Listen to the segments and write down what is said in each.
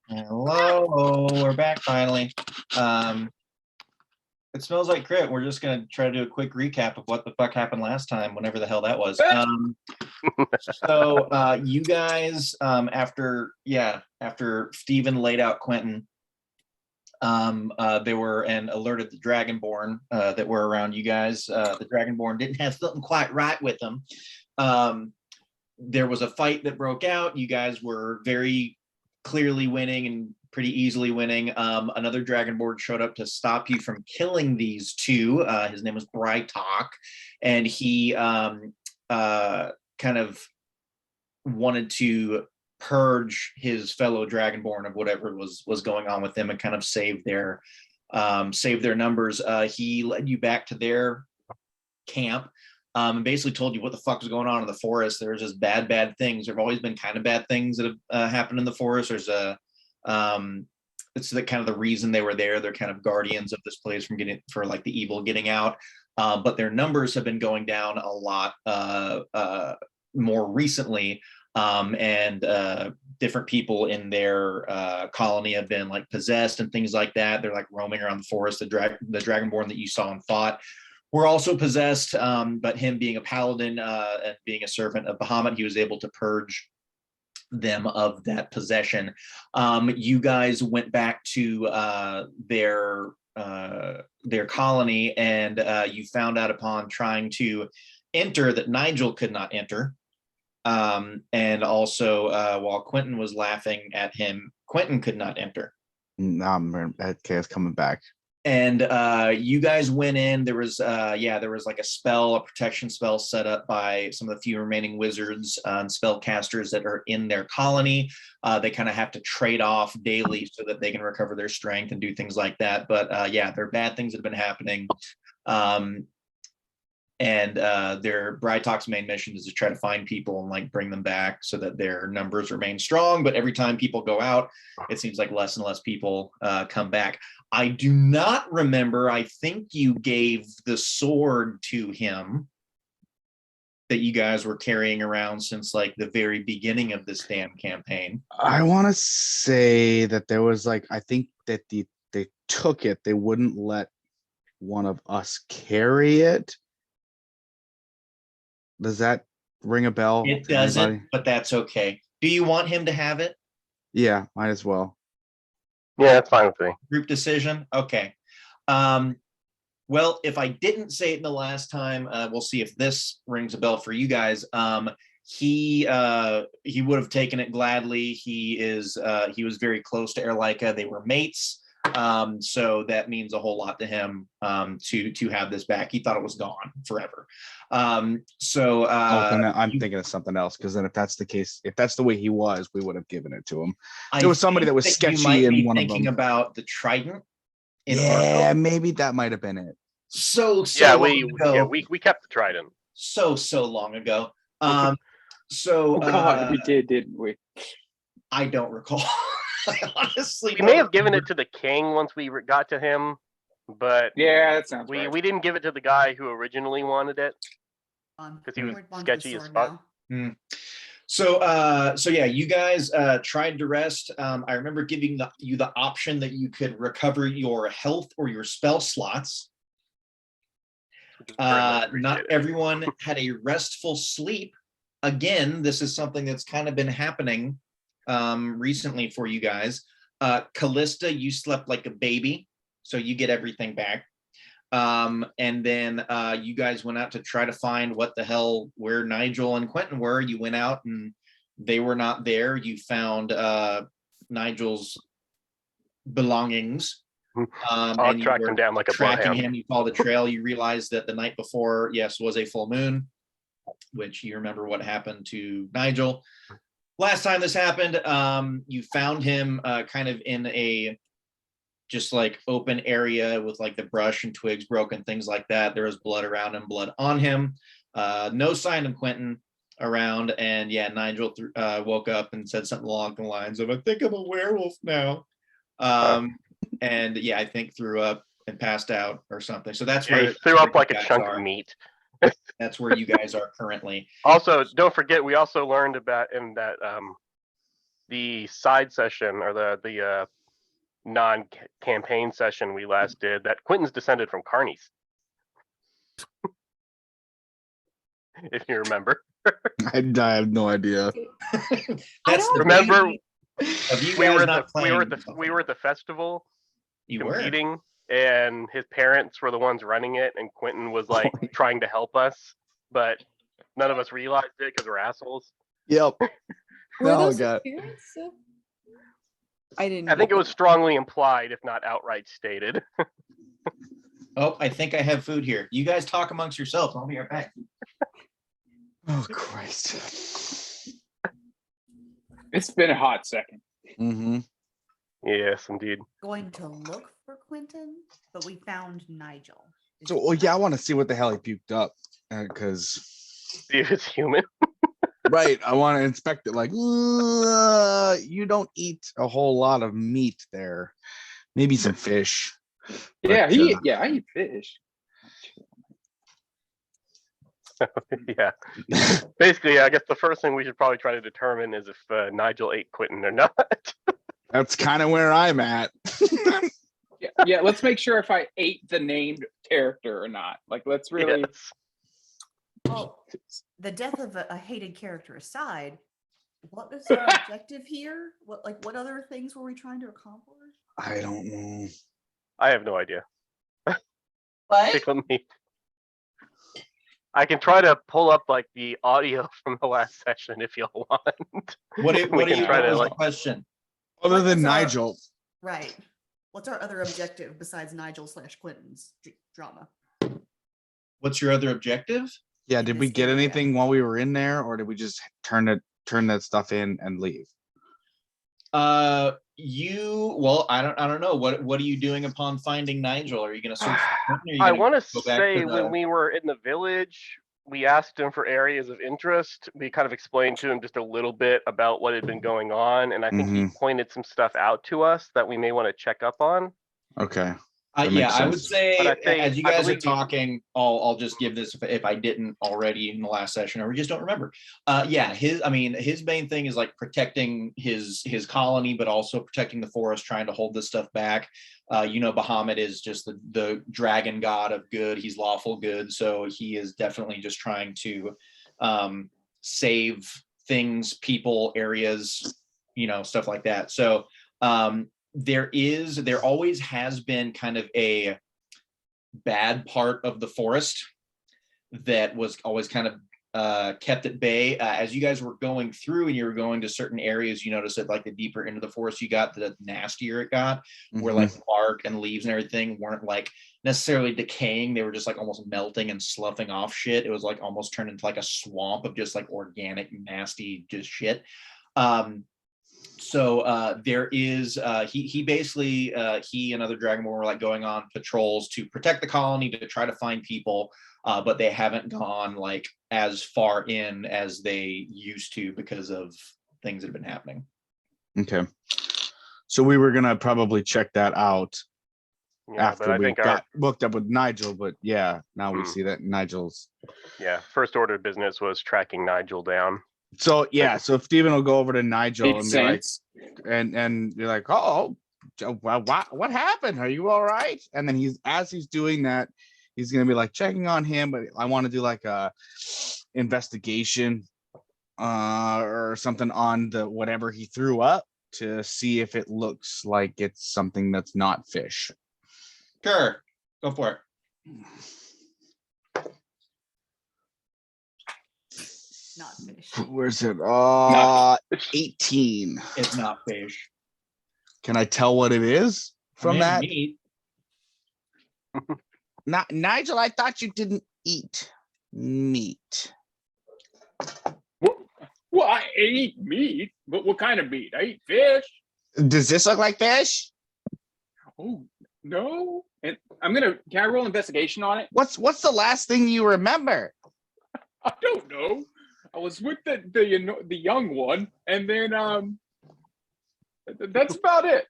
Hello, we're back finally. It smells like crit. We're just gonna try to do a quick recap of what the fuck happened last time, whenever the hell that was. You guys, after Steven laid out Quentin, they were and alerted the Dragonborn that were around you guys. The Dragonborn didn't have something quite right with them. There was a fight that broke out. You guys were very clearly winning and pretty easily winning. Another Dragonborn showed up to stop you from killing these two. His name was Brytalk, and he kind of wanted to purge his fellow Dragonborn of whatever was going on with them and kind of save their numbers. He led you back to their camp. And basically told you what the fuck was going on in the forest. There was just bad things. There have always been kind of bad things that have happened in the forest. There's it's the kind of the reason they were there. They're kind of guardians of this place for like the evil getting out. But their numbers have been going down a lot more recently. And different people in their colony have been like possessed and things like that. They're like roaming around the forest. The Dragonborn that you saw and fought were also possessed, but him being a paladin and being a servant of Bahamut, he was able to purge them of that possession. You guys went back to their colony, and you found out upon trying to enter that Nigel could not enter. And also, while Quentin was laughing at him, Quentin could not enter. That chaos coming back. And you guys went in. There was like a protection spell set up by some of the few remaining wizards and spellcasters that are in their colony. They kind of have to trade off daily so that they can recover their strength and do things like that. But there are bad things that have been happening. And their Brytalk's main mission is to try to find people and like bring them back so that their numbers remain strong. But every time people go out, it seems like less and less people come back. I do not remember. I think you gave the sword to him that you guys were carrying around since like the very beginning of this damn campaign. I want to say that there was like, I think that they took it. They wouldn't let one of us carry it. Does that ring a bell? It doesn't, but that's okay. Do you want him to have it? Yeah, might as well. Yeah, that's fine with me. Group decision? Okay. Well, if I didn't say it in the last time, we'll see if this rings a bell for you guys. He would have taken it gladly. He was very close to Erlika. They were mates. So that means a whole lot to him to have this back. He thought it was gone forever. I'm thinking of something else, because then if that's the case, if that's the way he was, we would have given it to him. There was somebody that was sketchy in one of them. Thinking about the trident. Maybe that might have been it. We kept the trident. So long ago. We did, didn't we? I don't recall. Honestly, we may have given it to the king once we got to him, but yeah, that sounds right. We didn't give it to the guy who originally wanted it because he was sketchy as fuck. You guys tried to rest. I remember giving you the option that you could recover your health or your spell slots. Not everyone had a restful sleep. Again, this is something that's kind of been happening recently for you guys. Callista, you slept like a baby, so you get everything back. And then you guys went out to try to find where Nigel and Quentin were. You went out and they were not there. You found Nigel's belongings. And tracked him down like a tracking him. You followed the trail. You realized that the night before, was a full moon, which you remember what happened to Nigel. Last time this happened, you found him kind of in a just like open area with like the brush and twigs broken, things like that. There was blood around him, blood on him. No sign of Quentin around. And Nigel woke up and said something along the lines of, I think I'm a werewolf now. I think threw up and passed out or something. So that's where he threw up like a chunk of meat. That's where you guys are currently. Also, don't forget, we also learned about him that the side session or the non-campaign session we last did that Quentin's descended from carnies. If you remember. I have no idea. That's the Remember, beauty of you we guys were not playing. we were at the festival You were. competing, and his parents were the ones running it, and Quentin was like trying to help us, but none of us realized it because we're assholes. Yep. Were Oh, those God. his parents? I didn't. I think it was strongly implied, if not outright stated. Oh, I think I have food here. You guys talk amongst yourselves. I'll be right back. Oh, Christ. It's been a hot second. Mm-hmm. Yes, indeed. Going to look for Quentin, but we found Nigel. So, well, yeah, I want to see what the hell he puked up, because See if it's human. right, I want to inspect it. Like, you don't eat a whole lot of meat there. Maybe some fish. Yeah, But, I eat fish. Yeah. Basically, I guess the first thing we should probably try to determine is if Nigel ate Quentin or not. that's kind of where I'm at. Yeah, let's make sure if I ate the named character or not. Like, let's really. Yes. Well, the death of a hated character aside, what was our objective here? What other things were we trying to accomplish? I don't know. I have no idea. What? Stick with me. I can try to pull up like the audio from the last session if you want. What do We can you try to, was the like- question? Other What than was our- Nigel, Right. What's our other objective besides Nigel/Quentin's drama? What's your other objective? yeah, in did we this get area. anything while we were in there, or did we just turn that stuff in and leave? Well, I don't know. What are you doing upon finding Nigel? Are you going to search? For Quentin, or are you I gonna want to go back say to when we were in the village, we asked him for areas of interest. We kind of explained to him just a little bit about what had been going on, and I think he pointed some stuff out to us that we may want to check up on. Okay. That Yeah, makes I would sense. say But I think- as you I guys are believe the- talking, I'll just give this if I didn't already in the last session, or we just don't remember. Yeah, his main thing is like protecting his colony, but also protecting the forest, trying to hold this stuff back. Bahamut is just the dragon god of good. He's lawful good, so he is definitely just trying to save things, people, areas, stuff like that. So there always has been kind of a bad part of the forest that was always kind of kept at bay. As you guys were going through and you were going to certain areas, you notice that like the deeper into the forest you got, the nastier it got, where like bark and leaves and everything weren't like necessarily decaying. They were just like almost melting and sloughing off shit. It was like almost turned into like a swamp of just like organic, nasty, just shit. So there is he basically he and other Dragonborn were like going on patrols to protect the colony, to try to find people, but they haven't gone like as far in as they used to because of things that have been happening. Okay. So we were gonna probably check that out Yeah, but after I we think got booked up with Nigel, but yeah, now we Hmm. see that Nigel's. first order of business was tracking Nigel down. So yeah, so Steven will go over to Nigel Makes and be like, sense. and you're like, oh, what happened? Are you all right? And then as he's doing that, he's gonna be like checking on him, but I want to do like a investigation or something on the whatever he threw up to see if it looks like it's something that's not fish. Sure, go for it. Not fish. Where's it? Not 18. It's not fish. Can I tell what it is from I mean, that? meat. Nigel, I thought you didn't eat meat. Well, I eat meat, but what kind of meat? I eat fish. Does this look like fish? Oh no! And can I roll investigation on it? What's the last thing you remember? I don't know. I was with the young one, and then that's about it.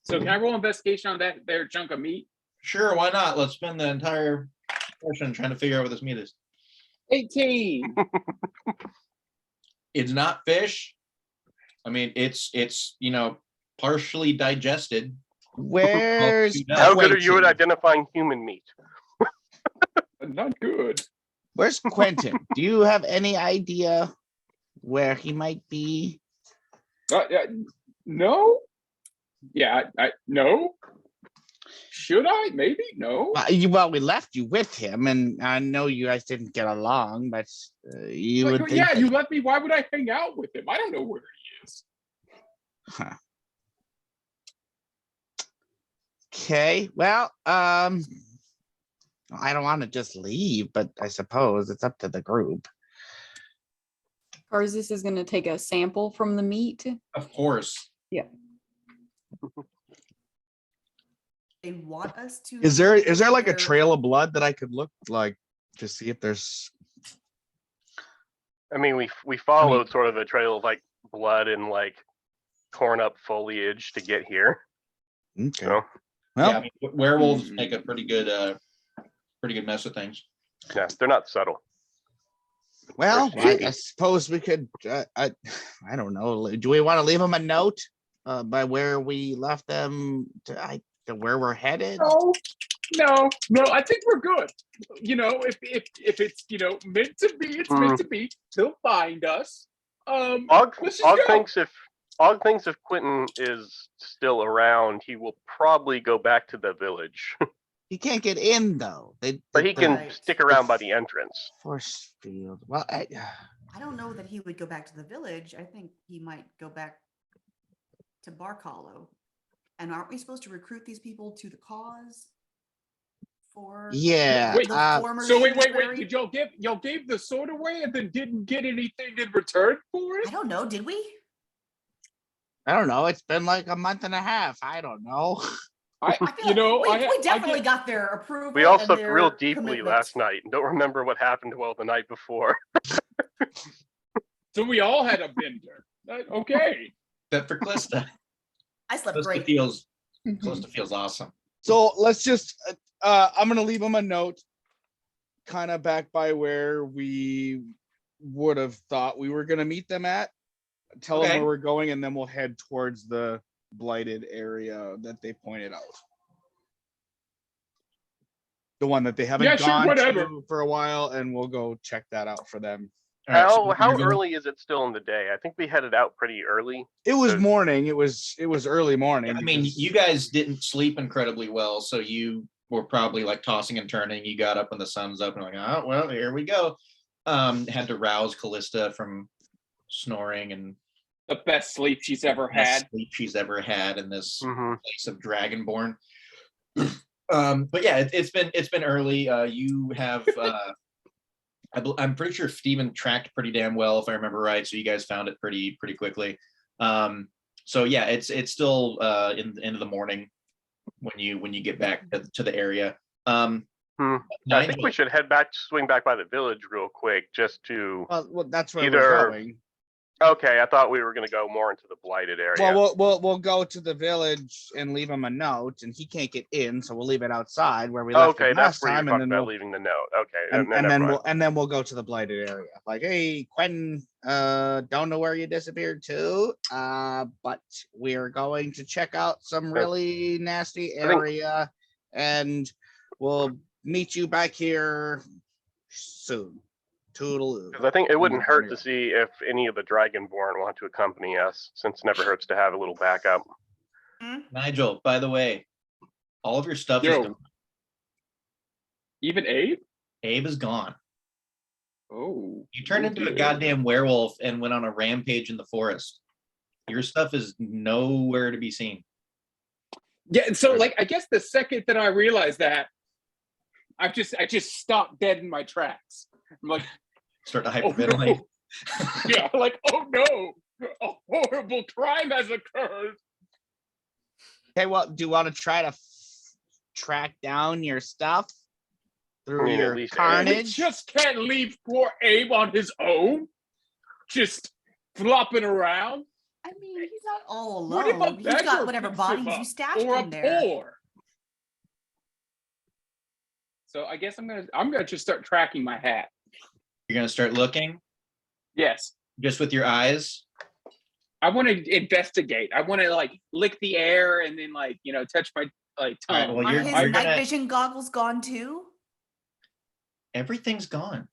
So can I roll investigation on that there chunk of meat? Sure, why not? Let's spend the entire session trying to figure out what this meat is. 18. It's not fish. I mean, it's partially digested. Where's How good are you at Quentin? identifying human meat? Not good. Where's Quentin? Do you have any idea where he might be? No. Yeah, no. Should I? Maybe no. Well, we left you with him, and I know you guys didn't get along, but you would think. Yeah, you left me. Why would I hang out with him? I don't know where he is. Huh. Okay, well, I don't want to just leave, but I suppose it's up to the group. Karzus is gonna take a sample from the meat. Of course. They want us to. Is there like a They're- trail of blood that I could look like to see if there's? I mean, we followed sort of a trail of like blood and like torn up foliage to get here. Okay. So Well, Yeah, I mean, werewolves make a pretty good mess of things. yeah, they're not subtle. well, Maybe. I suppose we could. I don't know. Do we want to leave them a note by where we left them to where we're headed? No. I think we're good. If it's meant to be, it's meant to be. They'll find us. Og Let's just go. thinks if Quentin is still around, he will probably go back to the village. He can't get in though. But he can Right. stick around by the entrance. Force field. Well, I don't know that he would go back to the village. I think he might go back to Bark Hollow. And aren't we supposed to recruit these people to the cause? For yeah. Wait, the former So wait. Shrewsbury? Did y'all gave the sword away and then didn't get anything in return for I it? don't know. Did we? I don't know. It's been like a month and a half. I don't know. I feel like we definitely got their approval. We all and slept their real deeply commitment. last night and don't remember what happened well the night before. So we all had a bender. Okay. Except for Calista. I slept Calista great. feels Mhm. Calista feels awesome. So let's just. I'm gonna leave him a note, kind of back by where we would have thought we were gonna meet them at. Tell them Okay. where we're going, and then we'll head towards the blighted area that they pointed out. The one that they haven't Yeah, sure, gone whatever. to for a while, and we'll go check that out for them. All right, so How you're gonna- early is it still in the day? I think we headed out pretty early. It was So- morning. It was early morning. I mean, because- you guys didn't sleep incredibly well, so you were probably like tossing and turning. You got up when the sun's up and like, oh well, here we go. Had to rouse Callista from snoring and The best sleep she's ever best had. sleep she's ever had in this Mhm. place of Dragonborn. But yeah, it's been early. You have I'm pretty sure Steven tracked pretty damn well, if I remember right. So you guys found it pretty quickly. So yeah, it's still in the end of the morning when you get back to the area. I think Nigel, we should swing back by the village real quick just to. well, that's where either- we're going. Okay, I thought we were gonna go more into the blighted area. Well, we'll go to the village and leave him a note, and he can't get in, so we'll leave it outside where we left Okay, him that's last where you're time, talking and then about we'll leaving the note. Okay, and never mind. then we'll go to the blighted area. Like, hey, Quentin, don't know where you disappeared to, but we are going to check out some really nasty I think- area, and we'll meet you back here soon. Toodaloo. 'Cause I think it wouldn't hurt to Anyway. see if any of the Dragonborn want to accompany us, since it never hurts to have a little backup. Nigel, by the way, all of your stuff is Yo. gone. Even Abe? Abe is gone. Oh. You turned into a dear. goddamn werewolf and went on a rampage in the forest. Your stuff is nowhere to be seen. Yeah, and so like I guess the second that I realized that, I just stopped dead in my tracks. I'm like, Start to oh hyperventilate. no. Yeah, like, oh no, a horrible crime has occurred. Okay, well, do you want to try to track down your stuff through mean, at your least We carnage? just can't leave poor Abe on his own, just flopping around. I mean, he's not all What if a alone. He's beggar got whatever picks him bodies you up, stashed or a in there. poor? So I guess I'm gonna just start tracking my hat. You're gonna start looking Yes. just with your eyes. I want to investigate. I want to like lick the air and then like, you know, touch my like All right, tongue. well, Are you're his you're night gonna vision goggles gone too? everything's gone.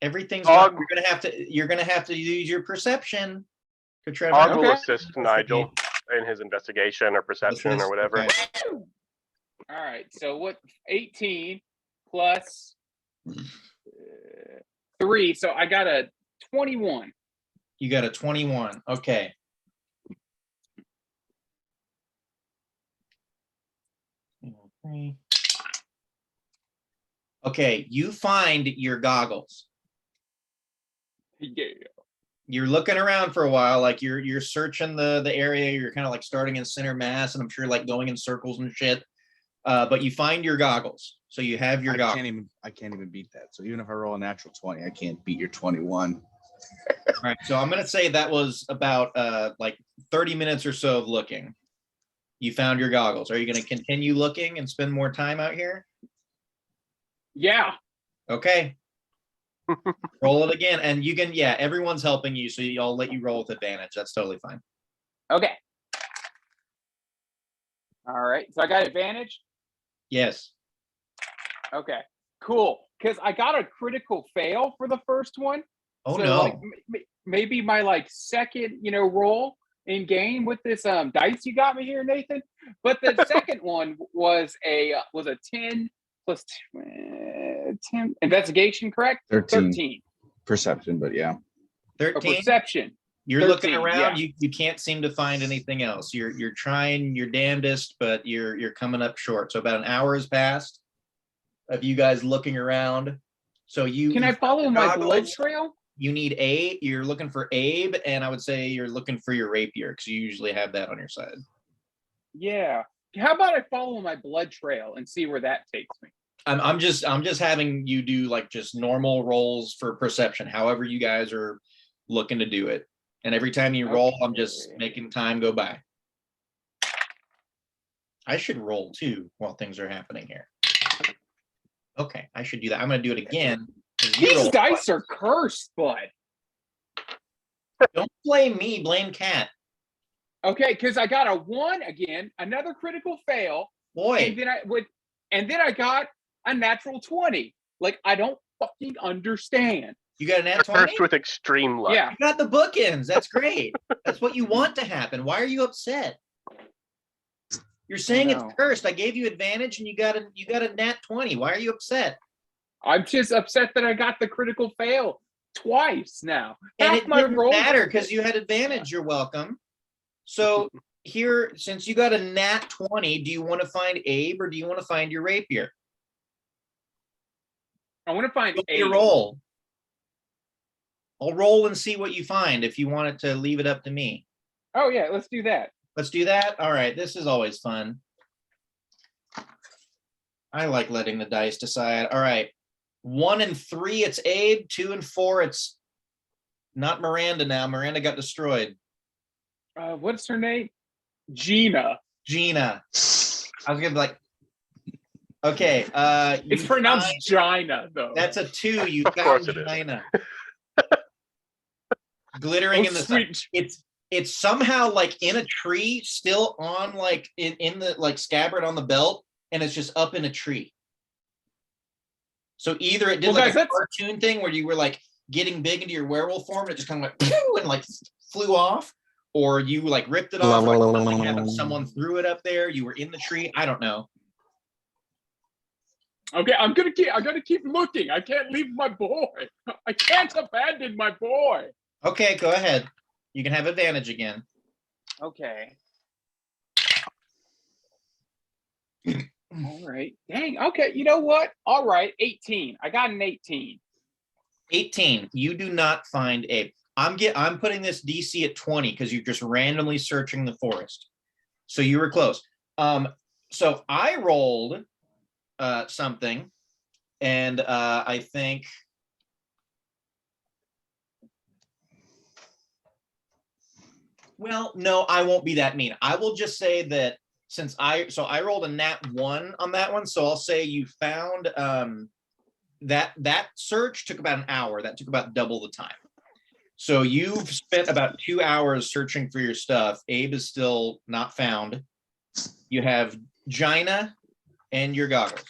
Everything's Dog- gone. You're gonna have to use your perception to try to find Og will Okay. assist Nigel in his investigation or perception or whatever. Okay. All right. So what? 18 plus 3. So I got a 21. You got a 21. Okay. Okay, you find your goggles. Yeah. You're looking around for a while, like you're searching the area. You're kind of like starting in center mass, and I'm sure like going in circles and shit. But you find your goggles, so you have your goggles. I can't even beat that. So even if I roll a natural 20, I can't beat your 21. All right, so I'm gonna say that was about like 30 minutes or so of looking. You found your goggles. Are you gonna continue looking and spend more time out here? Yeah. Okay. Roll it again, and you can. Yeah, everyone's helping you, so I'll let you roll with advantage. That's totally fine. Okay. All right. So I got advantage. Yes. Okay. Cool. Because I got a critical fail for the first one. Oh so no. like maybe my like second, you know, roll in game with this dice you got me here, Nathan. But the second one was a 10 plus 10 investigation, correct? 13. Perception, but yeah. 13. Perception. You're 13, looking around. yeah. You can't seem to find anything else. You're trying your damnedest, but you're coming up short. So about an hour has passed of you guys looking around. So Can I follow my blood trail? You need you're looking for Abe, and I would say you're looking for your rapier because you usually have that on your side. Yeah. How about I follow my blood trail and see where that takes me? I'm just having you do like just normal rolls for perception, however you guys are looking to do it. And every time you roll, I'm just Okay. making time go by. I should roll too while things are happening here. Okay, I should do that. I'm going to do it again. These dice are cursed, bud. Don't blame me, blame Cat. Okay, because I got a 1 again, another critical fail, Boy, and then I got a natural 20. Like, I don't fucking understand. you got a nat You're 20? first with extreme luck. Yeah. You got the bookends. That's great. That's what you want to happen. Why are you upset? You're saying it's know. cursed. I gave you advantage and you got a nat 20. Why are you upset? I'm just upset that I got the critical fail twice now. And Half it my didn't rolls- matter because you had advantage. You're welcome. So here, since you got a nat 20, do you want to find Abe or do you want to find your rapier? I want to find Give me 8. a roll. I'll roll and see what you find if you want it to leave it up to me. Oh, yeah, let's do that. Let's do that. All right, this is always fun. I like letting the dice decide. All right, 1 and 3, it's Abe. 2 and 4, it's not Miranda now. Miranda got destroyed. What's her name? Gina. Gina. I was gonna be like, okay. It's you pronounced find- Gina, though. That's a 2. You Of found course it is. Gina. Glittering Oh, in the sun. sweet. It's somehow like in a tree, still on like in the like scabbard on the belt, and it's just up in a tree. So either it did Well, like guys, a that's- cartoon thing where you were like getting big into your werewolf form, and it just kind of like pew, and like flew off, or you like ripped it off, or like something happened, someone threw it up there, you were in the tree. I don't know. Okay, I'm gonna keep looking. I can't leave my boy. I can't abandon my boy. Okay, go ahead. You can have advantage again. Okay. All right. Dang. Okay. You know what? All right. 18. I got an 18. 18. You do not find Abe. I'm putting this DC at 20 because you're just randomly searching the forest. So you were close. So I rolled something, and I think well, no, I won't be that mean. I will just say that since I rolled a nat 1 on that one, so I'll say you found that search took about an hour. That took about double the time. So you've spent about 2 hours searching for your stuff. Abe is still not found. You have Gina and your goggles.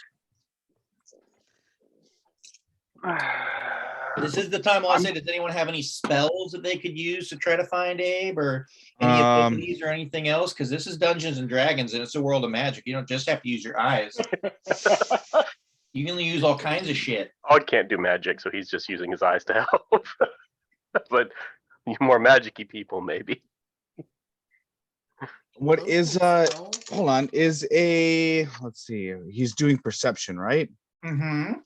This is the time I'll say, does anyone have any spells that they could use to try to find Abe, or any abilities or anything else? Because this is Dungeons and Dragons and it's a world of magic. You don't just have to use your eyes. You can use all kinds of shit. Odd can't do magic, so he's just using his eyes to help. But you more magic-y people, maybe. What is hold on, is a, let's see, he's doing perception, right? Mm-hmm.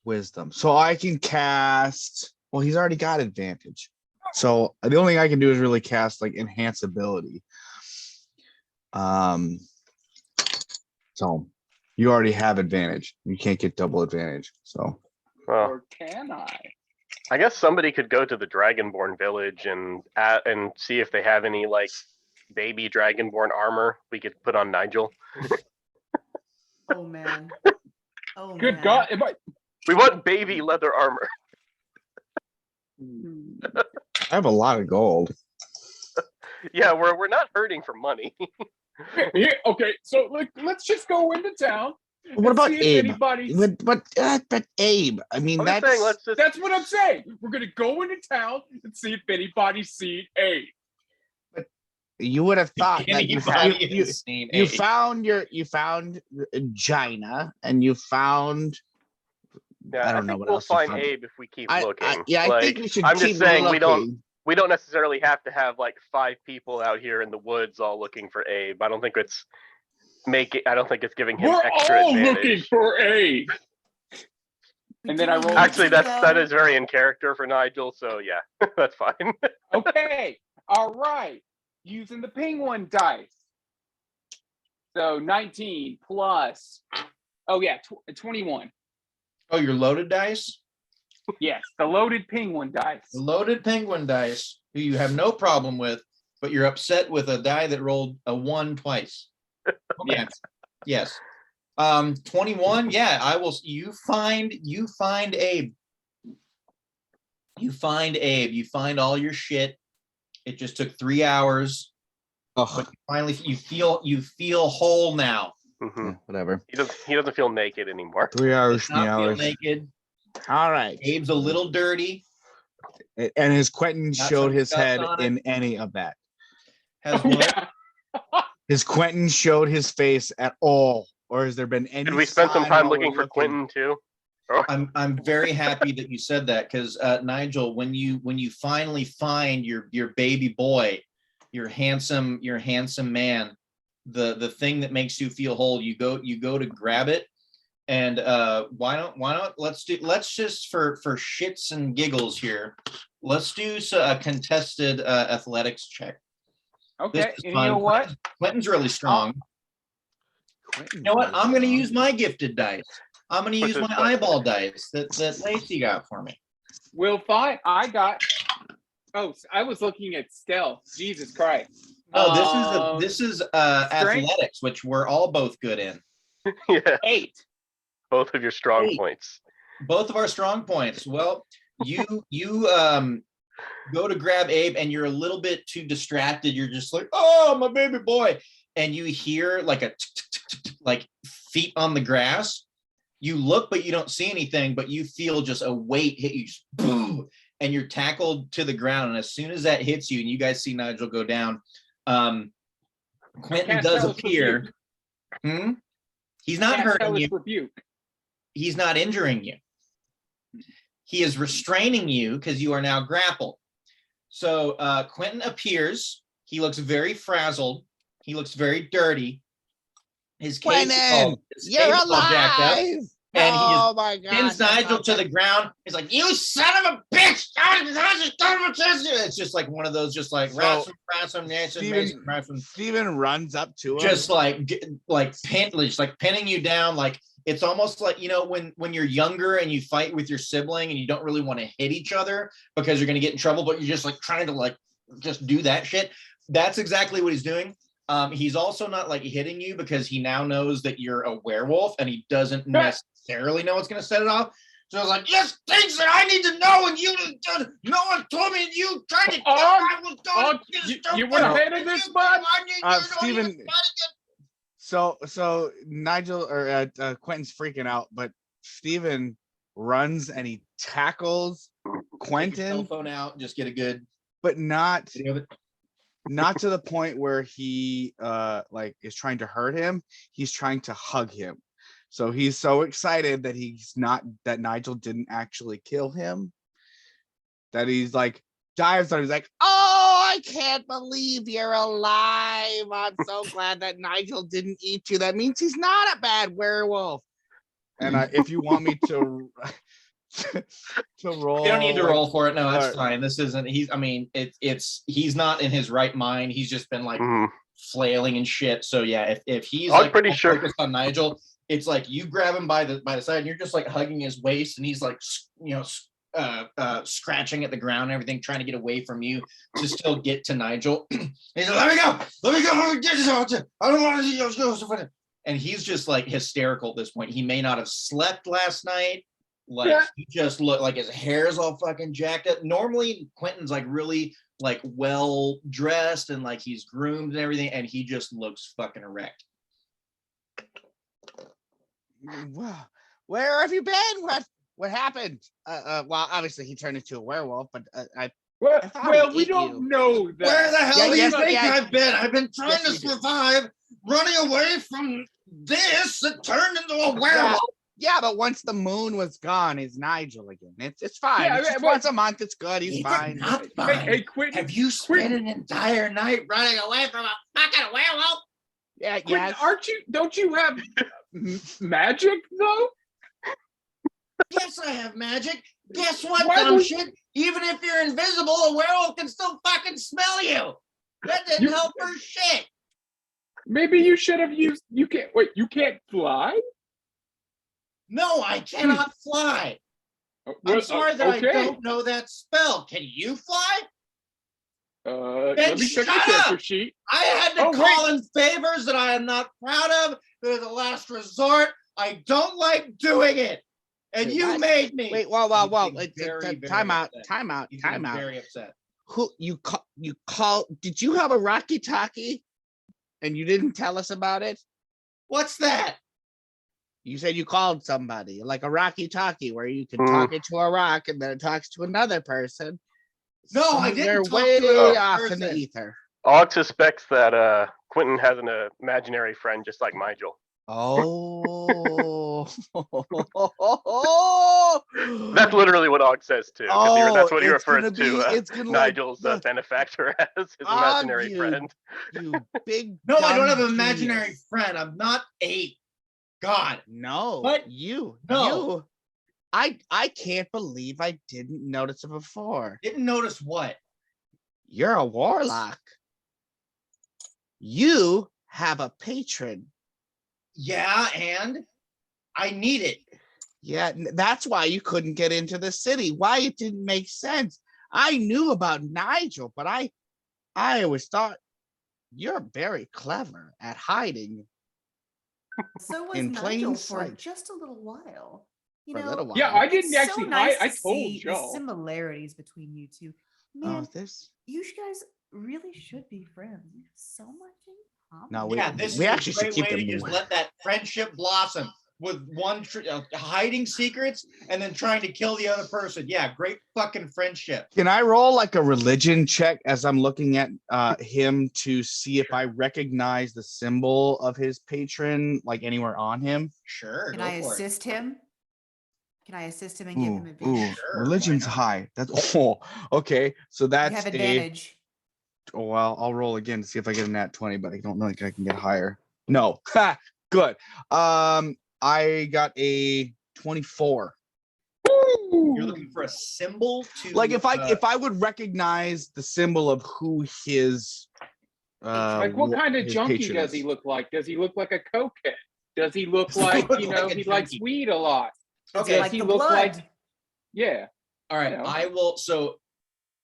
Wisdom. So I can cast, well, he's already got advantage. So the only thing I can do is really cast like enhance ability. So you already have advantage. You can't get double advantage. So Well, Or can I? I guess somebody could go to the Dragonborn village and see if they have any like baby Dragonborn armor we could put on Nigel. Oh man. Oh Good man. God! Am I? We want baby leather armor. I have a lot of gold. Yeah, we're not hurting for money. Here, okay, so let's just go into town. What and about see if Abe? anybody's- But Abe, I mean, I'm just that's saying, let's just. That's what I'm saying. We're gonna go into town and see if anybody's seen Abe. you would have thought that you Anybody has seen you Abe. found Gina and you found. Yeah, I don't know think what we'll else to find find. Abe if we keep I looking. think we should. I'm just keep saying looking. we don't necessarily have to have like 5 people out here in the woods all looking for Abe. I don't think it's giving him We're extra all advantage. looking for Abe. And then I roll- Actually, that is very in character for Nigel, so yeah, that's fine. Okay, all right. Using the penguin dice. So 19 plus. Oh yeah, 21. Oh, your loaded dice? Yes, the loaded penguin dice. The loaded penguin dice, who you have no problem with, but you're upset with a die that rolled a 1 twice. Okay. Yes. Yes. 21. Yeah, I will. You find Abe. You find Abe. You find all your shit. It just took 3 hours. Ugh, But finally, you feel whole now. Mhm. yeah, whatever. He doesn't feel naked anymore. 3 hours, Does not feel hours. naked. All right. Abe's a little dirty. And has Quentin Got showed some his stuff head on it. in any of that? Has Oh, one. yeah. Has Quentin showed his face at all, or has there been any? Did we spend some sign time while we're looking for Quentin too? I'm very happy that you said that, because Nigel, when you finally find your baby boy, your handsome man, the thing that makes you feel whole, you go to grab it, and why not let's just for shits and giggles here, let's do a contested athletics check. This Okay, is and fun. you know what? Quentin's really strong. You know what? I'm going to use my gifted dice. I'm going to Which use is my what? eyeball dice that Lacey got for me. We'll find. I got. Oh, I was looking at stealth. Jesus Christ. No, this is strength? athletics, which we're all both good in. Yeah, 8. both of your strong 8. points. Both of our strong points. Well, you go to grab Abe and you're a little bit too distracted. You're just like, oh, my baby boy. And you hear like a like feet on the grass. You look, but you don't see anything, but you feel just a weight hit you, just boom, and you're tackled to the ground. And as soon as that hits you, and you guys see Nigel go down, Quentin Cast does Hellish appear. Rebuke. He's not Cast hurting Hellish you. Rebuke. He's not injuring you. He is restraining you because you are now grappled. So Quentin appears. He looks very frazzled. He looks very dirty. His cape is all jacked up. And he just my God! pins Nigel to the ground. He's like, "You son of a bitch!" It's just like one of those, just like So, Steven runs up to him. just like pinning you down. Like it's almost like, you know, when you're younger and you fight with your sibling and you don't really want to hit each other because you're gonna get in trouble, but you're just like trying to like just do that shit. That's exactly what he's doing. He's also not like hitting you because he now knows that you're a werewolf and he doesn't necessarily know what's going to set it off. So I was like, "Yes, things that I need to know, and you, no one told me you tried to kill. I was going to you weren't paying this much. Steven. So Nigel or Quentin's freaking out, but Steven runs and he tackles Take your cell Quentin, phone out, just get a good but not video of it. not to the point where he like is trying to hurt him. He's trying to hug him. So he's so excited that Nigel didn't actually kill him that he's like dives on. He's like, "Oh, I can't believe you're alive. I'm so glad that Nigel didn't eat you. That means he's not a bad werewolf." And if you want me to roll, You don't need to like, roll for it. No, that's Alright. fine. This isn't. He's not in his right mind. He's just been like flailing and shit. So yeah, if he's I'm like pretty all sure- focused on Nigel, it's like you grab him by the side and you're just like hugging his waist, and he's like scratching at the ground and everything, trying to get away from you to still get to Nigel. He's like, let me go, I don't want to see. And he's just like hysterical at this point. He may not have slept last night. Like he just looked like his hair's all fucking jacked up. Normally Quentin's like really like well dressed and like he's groomed and everything, and he just looks fucking erect. Wow, where have you been? What happened? Well, obviously he turned into a werewolf, but Well, thought he we ate don't you. know that. Where the hell Yeah, do you yes, think yeah. I've been? I've been trying Yes, to you do. survive running away from this that turned into a werewolf. Yeah, but once the moon was gone, he's Nigel again. It's fine. Yeah, It's just but- once a month. It's good. He's It's fine. not Hey, fine. hey, Quentin, Have you spent an entire night running away from a fucking werewolf? Yeah, Quentin, yes. don't you have magic though? Yes, I have magic. Guess what, Why dumb would- shit? Even if you're invisible, a werewolf can still fucking smell you. That didn't You- help for shit. Maybe you should have used. You can't wait. You can't fly. No, I cannot fly. Well, I'm sorry that I okay. don't know that spell. Can you fly? Let me check the shut character up! sheet. I had to Oh, call in favors that I am not proud of. They're the last resort. I don't like doing it. And Wait, you what? made me. Wait, whoa. He's getting very, Time out. upset. Time out. He's Time getting out. very upset. Who you call? Did you have a Rocky Talkie? And you didn't tell us about it? What's that? You said you called somebody like a Rocky Talkie, where you can talk it to a rock and then it talks to another person. No, I didn't Somewhere talk to way a off in the person. ether. Og suspects that Quentin has an imaginary friend just like Nigel. Oh. That's literally what Og says too. 'Cause that's what he it's refers gonna to be- it's gonna like Nigel's the- benefactor as his Og, imaginary you- friend. You big. No, I don't dumb have an imaginary genius. friend. I'm not a god. No, What? you. I can't believe I didn't notice it before. Didn't notice what? You're a warlock. You have a patron. Yeah, and I need it. Yeah, that's why you couldn't get into the city. Why it didn't make sense. I knew about Nigel, but I always thought you're very clever at hiding So was in plain Nigel for sight. just a little while. You For a know, little while. Yeah, I it's didn't so actually nice hide. I to told see the y'all. similarities between you two. Oh, Man, this. you guys really should be friends. You have so much in common. No, Yeah, this we is actually a should great keep way to them just warm. let that friendship blossom with one hiding secrets and then trying to kill the other person. Yeah, great fucking friendship. Can I roll like a religion check as I'm looking at him to see if I recognize the symbol of his patron, like anywhere on him? Sure. Can go I for it. assist him? Can I assist him and give him Ooh, advantage? Sure, why religion's not? high. That's okay. So You that's have advantage. Oh, well, I'll roll again to see if I get a nat 20, but I don't think I can get higher. No. Ha! Good. I got a 24. You're looking for a symbol to Like if I would recognize the symbol of who his Like what kind of his junkie patron does is. he look like? Does he look like a cokehead? Does he look Does he like, look you know, like a he likes junkie? weed a lot? Does he Okay. like he the look like- blood? Yeah. all right, you know. I will. So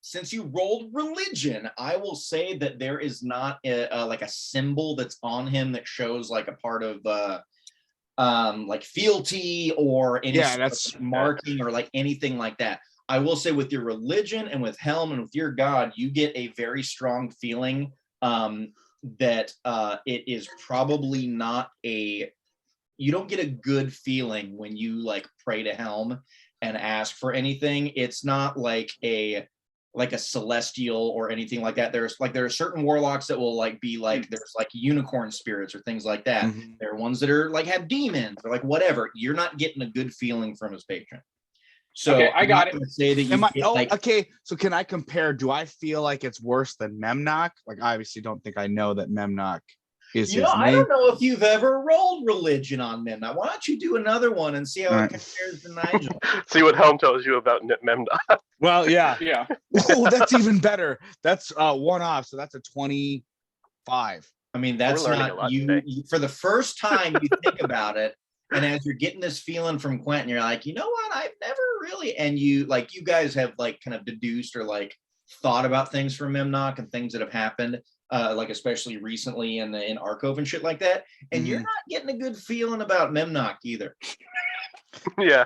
since you rolled religion, I will say that there is not like a symbol that's on him that shows like a part of like fealty or any Yeah, sort that's- of marking or like anything like that. I will say with your religion and with Helm and with your God, you get a very strong feeling that it is probably not you don't get a good feeling when you like pray to Helm and ask for anything. It's not like a celestial or anything like that. There are certain warlocks that will like be like, there's like unicorn spirits or things like that. Mhm. There are ones that are like have demons or like whatever. You're not getting a good feeling from his patron. So Okay, I I'm got not it. gonna say that you Am I, get, oh, like, okay. So can I compare? Do I feel like it's worse than Memnock? Like, I obviously don't think I know that Memnock is you know, his I name. don't know if you've ever rolled religion on them. Now, why don't you do another one and see how All it right. compares to Nigel? See what Helm tells you about Memnock. Well, yeah. Yeah. Oh, that's even better. That's one off. So that's a 25. I mean, that's learning a not lot you today. for the first time you think about it. And as you're getting this feeling from Quentin, you're like, you know what? I've never really, and you like, you guys have like kind of deduced or like thought about things from Memnock and things that have happened, like especially recently in Arcove and shit like that. And you're not getting a good feeling about Memnock either. Yeah.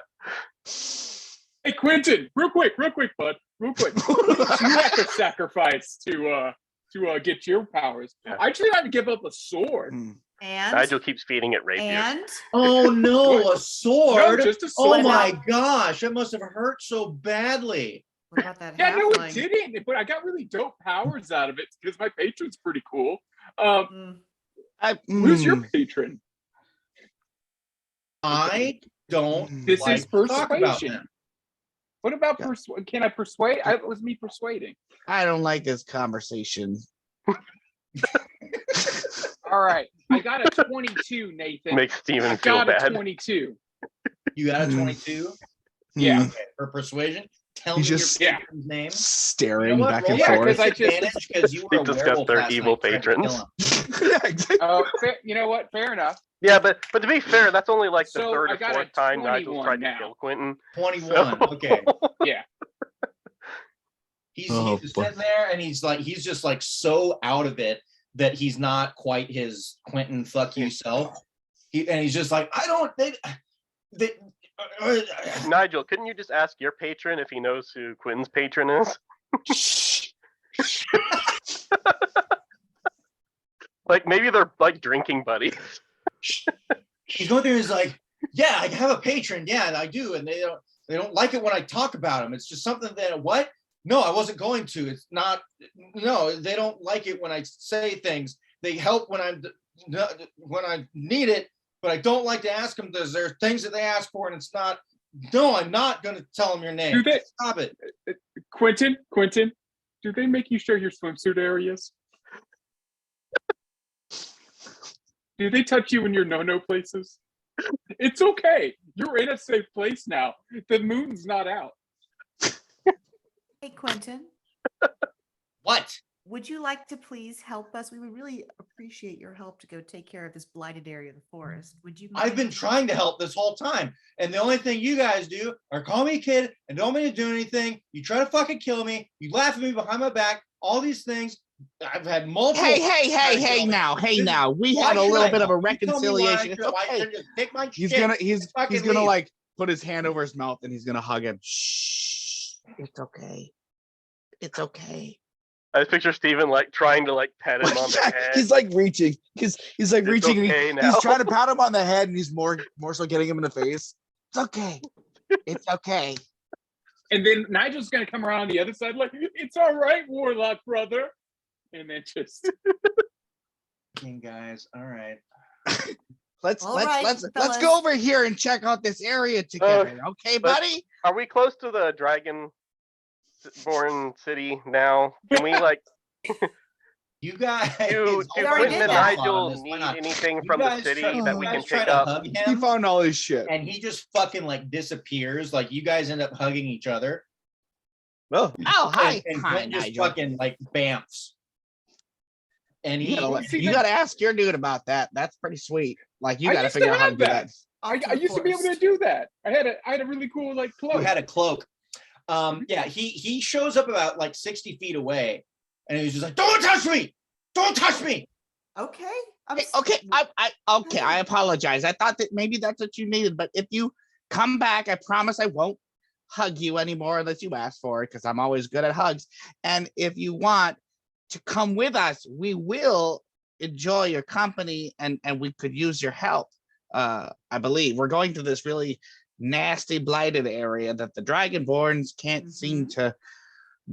Hey, Quentin, real quick, bud, real quick. You have to sacrifice to get your powers. I just had to give up a sword. And Nigel keeps feeding it rapiers. and Oh no, a sword! No, just a Oh sword. my gosh, that must have hurt so badly. what about that Yeah, no, it halfling? didn't. But I got really dope powers out of it because my patron's pretty cool. Mm, Who's your patron? I don't This like is to talk about persuasion. them. What about Yeah. Can I persuade? It was me persuading. I don't like this conversation. All right, I got a 22, Nathan. Makes Steven I feel got a bad. 22. You got a Hmm. 22? Yeah. Okay, for persuasion. Tell He's me just- your Yeah. patron's name. Staring You know what? back Roll and Yeah, that forth. 'cause I just- disadvantage because you were They a discussed werewolf their last evil night trying to kill patrons. him. Yeah, exactly. Oh, you know what? Fair enough. Yeah, but to be fair, that's only like the So, third I or got a fourth time Nigel's 21 tried now. to kill Quentin. 21. So- Okay. Yeah. He's Oh, just boy. sitting there and he's just like so out of it that he's not quite his Quentin fuck you self. He's just like, I don't they Nigel, couldn't you just ask your patron if he knows who Quentin's patron is? Like maybe they're like drinking buddies. he's going there and he's like, yeah, I have a patron, yeah, I do, and they don't like it when I talk about him. It's just something that what? No, I wasn't going to. It's not. No, they don't like it when I say things. They help when I need it, but I don't like to ask them. There are things that they ask for, and it's not. No, I'm not going to tell them your name. Do they- Stop it. Quentin, do they make you show your swimsuit areas? Do they touch you in your no-no places? It's okay. You're in a safe place now. The moon's not out. hey, Quentin, What? would you like to please help us? We would really appreciate your help to go take care of this blighted area of the forest. Would you? I've been mind? trying to help this whole time, and the only thing you guys do are call me a kid and don't mean to do anything. You try to fucking kill me. You laugh at me behind my back. All these things. I've had multiple. Hey now. We Why had a should little I bit of a help? You tell me why I reconciliation. It's should- why I okay. should just take my He's shit. he's fucking gonna leave. like put his hand over his mouth and he's gonna hug him. Shh. It's okay. It's okay. I just picture Steven like trying to like pet him on the Yeah, head. he's like reaching. He's like It's reaching okay and he's now. trying to pat him on the head and he's more so getting him in the face. It's okay. It's okay. And then Nigel's gonna come around on the other side like, it's all right, Warlock brother. And then just Fucking guys. All right. Let's All right, let's fellas. go over here and check out this area together. Okay, but- buddy? Are we close to the dragon-born city now? Can we like You guys. do We already Quentin did and that. Nigel Why need not? anything You from the guys city try- that you we guys can try pick to up? hug He him, found all his shit. and he just fucking like disappears. Like you guys end up hugging each other. Oh, hi. And Hi, Quentin just Nigel. fucking like bamfs. And he You gotta ask your dude about that. That's pretty sweet. Like you I gotta used to figure out how to have do that. that. I used to be able to do that. I had a really cool like you cloak. had a cloak. Yeah, he shows up about like 60 feet away, and he's just like, "Don't touch me! Don't touch me!" Okay. I'm Hey, s- okay, okay, I apologize. I thought that maybe that's what you needed, but if you come back, I promise I won't hug you anymore unless you ask for it, because I'm always good at hugs. And if you want to come with us, we will enjoy your company, and we could use your help. I believe we're going to this really nasty blighted area that the Dragonborns can't seem to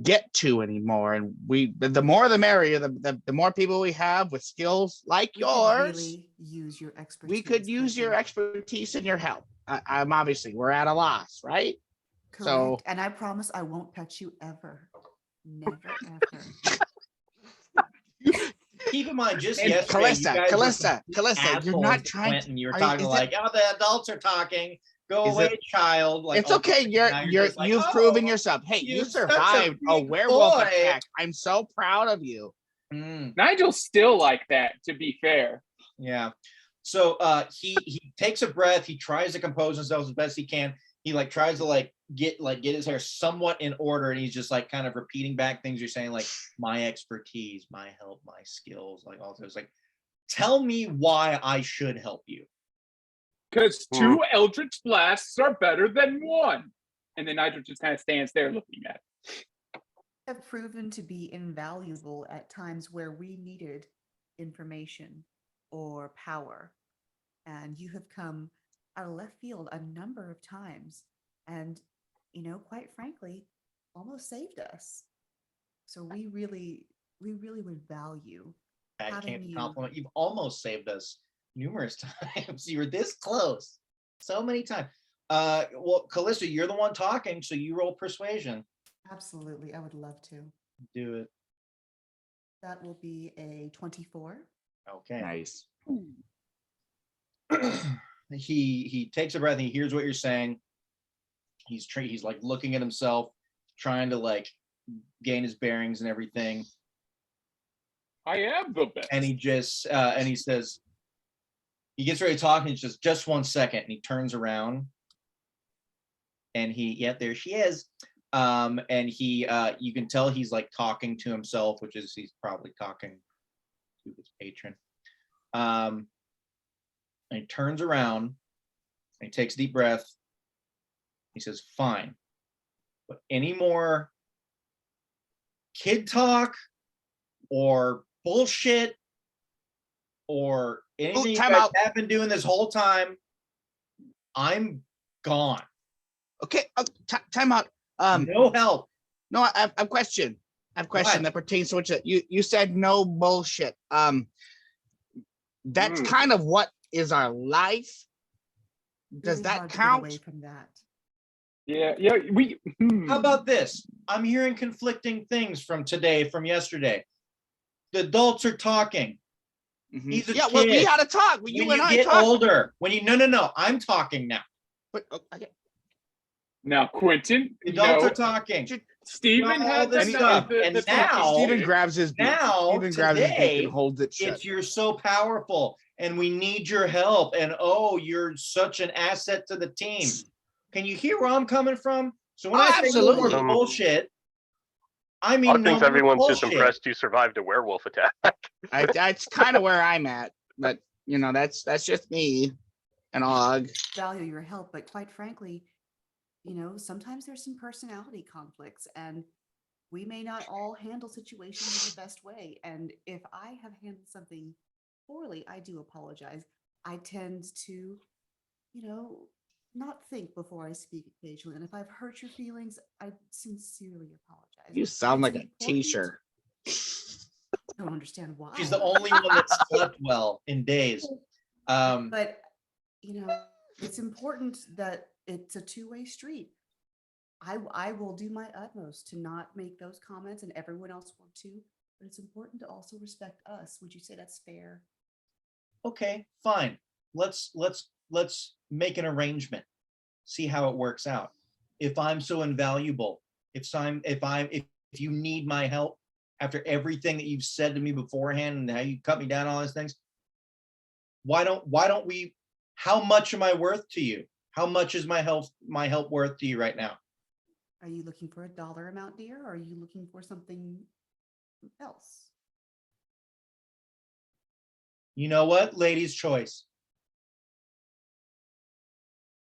get to anymore, and the more the merrier. The more people we have with skills like we could yours, really use your expertise. we could use your Quentin. expertise and your help. I'm obviously, we're at a loss, right? Correct. So And I promise I won't touch you ever. Never, ever. Keep in mind, just And yesterday, you guys were Calissa, you're assholes not to trying to. Quentin. You were Are talking is it- like, "Oh, the adults are talking. Go Is away, it- child." Like, It's all okay. this, You're now you've like, proven "Oh, yourself. Hey, you you're such a survived a big werewolf boy." attack. I'm so proud of you. Nigel's still like that, to be fair. Yeah. So he takes a breath, he tries to compose himself as best he can. He like tries to get his hair somewhat in order, and he's just like kind of repeating back things you're saying, like my expertise, my help, my skills, like all those. Like, tell me why I should help you. Because two Eldritch Blasts are better than one. And then Nigel just kind of stands there looking at it. Have proven to be invaluable at times where we needed information or power. And you have come out of left field a number of times and, quite frankly, almost saved us. So we really would value I having can't you. compliment. You've almost saved us numerous times. You were this close so many times. Well, Calista, you're the one talking, so you roll persuasion. Absolutely. I would love to. Do it. That will be a 24. Okay. Nice. He takes a breath and he hears what you're saying. He's like looking at himself, trying to like gain his bearings and everything. I am the best. And he just and he says, he gets ready to talk, and he's just 1 second, and he turns around, and there she is. And he you can tell he's like talking to himself, which is he's probably talking to his patron. And he turns around and he takes a deep breath. He says, fine, but any more kid talk or bullshit or anything you guys have been doing this whole time, I'm gone. Okay, time out. No help. No, I have a question. That pertains to what you said. No bullshit. That's kind of what is our life. Does Really that count? away from that. Yeah. How about this? I'm hearing conflicting things from yesterday. The adults are talking. He's a kid. Well, we had a talk. When you get older. When you no, I'm talking now. But okay. Now, Quentin, The adults are talking. Stephen had this stuff, and now Stephen grabs his beak. Now today, and holds it shut. You're so powerful, and we need your help. And oh, you're such an asset to the team. Can you hear where I'm coming from? So when I say no more bullshit, I mean thinks everyone's just impressed you survived a werewolf attack. That's kind of where I'm at, but that's just me and Og. Value your help, but quite frankly, sometimes there's some personality conflicts, and we may not all handle situations in the best way. And if I have handled something poorly, I do apologize. I tend to, not think before I speak occasionally. And if I've hurt your feelings, I sincerely apologize. You sound like a teacher. I don't understand why. She's the only one that slept well in days. But, it's important that it's a two-way street. I will do my utmost to not make those comments, and everyone else will too. But it's important to also respect us. Would you say that's fair? Okay, fine. Let's make an arrangement. See how it works out. If I'm so invaluable, if you need my help after everything that you've said to me beforehand and how you cut me down, all those things, why don't we? How much am I worth to you? How much is my help worth to you right now? Are you looking for a dollar amount, dear, or are you looking for something else? You know what? Ladies' choice.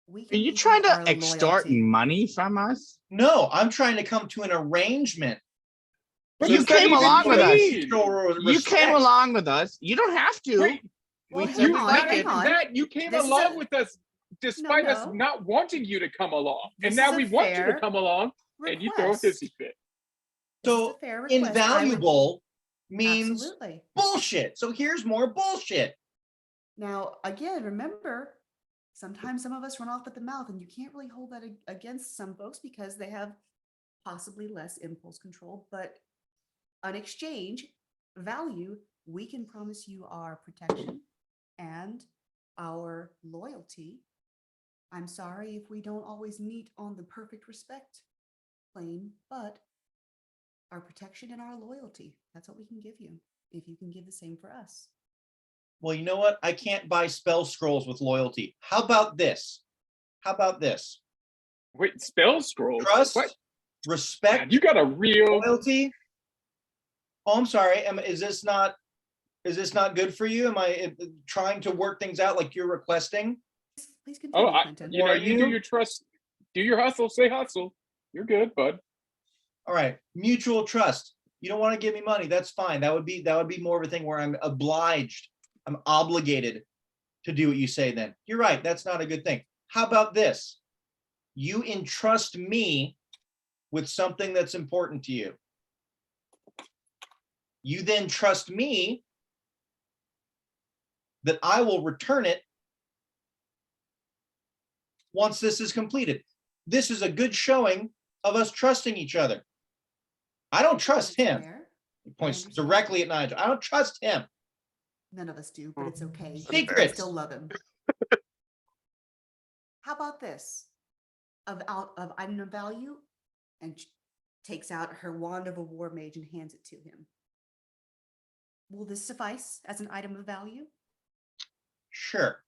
We Are can you give trying to our extort loyalty. money from us? No, I'm trying to come to an arrangement. What You does that came even along with us. mean? You came along with us. You don't have to. Wait, Well, We hang said You we on, not like hang it. even on. that. You came This is along a- with us despite us no. not wanting you to come along. This And now is a we want you to fair come along and you throw a request. hissy fit. This is a So fair request. I would- invaluable means Absolutely. bullshit. So here's more bullshit. Now, again, remember, sometimes some of us run off at the mouth, and you can't really hold that against some folks because they have possibly less impulse control. But on exchange value, we can promise you our protection and our loyalty. I'm sorry if we don't always meet on the perfect respect plane, but our protection and our loyalty, that's what we can give you. If you can give the same for us. Well, you know what? I can't buy spell scrolls with loyalty. How about this? How about this? Wait, spell scrolls? Trust, What? respect, Man, you got a real loyalty. Oh, I'm sorry. Is this not good for you? Am I trying to work things out like you're requesting? Please continue, Quentin. you know, Are you do you? your trust, do your hustle, say hustle. You're good, bud. All right, mutual trust. You don't want to give me money. That's fine. That would be more of a thing where I'm obliged. I'm obligated to do what you say then. You're right. That's not a good thing. How about this? You entrust me with something that's important to you. You then trust me that I will return it once this is completed. This is a good showing of us trusting each other. I don't trust That's him. fair. He points understand. directly at Nigel. I don't trust him. None of us do, but it's okay. I Secrets. still love him. How about this? Of item of value, and takes out her wand of a war mage and hands it to him. Will this suffice as an item of value? Sure.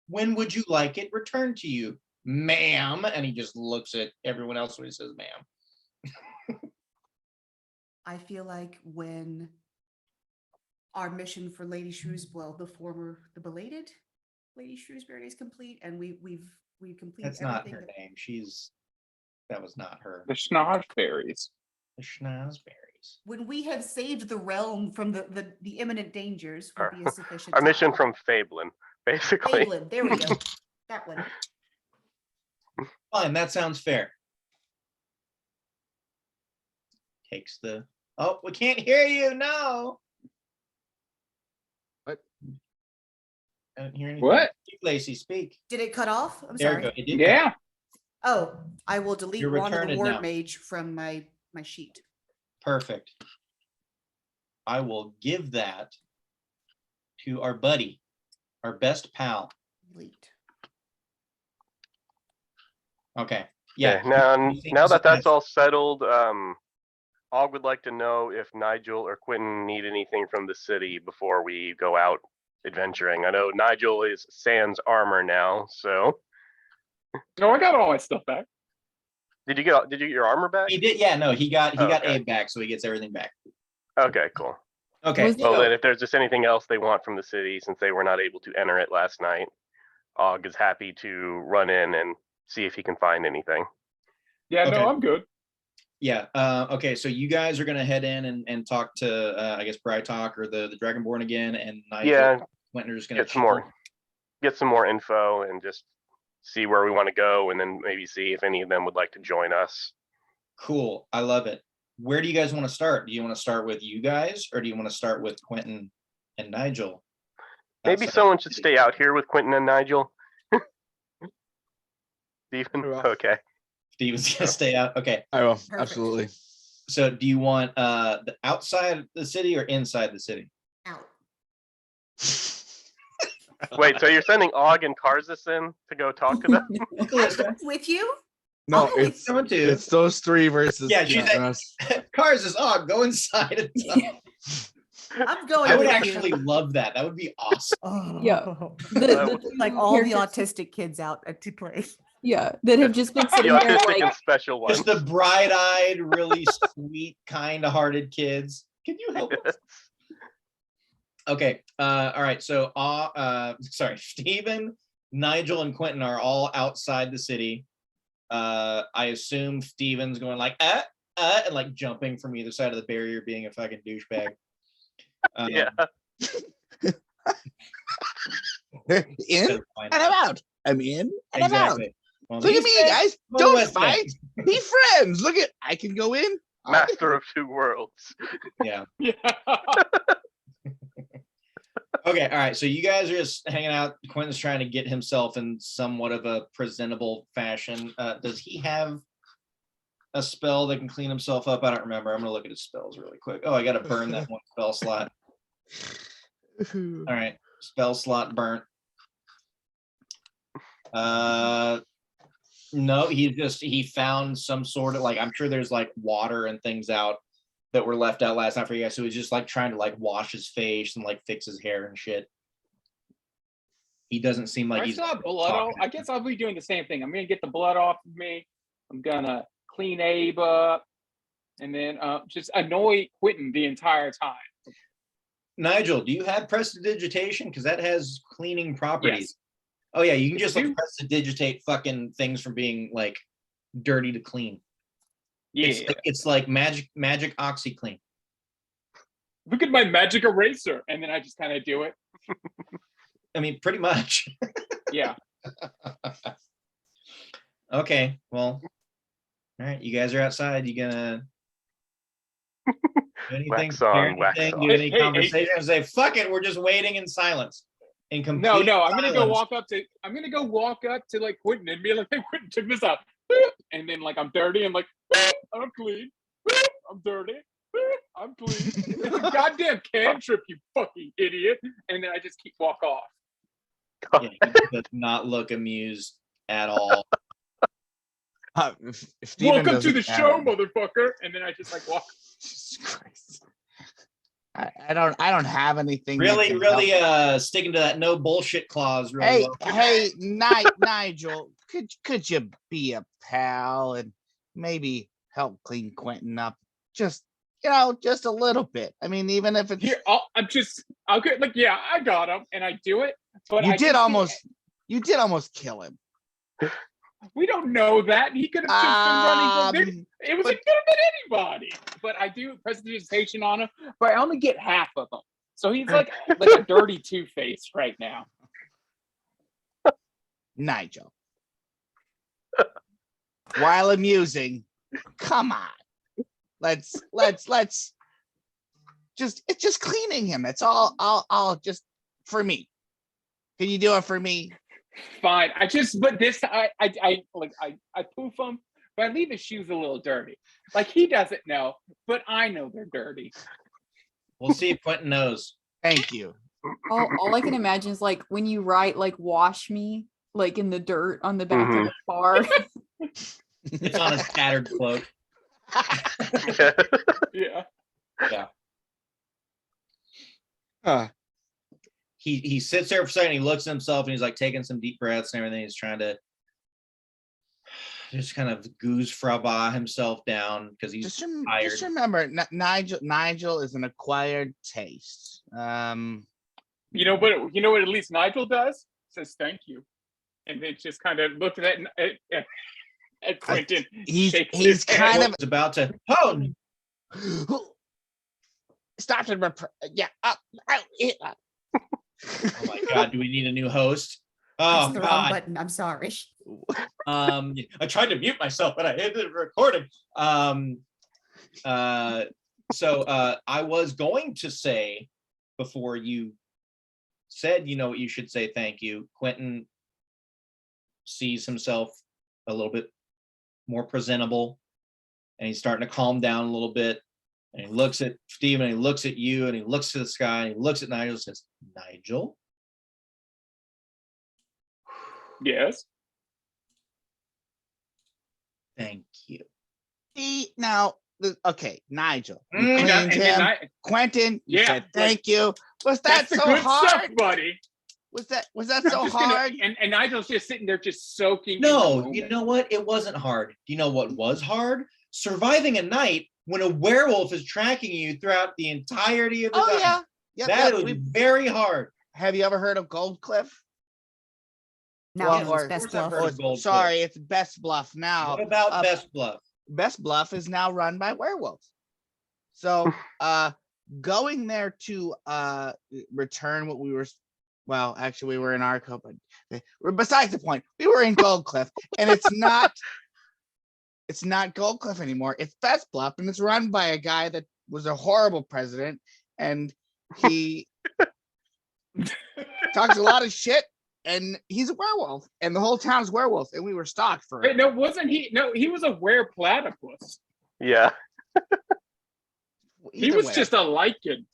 When would you like it returned to you, ma'am? And he just looks at everyone else when he says ma'am. I feel like when our mission for Lady Shrewsbury, the belated Lady Shrewsbury is complete, and we've completed That's not everything her name. That was not her. The Schnozberries. The Schnozberries. when we have saved the realm from the imminent dangers will be a sufficient Our mission time. from Fablin, basically. Fablin, there we go. That one. Fine, that sounds fair. Takes the. Oh, we can't hear you. No. What? I didn't hear anything. What? Speak, Lacey, speak. Did it cut off? I'm There sorry. you go. It did cut. Yeah. Oh, I will delete You're Wand of the returned Ward now. Mage from my sheet. Perfect. I will give that to our buddy, our best pal. Delete. Okay. Yeah. Okay, now, You think now this that is that's nice. all settled, Og would like to know if Nigel or Quentin need anything from the city before we go out adventuring. I know Nigel is sans armor now, so No, I got all my stuff back. did you get your armor back? He did. Yeah. No. He got Okay. Abe back, so he gets everything back. Okay, cool. Okay. Was it- Well, so- then if there's just anything else they want from the city, since they were not able to enter it last night, Og is happy to run in and see if he can find anything. Yeah, Okay. no, I'm good. Yeah. Okay. So you guys are gonna head in and talk to I guess Brytalk or the Dragonborn again, and Nigel, Yeah, Quentin are just gonna get some more info and just see where we want to go, and then maybe see if any of them would like to join us. Cool. I love it. Where do you guys want to start? Do you want to start with you guys, or do you want to start with Quentin and Nigel? Maybe outside someone the should city? stay out here with Quentin and Nigel. Stephen? Very well. Okay. Steven's gonna stay out. Okay. I will. Perfect. Absolutely. So do you want the outside the city or inside the city? Out. Wait, so you're sending Og and Karzis in to go talk to them? I'm Calista, with you. No, Oh, it's coming too. it's those three versus Yeah, she's at- us. Cars is go inside. And stuff. I'm going I would with actually you. love that. That would be awesome. Oh. Yeah. Like all the characters- autistic kids out to play. Yeah, that have just been The sitting there autistic and like, special ones. Just the bright-eyed, really sweet, kind-hearted kids. Can you help us? Okay. All right. So, sorry, Stephen, Nigel, and Quentin are all outside the city. I assume Steven's going like, and like jumping from either side of the barrier, being a fucking douchebag. Yeah. In so why and not? I'm out. I'm in and I'm out. Exactly. Well, Look at these me, guys. go Don't with me. fight. Be friends. Look at, I can go in. Master of two worlds. Yeah. Yeah. Okay. All right. So you guys are just hanging out. Quentin's trying to get himself in somewhat of a presentable fashion. Does he have a spell that can clean himself up? I don't remember. I'm gonna look at his spells really quick. Oh, I gotta burn that one spell slot. All right. Spell slot burnt. No, he found some sort of like, I'm sure there's like water and things out that were left out last night for you guys. So he's just like trying to like wash his face and like fix his hair and shit. He doesn't seem like I he's still have blood off. I guess I'll be doing the same thing. I'm gonna get the blood off of me. I'm gonna clean Abe up, and then just annoy Quentin the entire time. Nigel, do you have prestidigitation? Because that has cleaning properties. Yes. Oh yeah, you can just like Do- prestidigitate fucking things from being like dirty to clean. Yeah. It's like magic OxyClean. Look at my magic eraser, and then I just kind of do it. I mean, pretty much. Yeah. Okay, well, all right, you guys are outside. You gonna do anything? Wax on, share wax anything, off. do any Hey, conversation, and say, "Fuck it, we're just waiting in silence." In complete No, I'm gonna go silence. walk up to. I'm gonna go walk up to like Quentin and be like, "Hey, Quentin, check this out." And then like I'm dirty. I'm like, I'm clean. I'm dirty. I'm clean. It's a goddamn cantrip, you fucking idiot. And then I just keep walk off. Yeah, he does not look amused at all. If Steven Welcome to doesn't the have show, it- motherfucker. And then I just like walk. Jesus Christ. I don't have anything. that Really, can really, help. sticking to that no bullshit clause. Really Hey, well. Nigel, could you be a pal and maybe help clean Quentin up? Just just a little bit. I mean, even if it's Here, I'll get like, yeah, I got him, and I do it. But you I did just did almost kill him. we don't know that. He could have just been running from it was but- it could have been anybody. But I do prestidigitation on him, but I only get half of him. So he's like a dirty Two-Face right now. Nigel. While amusing, come on. Let's it's just cleaning him. That's all. I'll just for me. Can you do it for me? Fine. I poof him, but I leave his shoes a little dirty. Like he doesn't know, but I know they're dirty. We'll see if Quentin knows. Thank you. All I can imagine is like when you write like "wash me" like in the dirt on the back Mhm. of the bar. It's on his tattered cloak. Yeah. He sits there for a second. He looks at himself and he's like taking some deep breaths and everything. He's trying to just kind of goose fraba himself down because he's Just tired. remember, Nigel is an acquired taste. You know what at least Nigel does? Says thank you. And then just kind of looked at Quentin. He's shakes his head. kind He's about to. Oh, of started. Yeah. oh my God! Do we need a new host? That's Oh the wrong God! button. I'm sorry. I tried to mute myself, but I hit the recording. So I was going to say before you said, what you should say. Thank you. Quentin sees himself a little bit more presentable, and he's starting to calm down a little bit. And he looks at Steve, and he looks at you, and he looks to the sky, and he looks at Nigel, and says, "Nigel." Yes. Thank you. Now, okay, Nigel. You Mm, cleaned And then him. Quentin, you Yeah, said thank you. Was that that's the so good hard? stuff, buddy. Was that I'm so just gonna- hard? and Nigel's just sitting there just soaking. in the No, moment. you know what? It wasn't hard. You know what was hard? Surviving a night when a werewolf is tracking you throughout the entirety of the Oh night. yeah, Yeah, That yeah, is very hard. have you ever heard of Gold Cliff? Now Well, it's or- best Of course I've bluff. heard of Gold Sorry, Cliff. it's Best Bluff now. What about Best Bluff? Best Bluff is now run by werewolves. So going there to return what we were, well, actually we were in Arco, but besides the point, we were in Gold Cliff, and it's not Gold Cliff anymore. It's Best Bluff, and it's run by a guy that was a horrible president, and he talks a lot of shit, and he's a werewolf, and the whole town's werewolf, and we were stalked for Wait, no, wasn't he? No, he was a were-platypus. Yeah. He either was way. just a lichen.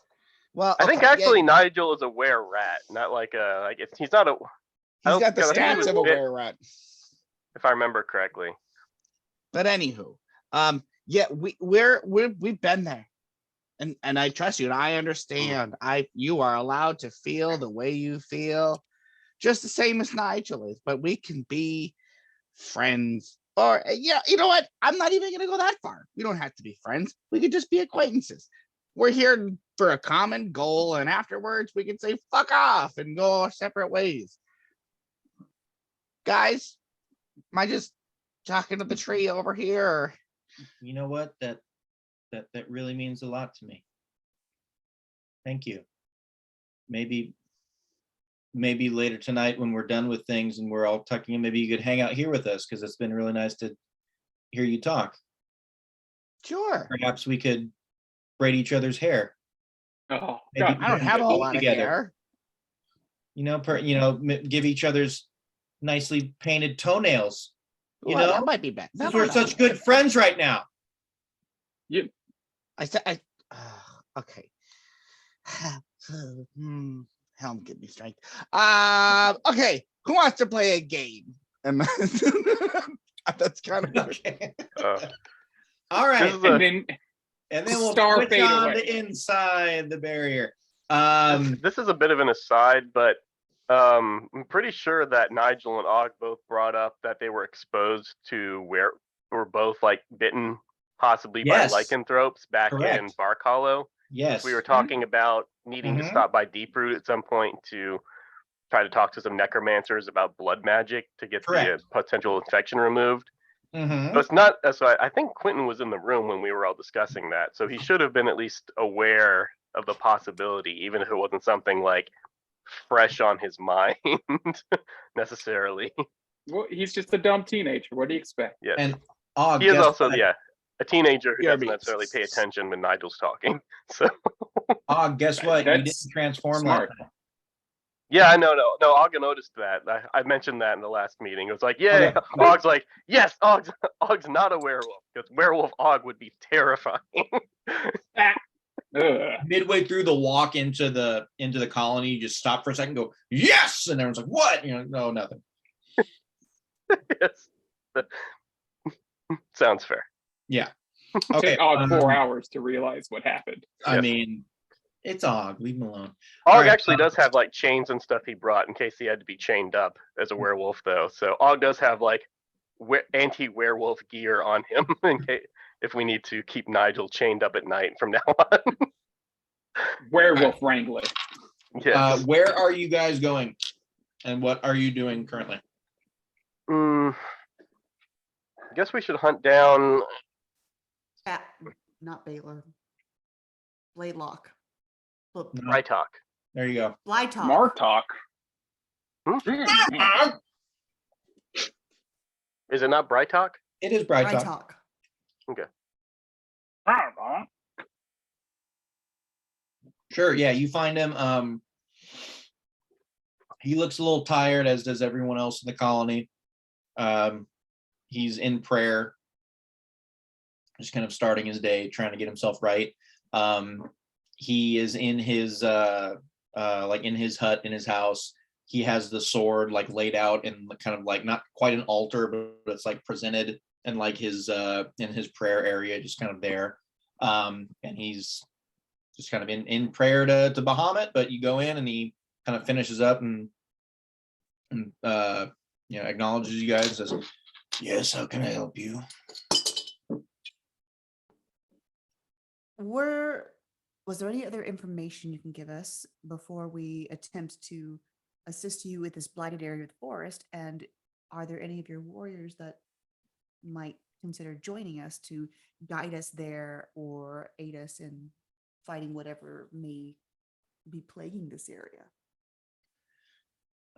Well, I think okay, yeah, actually Nigel is a were-rat, not like he's not a, I he's don't got the think he stats was of a bit- were-rat. if I remember correctly. But anywho, yeah, we've been there, and I trust you, and I understand. You are allowed to feel the way you feel, just the same as Nigel is. But we can be friends, or yeah, you know what? I'm not even gonna go that far. We don't have to be friends. We could just be acquaintances. We're here for a common goal, and afterwards we can say fuck off and go our separate ways. Guys, am I just talking to the tree over here? Or... You know what? That really means a lot to me. Thank you. Maybe later tonight when we're done with things and we're all tucking in, maybe you could hang out here with us, because it's been really nice to hear you talk. Sure. Perhaps we could braid each other's hair. Oh, Maybe God. I don't have a whole lot of together. hair. Give each other's nicely painted toenails. You Well, know, that might be bad. since we're such good friends right now. I said, okay. Helm, give me strength. Okay. Who wants to play a game? And that's kind of Okay. Uh, All right. This is And then we'll Star switch fade on away. to inside the barrier. this is a bit of an aside, but I'm pretty sure that Nigel and Og both brought up that they were exposed to were both like bitten possibly Yes. by lycanthropes back in Correct. Bark Hollow. Yes. We were talking about needing to Mhm. stop by Deeproot at some point to try to talk to some necromancers about blood magic to get the Correct. potential infection removed. Mhm. So it's not. So I think Quentin was in the room when we were all discussing that, so he should have been at least aware of the possibility, even if it wasn't something like fresh on his mind necessarily. Well, he's just a dumb teenager. What do you expect? Yes, And Og, he is guess also what? a teenager who Yeah, doesn't but- necessarily pay attention when Nigel's talking. So Og, guess what? You That's didn't transform smart. last night. yeah, I know. No, Og noticed that. I mentioned that in the last meeting. It was like, yeah, Okay. Og's like, yes, Og's not a werewolf, because werewolf Og would be terrifying. Ugh. Midway through the walk into the colony, you just stop for a second, and go, yes, and everyone's like, what? No, nothing. Yes. Sounds fair. Yeah. Okay. Took Og 4 hours to realize what happened. I Yes. mean, it's Og. Leave him alone. Og Alright, actually does have like chains and stuff he brought in case he had to be chained up as a werewolf, though. So Og does have like anti-werewolf gear on him in case if we need to keep Nigel chained up at night from now on. Werewolf Wrangler. Yes. Where are you guys going? And what are you doing currently? I guess we should hunt down. Not Baylor. Bladelock. Look, No. Rytalk. There you go. Blytalk. Martok. Hmm? Is it not Brytalk? It is Bright Talk. Blytalk. Sure. Yeah, you find him. He looks a little tired, as does everyone else in the colony. He's in prayer, just kind of starting his day, trying to get himself right. He is in his like in his hut in his house. He has the sword like laid out in kind of like not quite an altar, but it's like presented in like his in his prayer area, just kind of there. And he's just kind of in prayer to Bahamut, but you go in and he kind of finishes up and acknowledges you guys, says, yes, how can I help you? We're Was there any other information you can give us before we attempt to assist you with this blighted area of the forest? And are there any of your warriors that might consider joining us to guide us there or aid us in fighting whatever may be plaguing this area?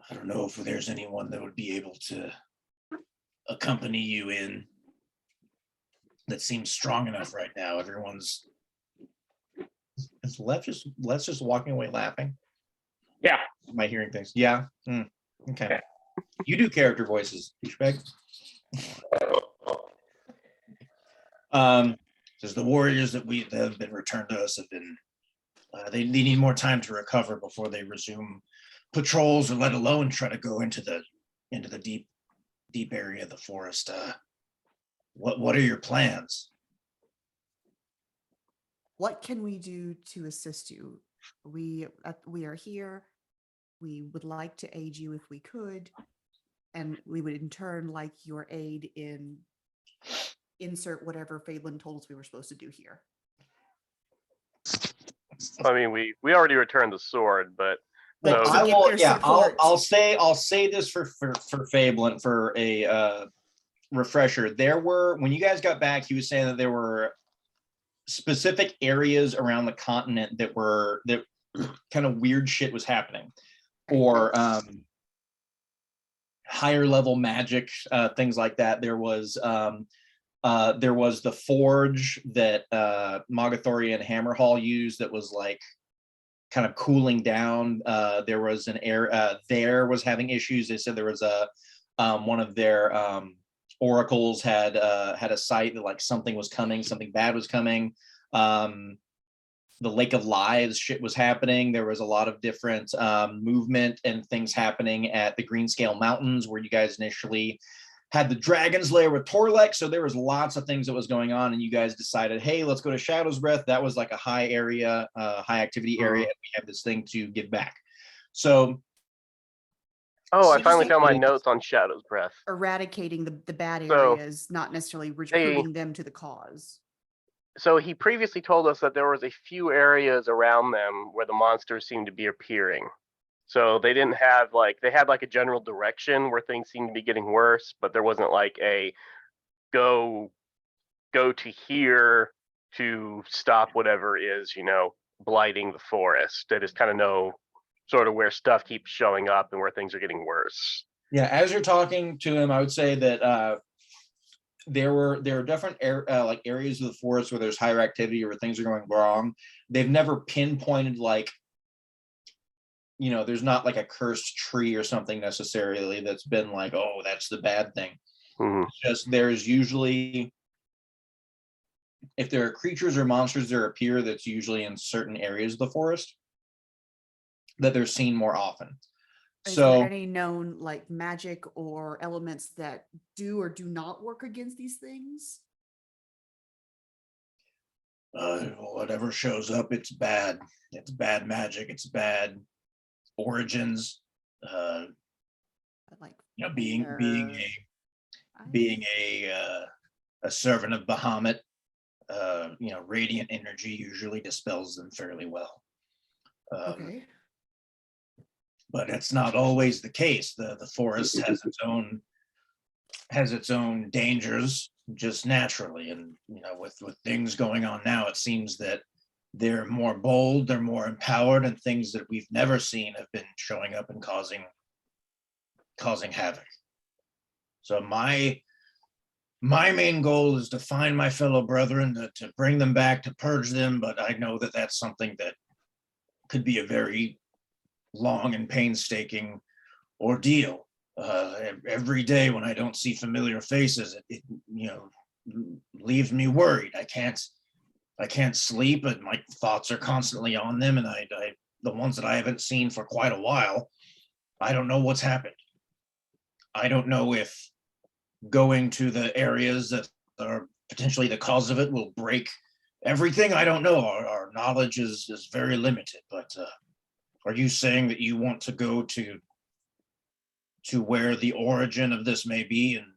I don't know if there's anyone that would be able to accompany you in that seems strong enough right now. Everyone's Let's just walking away laughing. Yeah. Am I hearing things? Yeah. Okay. You do character voices, douchebag. Says the warriors that have been returned to us have been. They need more time to recover before they resume patrols, or let alone try to go into the deep area of the forest. What are your plans? What can we do to assist you? We are here. We would like to aid you if we could, and we would in turn like your aid in insert whatever Phelan told us we were supposed to do here. I mean, we already returned the sword, but But so to I get will. their Yeah, support. I'll say this for Fabelin for a refresher. There were, when you guys got back, he was saying that there were specific areas around the continent that kind of weird shit was happening, or higher level magic, things like that. There was the forge that Mogathori and Hammerhall used that was like kind of cooling down. There was an air there was having issues. They said there was a one of their oracles had a sight that like something was coming, something bad was coming. The Lake of Lies shit was happening. There was a lot of different movement and things happening at the Greenscale Mountains where you guys initially had the Dragon's Lair with Torlek. So there was lots of things that was going on, and you guys decided, hey, let's go to Shadow's Breath. That was like a high area, high activity area. And we have this thing to give back. So I finally found my notes on Shadow's Breath. Eradicating the bad So, areas, not necessarily recruiting them to the cause. So he previously told us that there was a few areas around them where the monsters seemed to be appearing. So they didn't have they had like a general direction where things seemed to be getting worse, but there wasn't like a go to here to stop whatever is, blighting the forest. They just kind of know sort of where stuff keeps showing up and where things are getting worse. yeah, as you're talking to him, I would say that there are different areas of the forest where there's higher activity or where things are going wrong. They've never pinpointed there's not like a cursed tree or something necessarily that's been like, oh, that's the bad thing. Mm-hmm. It's just there's usually, if there are creatures or monsters that appear, that's usually in certain areas of the forest that they're seen more often. Is So there any known magic or elements that do or do not work against these things? whatever shows up, it's bad. It's bad magic. It's bad origins. Being a servant of Bahamut, radiant energy usually dispels them fairly well. Okay. But it's not always the case. The forest has its own dangers just naturally, and with things going on now, it seems that they're more bold, they're more empowered, and things that we've never seen have been showing up and causing havoc. So my main goal is to find my fellow brethren, to bring them back, to purge them, but I know that that's something that could be a very long and painstaking ordeal. Every day when I don't see familiar faces, it leaves me worried. I can't sleep, and my thoughts are constantly on them, and I the ones that I haven't seen for quite a while, I don't know what's happened. I don't know if going to the areas that are potentially the cause of it will break everything. I don't know. Our knowledge is very limited, but are you saying that you want to go to where the origin of this may be and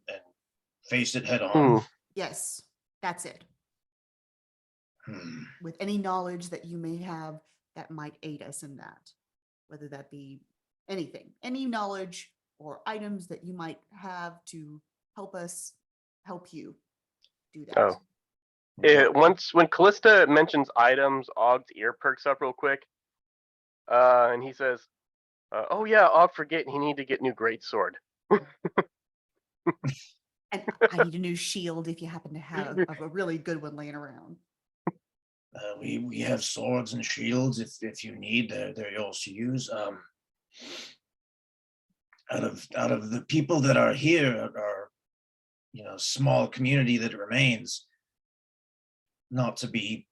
face it head on? Yes, that's it. with any knowledge that you may have that might aid us in that, whether that be anything, any knowledge or items that you might have to help us help you do that. Oh. When Callista mentions items, Ogg's ear perks up real quick. And he says, oh yeah, Ogg forget he need to get new greatsword. And I need a new shield if you happen to have a really good one laying around. We have swords and shields if you need. They're yours to use. Out of the people that are here, are small community that remains. Not to be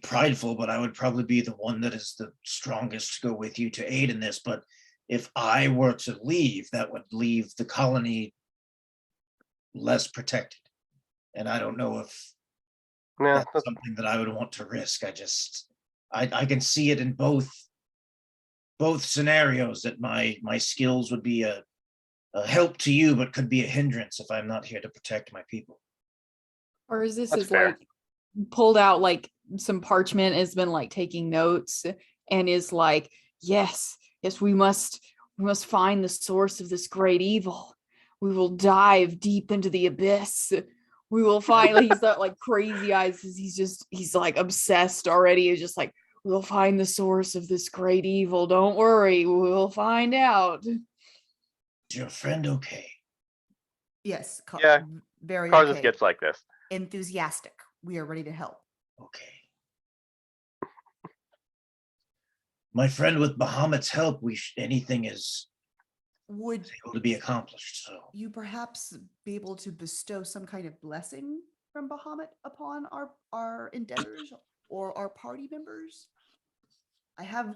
prideful, but I would probably be the one that is the strongest to go with you to aid in this. But if I were to leave, that would leave the colony less protected. And I don't know if that's something that I would want to risk. I can see it in both scenarios, that my skills would be a help to you, but could be a hindrance if I'm not here to protect my people. Or is this That's is fair. like pulled out like some parchment, has been like taking notes, and is like, yes, we must find the source of this great evil. We will dive deep into the abyss. We will find, like, he's got like crazy eyes, because he's like obsessed already. He's just like, we'll find the source of this great evil. Don't worry, we'll find out. Is your friend okay? Yes. Yeah, Very Karzis okay. gets like this. Enthusiastic. We are ready to help. Okay. My friend, with Bahamut's help, anything is Would able to be accomplished. So you perhaps be able to bestow some kind of blessing from Bahamut upon our endeavors or our party members? I have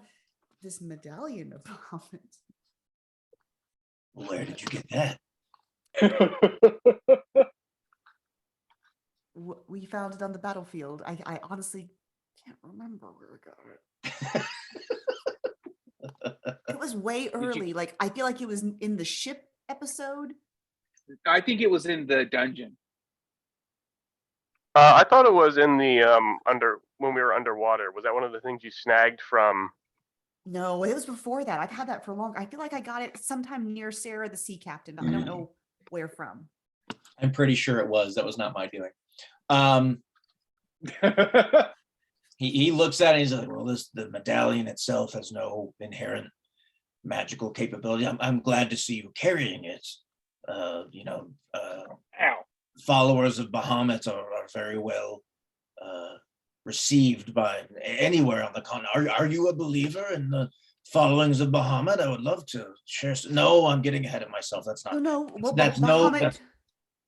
this medallion of Bahamut. where did you get that? We found it on the battlefield. I honestly can't remember where we got it. It was way early. Like, I feel like it was in the ship episode. I think it was in the dungeon. I thought it was in the when we were underwater. Was that one of the things you snagged from? No, it was before that. I've had that for long. I feel like I got it sometime near Sarah, the sea captain, but I don't know where from. I'm pretty sure it was. That was not my doing. He looks at it and he's like, well, the medallion itself has no inherent magical capability. I'm glad to see you carrying it. Followers of Bahamut are very well received by anywhere on the continent. Are you a believer in the followings of Bahamut? I would love to share. No, I'm getting ahead of myself. That's not. No. Well, that's Bahamut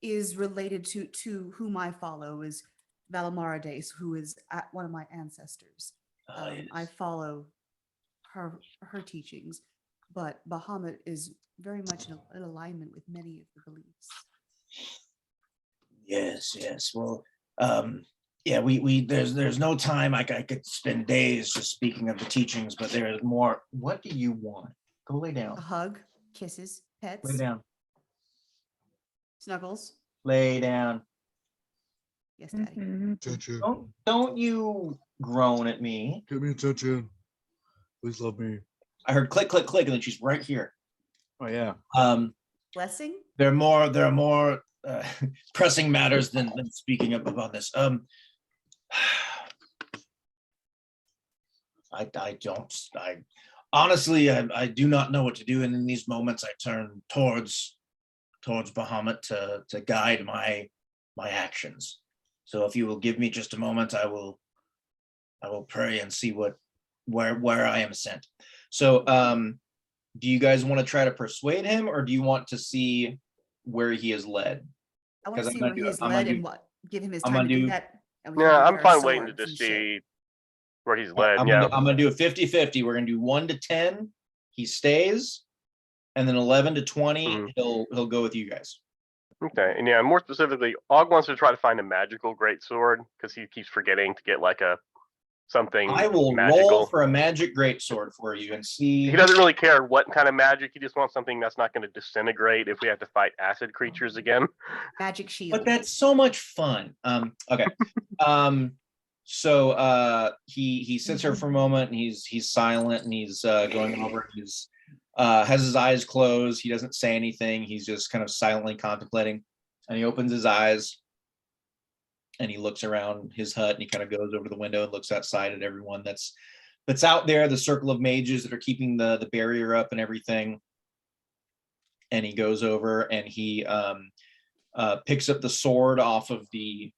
is related to whom I follow, is Valamarades, who is one of my ancestors. Yes. I follow her teachings, but Bahamut is very much in alignment with many of the beliefs. Yes. Well, yeah, we there's no time. I could spend days just speaking of the teachings, but there's more. What do you want? Go lay down. A hug, kisses, pets, Lay down. snuggles. Lay down. Yes, Daddy. Attention. Don't you groan at me. Give me attention. Please love me. I heard click, click, click, and then she's right here. Oh yeah. Blessing. There are more pressing matters than speaking up about this. I honestly do not know what to do, and in these moments I turn towards Bahamut to guide my actions. So if you will give me just a moment, I will pray and see where I am sent. So do you guys want to try to persuade him, or do you want to see where he is led? I want to 'Cause see I'm where gonna he is I'm led gonna and what give him his I'm time gonna to do do- that. And we can Yeah, I'm compare fine waiting to swords just and shit. see where he's led. I'm Yeah. gonna do a 50-50. We're gonna do 1 to 10. He stays, and then 11 to 20. Mhm. He'll go with you guys. Okay, and yeah, more specifically, Og wants to try to find a magical greatsword because he keeps forgetting to get like a something I will roll magical. for a magic greatsword for you and see. He doesn't really care what kind of magic. He just wants something that's not going to disintegrate if we have to fight acid creatures again. Magic shield. But that's so much fun. Okay. So he sits there for a moment and he's silent and he's going over his has his eyes closed. He doesn't say anything. He's just kind of silently contemplating. And he opens his eyes and he looks around his hut and he kind of goes over the window and looks outside at everyone that's out there, the circle of mages that are keeping the barrier up and everything. And he goes over and he picks up the sword off of the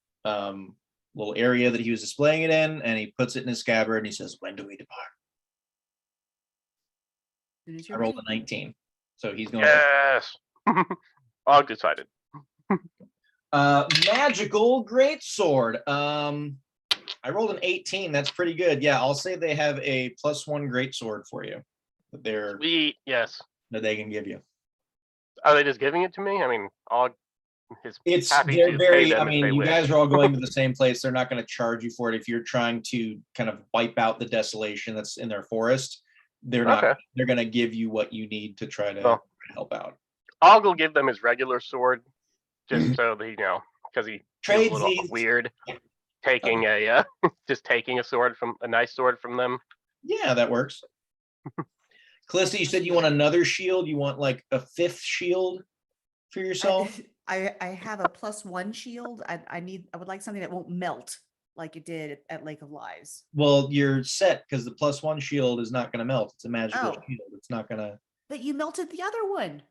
little area that he was displaying it in, and he puts it in his scabbard and he says, "When do we depart?" I rolled a 19. So he's going. Yes. All decided. Magical greatsword. I rolled an 18. That's pretty good. Yeah, I'll say they have a +1 greatsword for you. That Sweet. Yes. that they can give you. Are they just giving it to me? I mean, It's happy they're to very. pay them I if mean, they you wish. guys are all going to the same place. They're not going to charge you for it if you're trying to kind of wipe out the desolation that's in their forest. They're not. Okay. They're going to give you what you need to try to Well, help out. I'll go give them his regular sword, just so that because he feels Trades a little these. weird taking a just taking a nice sword from them. Yeah, that works. Calista, you said you want another shield. You want like a 5th shield for yourself. I have a +1 shield. I would like something that won't melt like it did at Lake of Lies. Well, you're set because the +1 shield is not going to melt. It's a magical Oh. shield. It's not going to. But you melted the other one.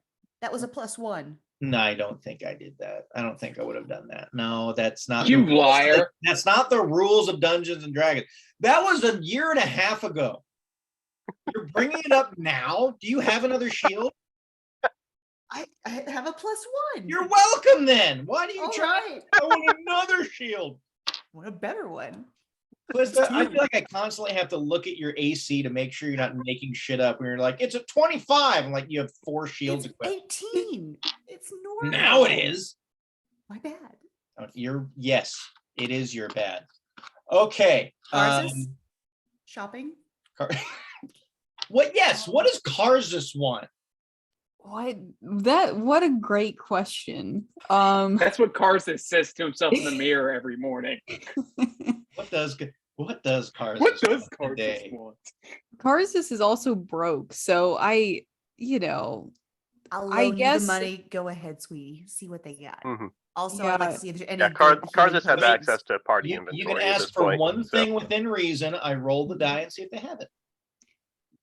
That was a +1. No, I don't think I did that. I don't think I would have done that. No, that's not. You the rules. liar. That's not the rules of Dungeons and Dragons. That was a year and a half ago. You're bringing it up now. Do you have another shield? I have a +1. You're welcome then. Why do you All try? right. I want another shield. What a better one. Calista, I feel like I constantly have to look at your AC to make sure you're not making shit up. When you're like, it's a 25. I'm like, you have 4 shields It's equipped. 18. It's normal. Now it is. My bad. Yes, it is your bad. Okay. Karzus? Shopping? What? Yes. What does Karzus want? What a great question. That's what Carson says to himself in the mirror every morning. What does Karzus? What does want Carson today? want? Karzus is also broke, so I'll I loan you guess- the money. Go ahead, sweetie. See what they got. Mhm. Also, Yeah. I'd like to see if there's any. Yeah, good healing Karzus has potions. access to party You inventory can at ask this for point. one so- thing within reason. I roll the die and see if they have it.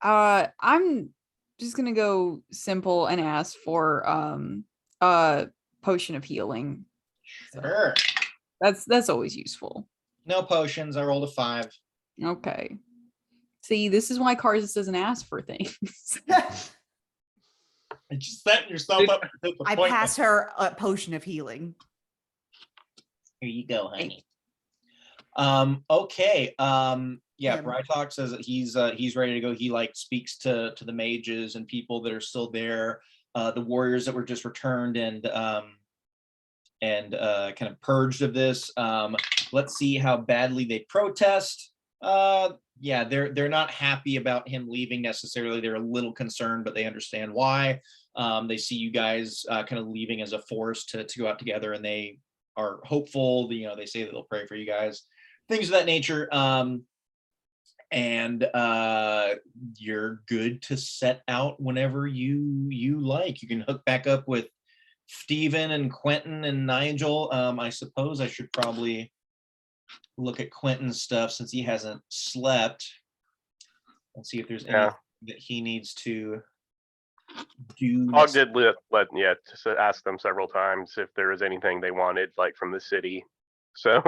I'm just gonna go simple and ask for potion of healing. Sure. That's always useful. No potions. I rolled a 5. Okay. See, this is why Karzus doesn't ask for things. You're just setting yourself up. For I disappointment. pass her a potion of healing. Here you go, honey. Okay. Yeah, Yeah. Brytalk says that he's ready to go. He speaks to the mages and people that are still there, the warriors that were just returned and kind of purged of this. Let's see how badly they protest. Yeah, they're not happy about him leaving necessarily. They're a little concerned, but they understand why. They see you guys kind of leaving as a force to go out together, and they are hopeful. They say that they'll pray for you guys, things of that nature. And you're good to set out whenever you like. You can hook back up with Steven and Quentin and Nigel. I suppose I should probably look at Quentin's stuff since he hasn't slept and see if there's anything that he needs to do. Hog did just ask them several times if there was anything they wanted, from the city. So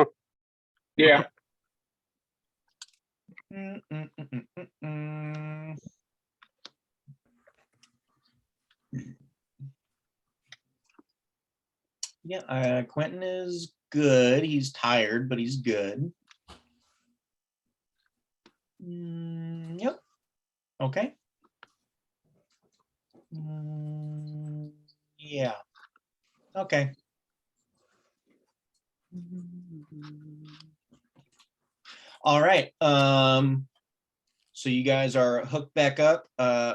Yeah. Yeah, Quentin is good. He's tired, but he's good. Yep. Okay. Yeah. Okay. All right. So you guys are hooked back up.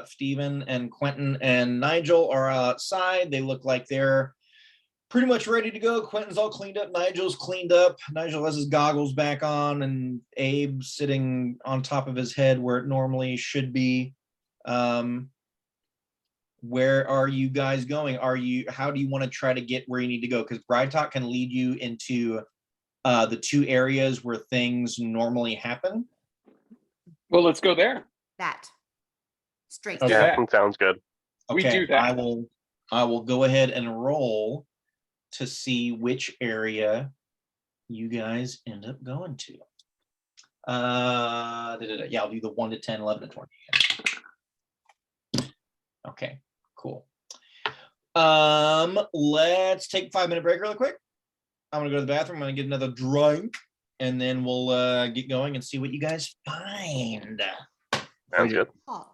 Steven and Quentin and Nigel are outside. They look like they're pretty much ready to go. Quentin's all cleaned up. Nigel's cleaned up. Nigel has his goggles back on, and Abe's sitting on top of his head where it normally should be. Where are you guys going? How do you want to try to get where you need to go? Because Bride Talk can lead you into the two areas where things normally happen. Well, let's go there. That. Straight. Okay. Yeah, that sounds good. We Okay, do that. I will go ahead and roll to see which area you guys end up going to. Yeah, I'll do the 1 to 10, 11 to 20. Okay, cool. Let's take a 5-minute break really quick. I'm gonna go to the bathroom. I'm gonna get another drink, and then we'll get going and see what you guys find. Sounds good. Oh,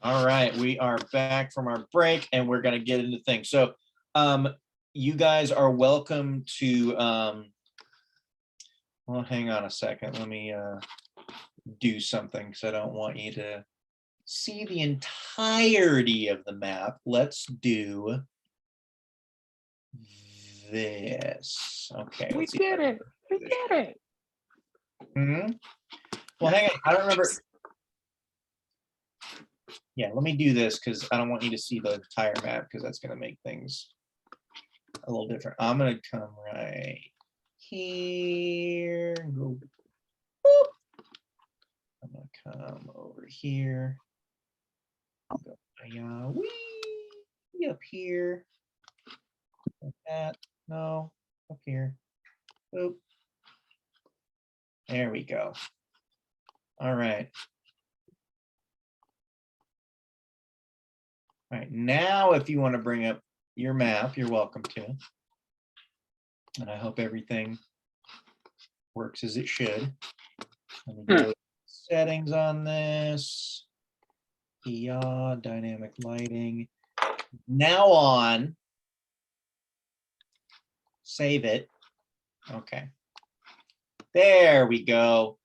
All right, we are back from our break, and we're gonna get into things. So, you guys are welcome to. Well, hang on a second. Let me do something because I don't want you to see the entirety of the map. Let's do this. Okay. We let's see. did it. We did it. Hmm? Well, hang on. I don't remember. Yeah, let me do this because I don't want you to see the entire map because that's going to make things a little different. I'm going to come right here. Go. Boop. I'm going to come over here. Go, wee, up here. Like that. No, up here. Boop. There we go. All right. All right, now if you want to bring up your map, you're welcome to. And I hope everything works as it should. Let me go to settings on this. Yeah, dynamic lighting. Now on. Save it. Okay. There we go.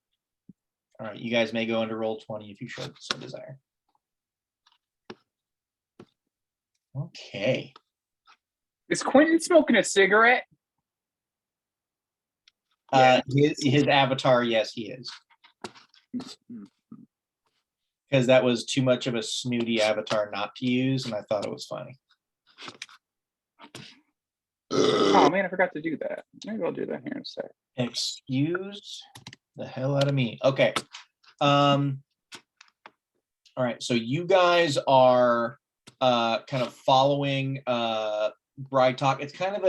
All right, you guys may go into roll 20 if you so desire. Okay. Is Quentin smoking a cigarette? His avatar, yes, he is. Because that was too much of a snooty avatar not to use, and I thought it was funny. Oh man, I forgot to do that. Maybe I'll do that here in a sec. Excuse the hell out of me. Okay. All right. So you guys are kind of following Bride Talk. It's kind of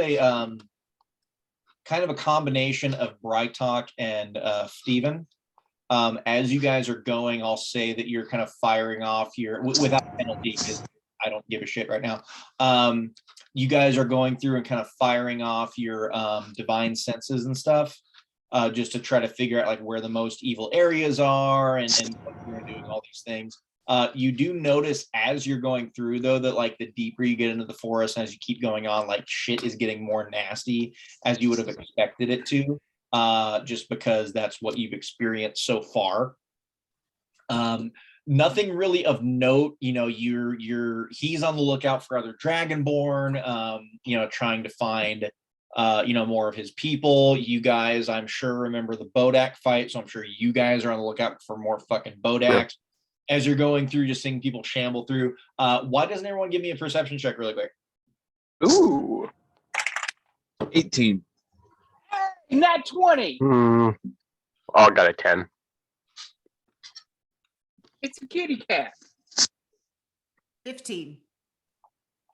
a combination of Bride Talk and Steven. As you guys are going, I'll say that you're kind of firing off your without penalty because I don't give a shit right now. You guys are going through and kind of firing off your divine senses and stuff, just to try to figure out like where the most evil areas are and what you're doing all these things. You do notice as you're going through though that like the deeper you get into the forest and as you keep going on, like shit is getting more nasty as you would have expected it to, just because that's what you've experienced so far. Nothing really of note, you know, he's on the lookout for other Dragonborn, you know, trying to find you know, more of his people. You guys, I'm sure, remember the Bodak fight, so I'm sure you guys are on the lookout for more fucking Bodaks. Yep. As you're going through, just seeing people shamble through. Why doesn't everyone give me a perception check really quick? Ooh. 18. Not 20. Oh, I got a 10. It's a kitty cat. 15.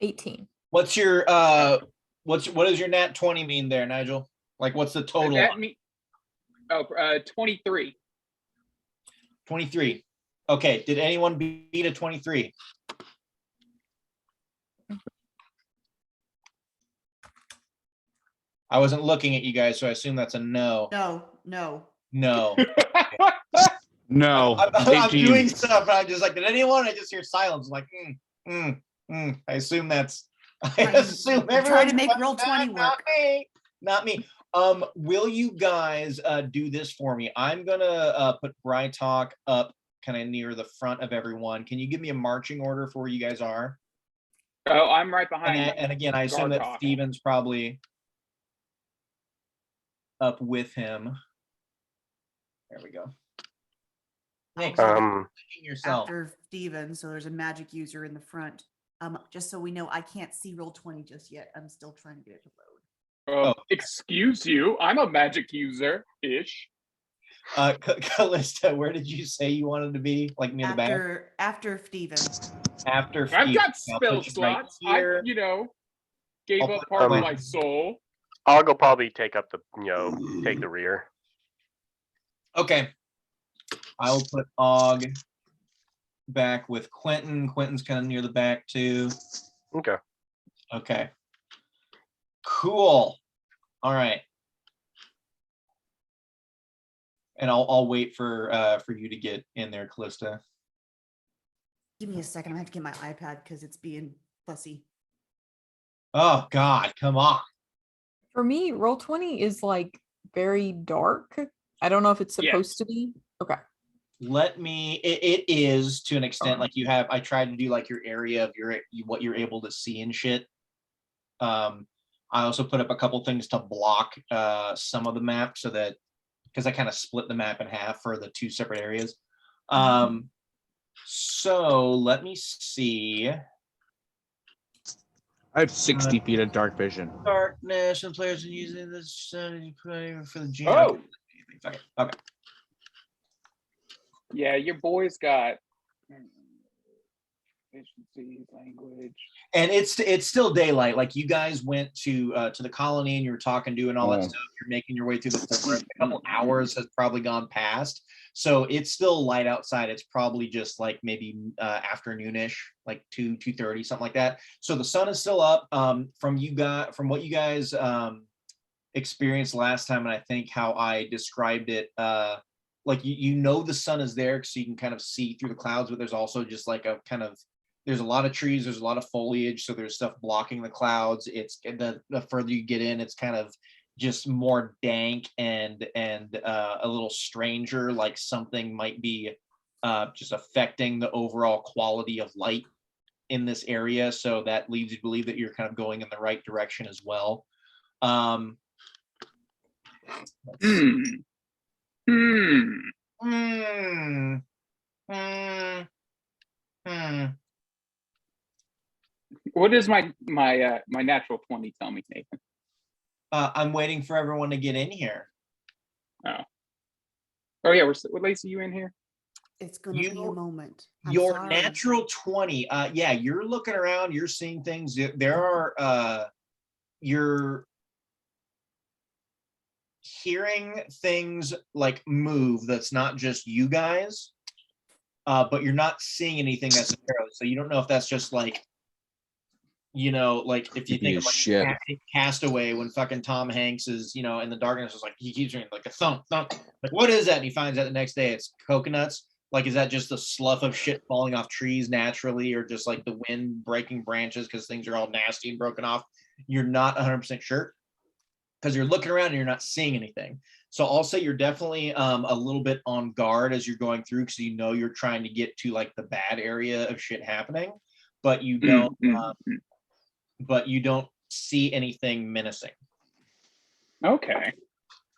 18. What's your what does your nat 20 mean there, Nigel? Like what's the total? That 23. 23. Okay, did anyone beat a 23? I wasn't looking at you guys, so I assume that's a no. No. No. No. I'm doing stuff, and I'm just like, did anyone? I just hear silence. I'm like, I assume that's. I assume I'm trying to make roll 20 work. Not me. Will you guys do this for me? I'm gonna put Brytalk up kind of near the front of everyone. Can you give me a marching order for where you guys are? Oh, I'm right And, behind. and again, I assume that Gartalk. Steven's probably up with him. There we go. Thanks. Yourself. After Steven, so there's a magic user in the front. Just so we know, I can't see roll 20 just yet. I'm still trying to get it to load. Excuse you, I'm a magic user ish. Callista, where did you say you wanted to be? Like near the back? After Steven. After I've Steven. got I'll spell put you right slots. here. Gave I'll up put part of Quentin. my soul. I'll go probably take up the, take the rear. Okay. I'll put Og back with Quentin. Quentin's kind of near the back too. Okay. Okay. Cool. All right. And I'll wait for you to get in there, Callista. Give me a second. I have to get my iPad because it's being fussy. Oh God, come on. For me, roll 20 is like very dark. I don't know if it's supposed to be. Okay. Let me, it is to an extent, like you have, I tried to do like your area of what you're able to see and shit. I also put up a couple things to block some of the map so that, because I kind of split the map in half for the two separate areas. So let me see. I have 60 feet of dark vision. Darkness and players are using this for the GM. Oh. Okay. Yeah, your boy's got efficiency, language. And it's still daylight. Like you guys went to the colony and you were talking, doing all that stuff. You're making your way through the forest. A couple hours has probably gone past, so it's still light outside. It's probably just like maybe afternoonish, like 2:30, something like that. So the sun is still up. From what you guys experienced last time, and I think how I described it. Like you know the sun is there, so you can kind of see through the clouds, but there's also just like a kind of, there's a lot of trees, there's a lot of foliage, so there's stuff blocking the clouds. It's the further you get in, it's kind of just more dank and a little stranger, like something might be just affecting the overall quality of light in this area. So that leads you to believe that you're kind of going in the right direction as well. What does my natural 20 tell me, Nathan? I'm waiting for everyone to get in here. Oh yeah, what Lacey, you in here? It's gonna be a moment. I'm Your sorry. natural 20. Yeah, you're looking around, you're seeing things. There are you're hearing things like move that's not just you guys, but you're not seeing anything necessarily. So you don't know if that's just like, like if you think of like Castaway, when fucking Tom Hanks is, in the darkness, it's like he keeps hearing like a thump, thump. Like, what is that? And he finds out the next day it's coconuts. Like, is that just the slough of shit falling off trees naturally, or just like the wind breaking branches because things are all nasty and broken off? You're not 100% sure, because you're looking around and you're not seeing anything. So I'll say you're definitely a little bit on guard as you're going through, because you're trying to get to like the bad area of shit happening, but you don't see anything menacing. Okay.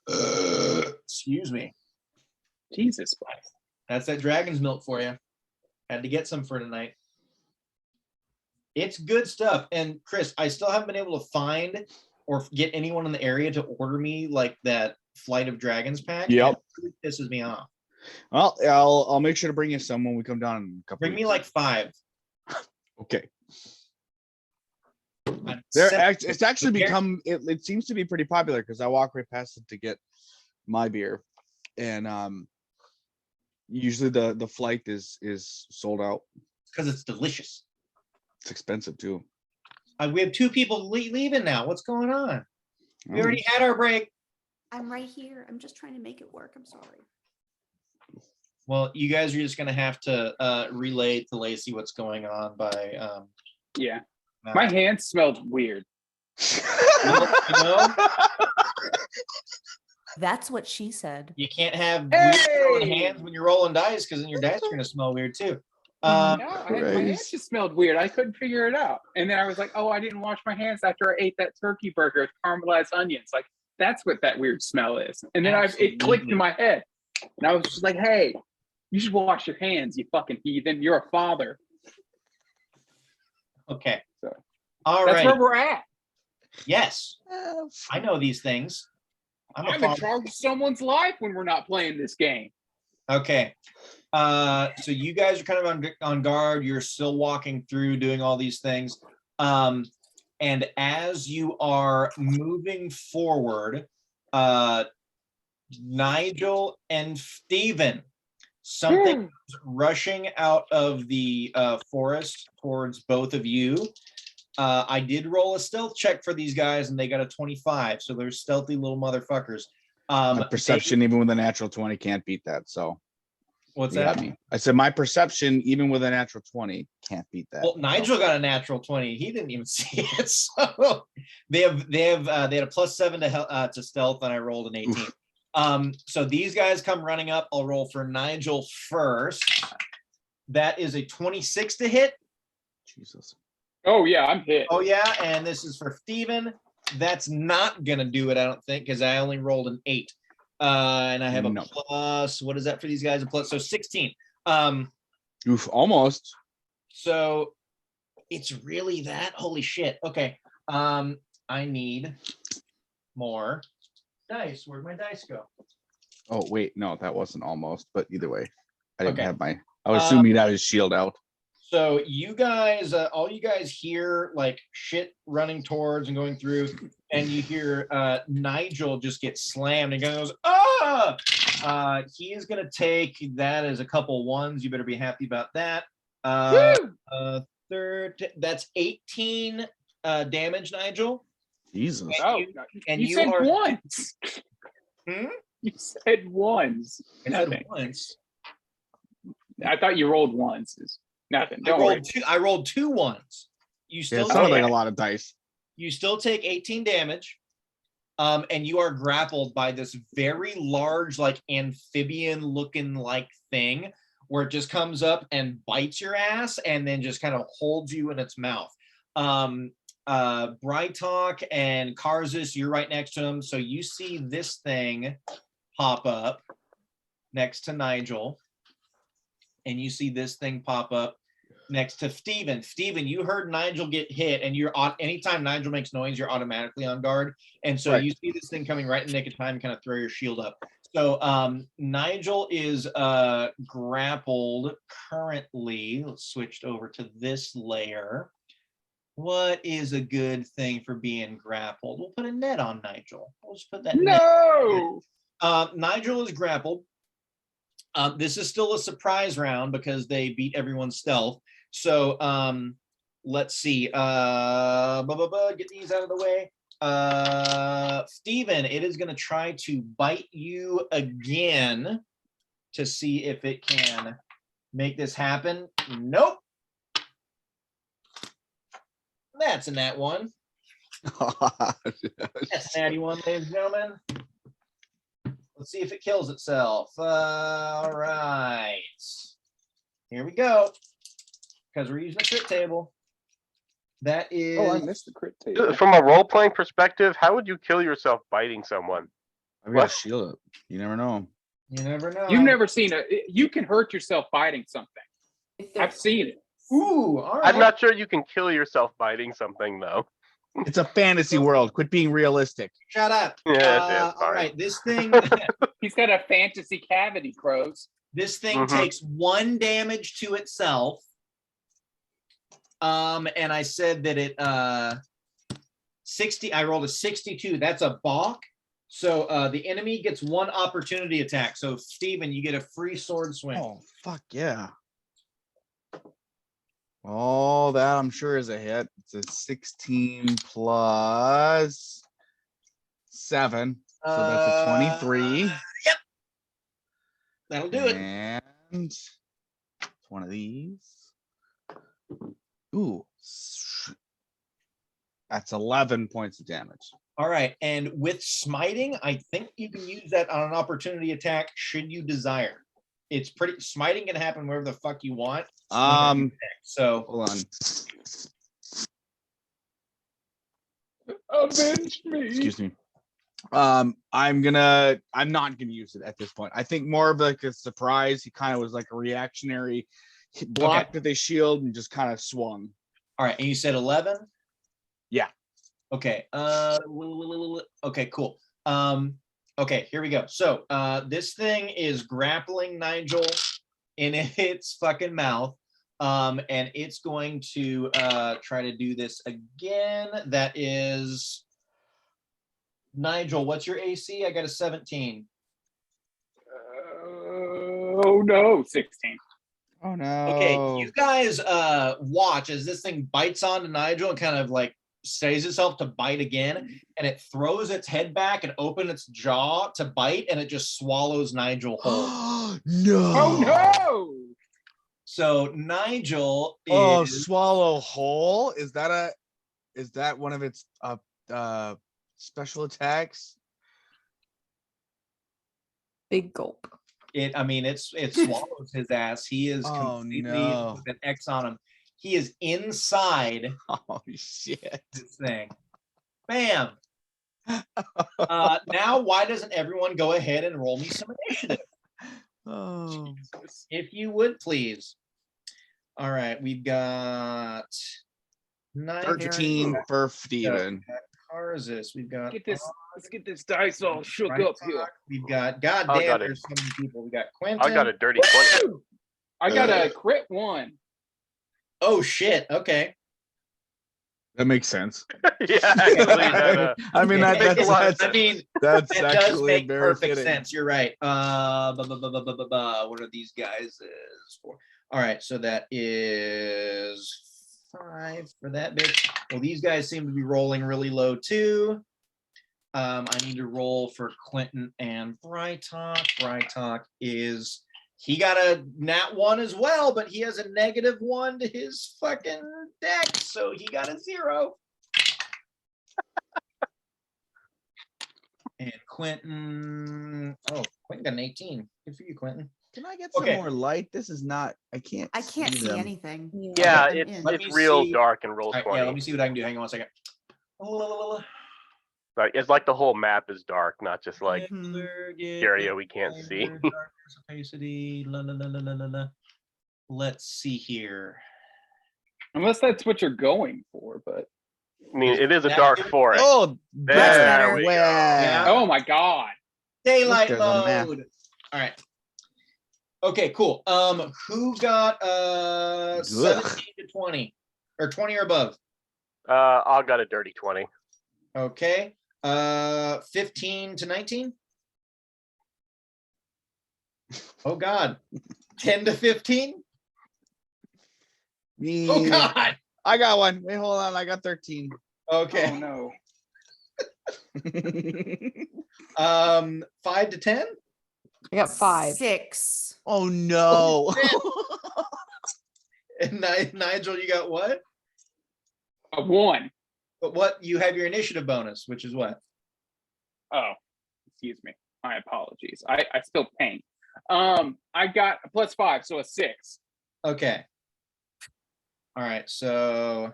Excuse me. Jesus Christ. That's that dragon's milk for you. Had to get some for tonight. It's good stuff. And Chris, I still haven't been able to find or get anyone in the area to order me like that Flight of Dragons pack. Yep. It really pisses me off. Well, I'll make sure to bring you some when we come down in a couple Bring weeks. me like 5. Okay. It's actually become, it seems to be pretty popular, because I walk right past it to get my beer, and usually the flight is sold out. Because it's delicious. It's expensive too. We have 2 people leaving now. What's going on? We already had our break. I'm right here. I'm just trying to make it work. I'm sorry. Well, you guys are just gonna have to relay to Lacey what's going on by yeah. My hands smelled weird. That's what she said. You can't have weird smelling Hey! hands when you're rolling dice because then your dice are gonna smell weird too. No, my hands Christ. just smelled weird. I couldn't figure it out. And then I was like, oh, I didn't wash my hands after I ate that turkey burger with caramelized onions. Like, that's what that weird smell is. And then it clicked Absolutely. in my head. And I was just like, hey, you should wash your hands, you fucking heathen. You're a father. Okay. So, All that's right. where we're at. Yes, Uh, I know these things. I'm a I'm in father. charge of someone's life when we're not playing this game. Okay. So you guys are kind of on guard. You're still walking through, doing all these things. And as you are moving forward, Nigel and Steven, something is rushing out of the forest towards both of you. I did roll a stealth check for these guys and they got a 25. So they're stealthy little motherfuckers. my perception, even with a natural 20, can't beat that. So What's you got that? me. I said my perception, even with a natural 20, can't beat that. Well, So, Nigel got a natural 20. He didn't even see it. So they had a +7 to stealth, and I rolled an 18. Oof. So these guys come running up. I'll roll for Nigel first. That is a 26 to hit. Jesus. Oh, yeah, I'm hit. Oh yeah, and this is for Steven. That's not gonna do it, I don't think, because I only rolled an 8. And I have a No. plus. What is that for these guys? A plus, so 16. Oof, almost. So it's really that? Holy shit. Okay. I need more dice. Where'd my dice go? Oh, wait, no, that wasn't almost, but either way, I didn't Okay. have my, I would assume he'd have his shield out. So you guys, all you guys hear like shit running towards and going through, and you hear Nigel just get slammed and goes, ah! He is gonna take that as a couple ones. You better be happy about that. That's 18 damage, Nigel. Jesus. Oh, And you you said are- once. Hmm? You said once. I said Nothing. once. I thought you rolled once. Nothing. Don't worry. I rolled 2 ones. You Yeah, still it sounded like take, a lot of dice. you still take 18 damage. And you are grappled by this very large, like amphibian looking like thing where it just comes up and bites your ass and then just kind of holds you in its mouth. Brightalk and Karzus, you're right next to him. So you see this thing pop up next to Nigel. And you see this thing pop up next to Steven. Steven, you heard Nigel get hit, and you're on anytime Nigel makes noise, you're automatically on guard. And so Right. you see this thing coming right in the nick of time, kind of throw your shield up. So Nigel is grappled currently. Let's switch over to this layer. What is a good thing for being grappled? We'll put a net on Nigel. We'll just put that net. No. Nigel is grappled. This is still a surprise round because they beat everyone's stealth. So let's see. Get these out of the way. Steven, it is going to try to bite you again to see if it can make this happen. Nope. That's a nat 1. That's a natty 1, ladies and gentlemen. Let's see if it kills itself. All right. Here we go. Because we're using a crit table. That is. Oh, I missed the crit table. From a role playing perspective, how would you kill yourself biting someone? I've got a shield up. You never know. You never know. You've never seen you can hurt yourself biting something. If they're- I've seen it. Ooh, all right. I'm not sure you can kill yourself biting something though. It's a fantasy world. Quit being realistic. Shut up. Yeah, all right. This thing. He's got a fantasy cavity, Crows. This thing Mhm. takes 1 damage to itself. And I said that it 60. I rolled a 62. That's a balk. So the enemy gets 1 opportunity attack. So Steven, you get a free sword swing. Oh, fuck yeah. Oh, that I'm sure is a hit. It's a 16 plus 7. So that's a 23. Yep. That'll do it. And it's one of these. Ooh. That's 11 points of damage. All right, and with smiting, I think you can use that on an opportunity attack should you desire. It's pretty smiting can happen wherever the fuck you want. So hold on. Avenge me. Excuse me. I'm not gonna use it at this point. I think more of like a surprise. He kind of was like a reactionary, he blocked with a shield and just kind of swung. all right, and you said 11? Yeah. Okay. Okay, cool. Okay, here we go. So this thing is grappling Nigel in its fucking mouth. And it's going to try to do this again. That is Nigel, what's your AC? I got a 17. Oh no, 16. Oh no. Okay, you guys watch as this thing bites onto Nigel and kind of like steadies itself to bite again, and it throws its head back and opens its jaw to bite, and it just swallows Nigel whole. No. Oh no. So Nigel is Oh, swallow whole. Is that one of its special attacks? Big gulp. it swallows his ass. He is completely with an X on him. He is inside Oh shit. this thing. Bam. Now why doesn't everyone go ahead and roll me some initiative? Oh. If you would please. All right, we've got 13 for Steven. Tarzus. We've got Let's get this dice all shook Right up here. We've got got goddamn. it. There's so many people. We got Quentin. I got a dirty 20. Woo! I got a crit one. Oh shit. Okay. That makes sense. Yeah, actually, that, I mean, That makes that's a lot of- that's, I mean, that's that does actually make very perfect fitting. sense. You're right. What are these guys is for? All right, so that is 5 for that bit. Well, these guys seem to be rolling really low too. I need to roll for Quentin and Brytalk. Brytalk is he got a nat 1 as well, but he has a -1 to his fucking deck, so he got a 0. And Quentin, Quentin got an 18. Good for you, Quentin. Can I get some Okay. more light? This is not. I can't see them. anything. yeah, I'm it's in. Let it's me real see. dark and roll All right, 20. yeah, let me see what I can do. Hang on one second. Like it's like the whole map is dark, not just like Mhm. area we can't see. Darkness, opacity, la, la, la, la, la, la, la. Let's see here. Unless that's what you're going for, but I mean, it is a That dark gives- forest. Oh, There better. we go. Yeah. oh my god. Daylight Look, there's a map. mode. All right. Okay, cool. Who got 17 to 20 or 20 or above? I got a dirty 20. Okay. 15 to 19. Oh God. 10 to 15. Me. Oh God. I got one. Wait, hold on. I got 13. Okay. Oh no. 5 to 10. I got 5. 6. Oh no. And Nigel, you got what? A 1. But what you have your initiative bonus, which is what? Oh, excuse me. My apologies. I still paint. I got a +5, so a 6. Okay. All right, so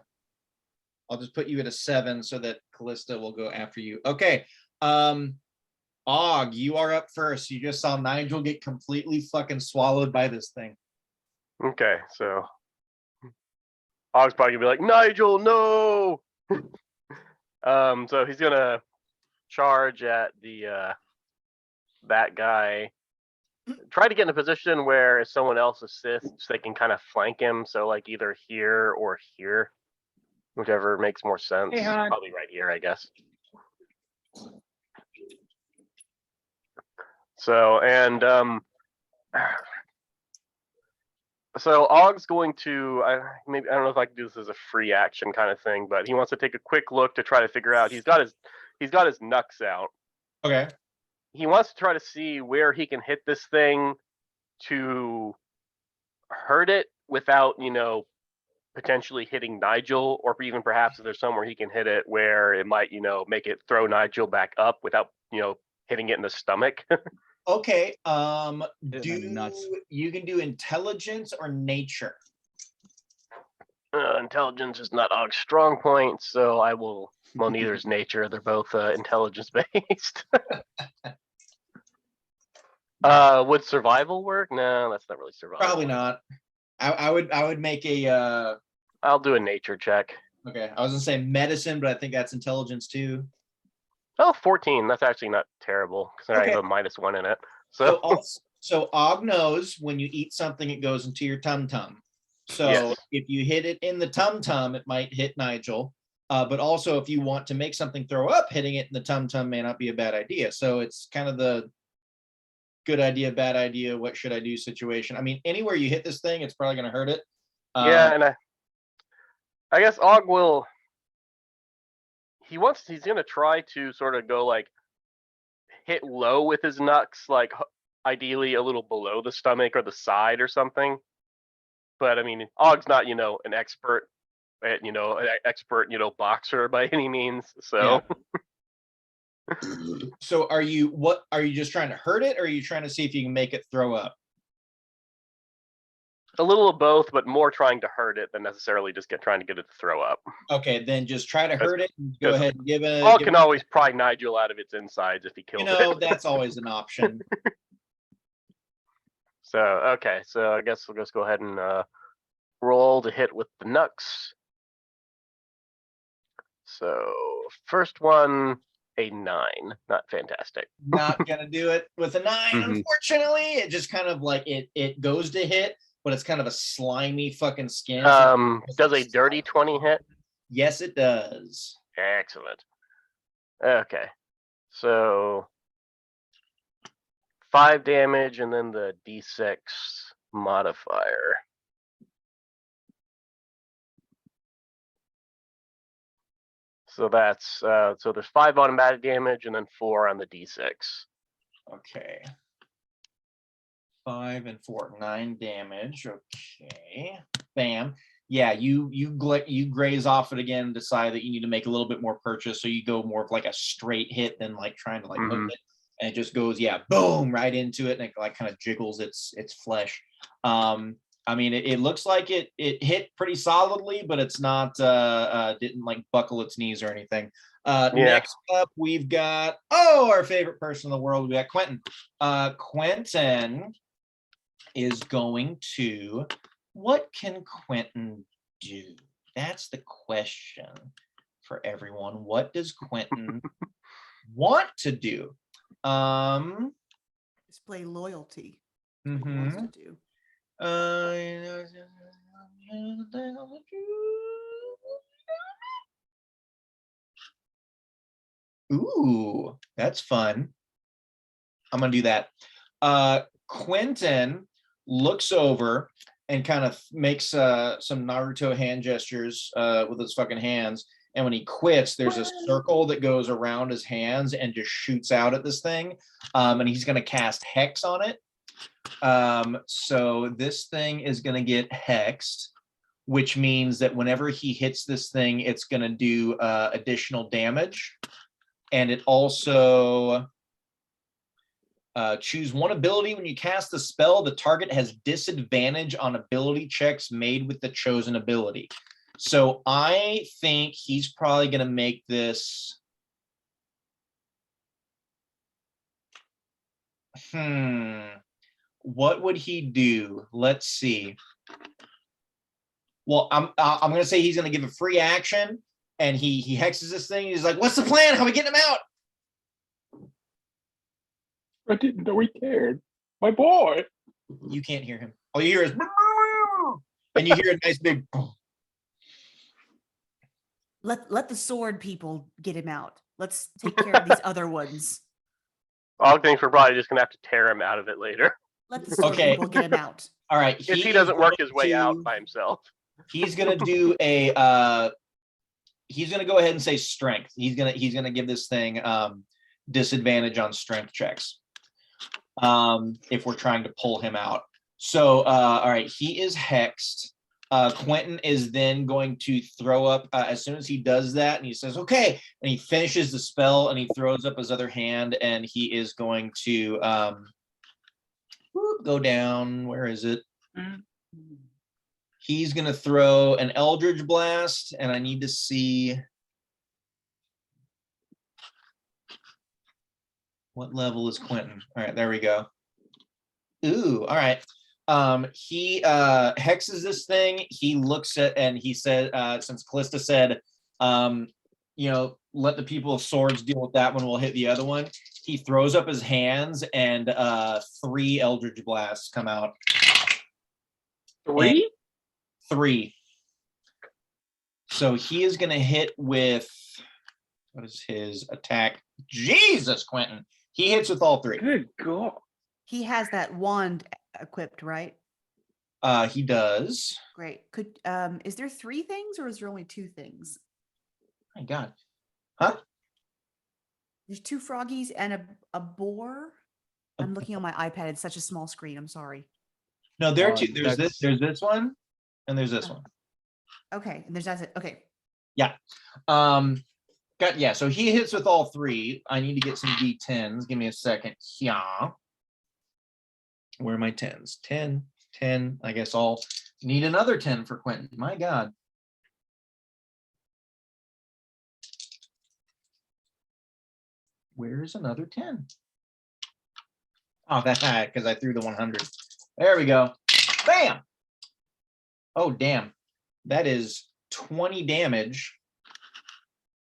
I'll just put you at a 7 so that Callista will go after you. Okay. Og, you are up first. You just saw Nigel get completely fucking swallowed by this thing. Okay, so Og's probably gonna be like, Nigel, no. So he's gonna charge at the that guy. Try to get in a position where if someone else assists, they can kind of flank him. So like either here or here, whichever makes more sense. Hey, hon. Probably right here, I guess. So and so Og's going to I don't know if I can do this as a free action kind of thing, but he wants to take a quick look to try to figure out he's got his knucks out. Okay. He wants to try to see where he can hit this thing to hurt it without, potentially hitting Nigel, or even perhaps if there's somewhere he can hit it where it might, make it throw Nigel back up without, hitting it in the stomach. Okay. Hit him in the nuts. You can do intelligence or nature? Intelligence is not Og's strong point, so I will. Well, neither is nature. They're both intelligence based. Would survival work? No, that's not really survival. Probably not. I would make a. I'll do a nature check. Okay, I was gonna say medicine, but I think that's intelligence too. Oh, 14. That's actually not terrible because I have a -1 in it. So Og knows when you eat something, it goes into your tum tum. So Yes. if you hit it in the tum tum, it might hit Nigel. But also, if you want to make something throw up, hitting it in the tum tum may not be a bad idea. So it's kind of the good idea, bad idea, what should I do situation. I mean, anywhere you hit this thing, it's probably going to hurt it. Yeah, and I guess Og will. He's gonna try to sort of go like hit low with his knucks, like ideally a little below the stomach or the side or something. But I mean, Og's not, an expert, boxer by any means. So, So are you just trying to hurt it, or are you trying to see if you can make it throw up? a little of both, but more trying to hurt it than necessarily just trying to get it to throw up. Okay, then just try to hurt it. And go ahead and give it. Og can always pry Nigel out of its insides if he kills it. That's always an option. So, okay, so I guess we'll just go ahead and roll to hit with the knucks. So, first one, a 9. Not fantastic. Not gonna do it with a 9. Unfortunately, it just kind of like it goes to hit, but it's kind of a slimy fucking skin. Does a dirty 20 hit? Yes, it does. Excellent. Okay, so 5 damage and then the D6 modifier. So that's so there's 5 automatic damage and then 4 on the D6. Okay. 5 and 4, 9 damage. Okay. Bam. Yeah, you graze off it again, decide that you need to make a little bit more purchase, so you go more of like a straight hit than like trying to like hook it, and it just goes boom right into it, and it like kind of jiggles its flesh. I mean, it looks like it hit pretty solidly, but it's not didn't like buckle its knees or anything. Next up, we've got our favorite person in the world. We got Quentin. Quentin is going to. What can Quentin do? That's the question for everyone. What does Quentin want to do? Display loyalty. What he wants to do. Ooh, that's fun. I'm gonna do that. Quentin looks over and kind of makes some Naruto hand gestures with his fucking hands. And when he quits, there's a circle that goes around his hands and just shoots out at this thing. And he's going to cast Hex on it. So this thing is going to get hexed, which means that whenever he hits this thing, it's going to do additional damage. And it also choose one ability. When you cast the spell, the target has disadvantage on ability checks made with the chosen ability. So I think he's probably going to make this. What would he do? Let's see. Well, I'm going to say he's going to give a free action, and he hexes this thing. He's like, "What's the plan? How are we getting him out?" I didn't know he cared. My boy. You can't hear him. All you hear is, and you hear a nice big. Let the sword people get him out. Let's take care of these other ones. I think we're probably just gonna have to tear him out of it later. Let the sword people get him out. All right. If he doesn't work his way out by himself. He's gonna do a. He's gonna go ahead and say strength. He's gonna give this thing disadvantage on strength checks. If we're trying to pull him out. So all right, he is hexed. Quentin is then going to throw up as soon as he does that, and he says, okay, and he finishes the spell and he throws up his other hand, and he is going to go down. Where is it? He's going to throw an Eldritch Blast, and I need to see what level is Quentin. All right, there we go. Ooh, all right. He hexes this thing. He looks at, and he said, since Callista said, you know, let the people of swords deal with that one, we'll hit the other one. He throws up his hands, and 3 Eldritch Blasts come out. 3? 3. So he is going to hit with, what is his attack? Jesus, Quentin. He hits with all 3. Good God. He has that wand equipped, right? He does. Great. Could is there 3 things or is there only 2 things? My God. Huh? There's 2 froggies and a boar. I'm looking on my iPad. It's such a small screen. I'm sorry. No, there are 2. There's that's- this one, and there's this one. Okay, and that's it. Okay. So he hits with all 3. I need to get some D10s. Give me a second. Yeah. Where are my 10s? 10, 10. I guess I'll need another 10 for Quentin. My God. Where is another 10? Oh, that because I threw the 100. There we go. Bam. Oh, damn. That is 20 damage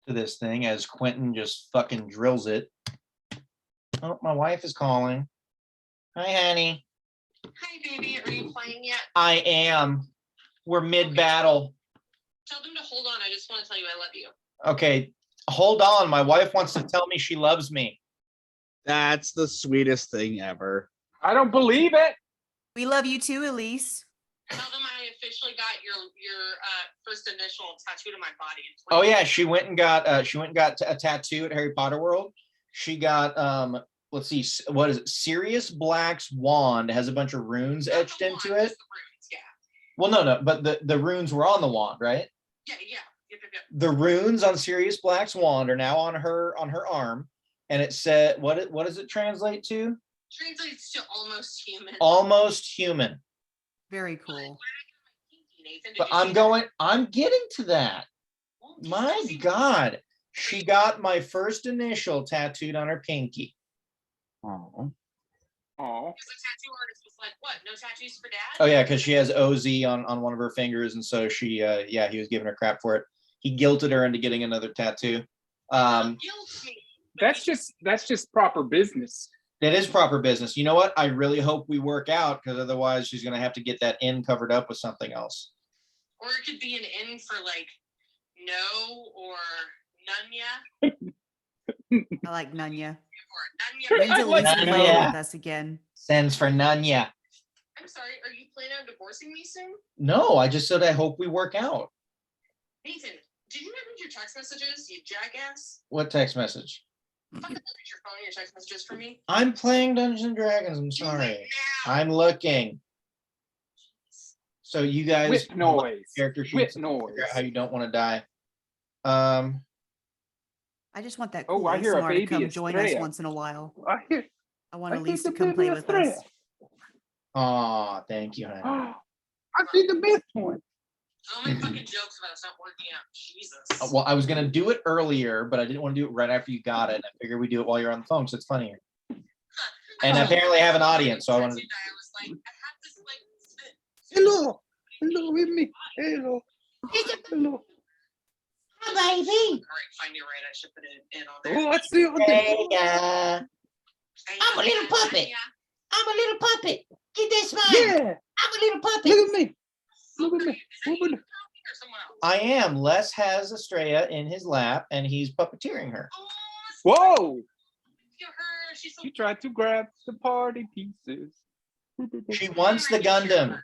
to this thing as Quentin just fucking drills it. Oh, my wife is calling. Hi, honey. Hi, baby. Are you playing yet? I am. We're mid-battle. Tell them to hold on. I just want to tell you I love you. Okay, hold on. My wife wants to tell me she loves me. That's the sweetest thing ever. I don't believe it. We love you too, Elise. Tell them I officially got your first initial tattooed on my body. Oh yeah, she went and got a tattoo at Harry Potter World. She got let's see, what is it? Sirius Black's wand has a bunch of runes etched into it. Yeah. Well, no, but the runes were on the wand, right? Yeah. Yep. The runes on Sirius Black's wand are now on her arm, and it said, what does it translate to? Translates to almost human. Almost human. Very cool. But I'm getting to that. My God. She got my first initial tattooed on her pinky. Oh, Oh, Because the tattoo artist was like, "What? No tattoos for dad?" Oh yeah, because she has OZ on one of her fingers, and so she he was giving her crap for it. He guilted her into getting another tattoo. Guilt me. that's just proper business. That is proper business. You know what? I really hope we work out, because otherwise she's gonna have to get that in covered up with something else. Or it could be an N for like no or none ya. I like Nunya. Or none ya. When's I like Elise playing Nunya. with us again? Sends for none yet. I'm sorry. Are you planning on divorcing me soon? No, I just said I hope we work out. Nathan, did you not read your text messages, you jackass? What text message? Fucking look at your phone and your text messages for me. I'm playing Dungeons and Dragons. I'm Do it sorry. now. I'm looking. So you guys Whip noise. character Whip sheets, noise. figure out how you don't want to die. I just want that Oh, cool I hear a ASMR to baby come join us Estrella. once in a while. I I want see Elise the to come play baby with us. Estrella. Aw, thank you, honey. I see the best one. Don't make fucking jokes about it's not working out. Jesus. Well, I was gonna do it earlier, but I didn't want to do it right after you got it. And I figured we do it while you're on the phone, so it's funnier. And apparently I have an audience, so I wanted to. I was like, I have this like. hello with me. Hello. Hello. Hi, baby. All right, fine, you're right. I should put it in on there. Oh, I see you. Hey, I'm a little puppet. I'm a little puppet. Get that smile. Yeah. I'm a little puppet. Look at me. Look at me. Look at me. Or someone else? I am. Les has Estrella in his lap, and he's puppeteering her. Oh, Whoa! look at her. She's so She tried to grab the party pieces. She wants the Gundam.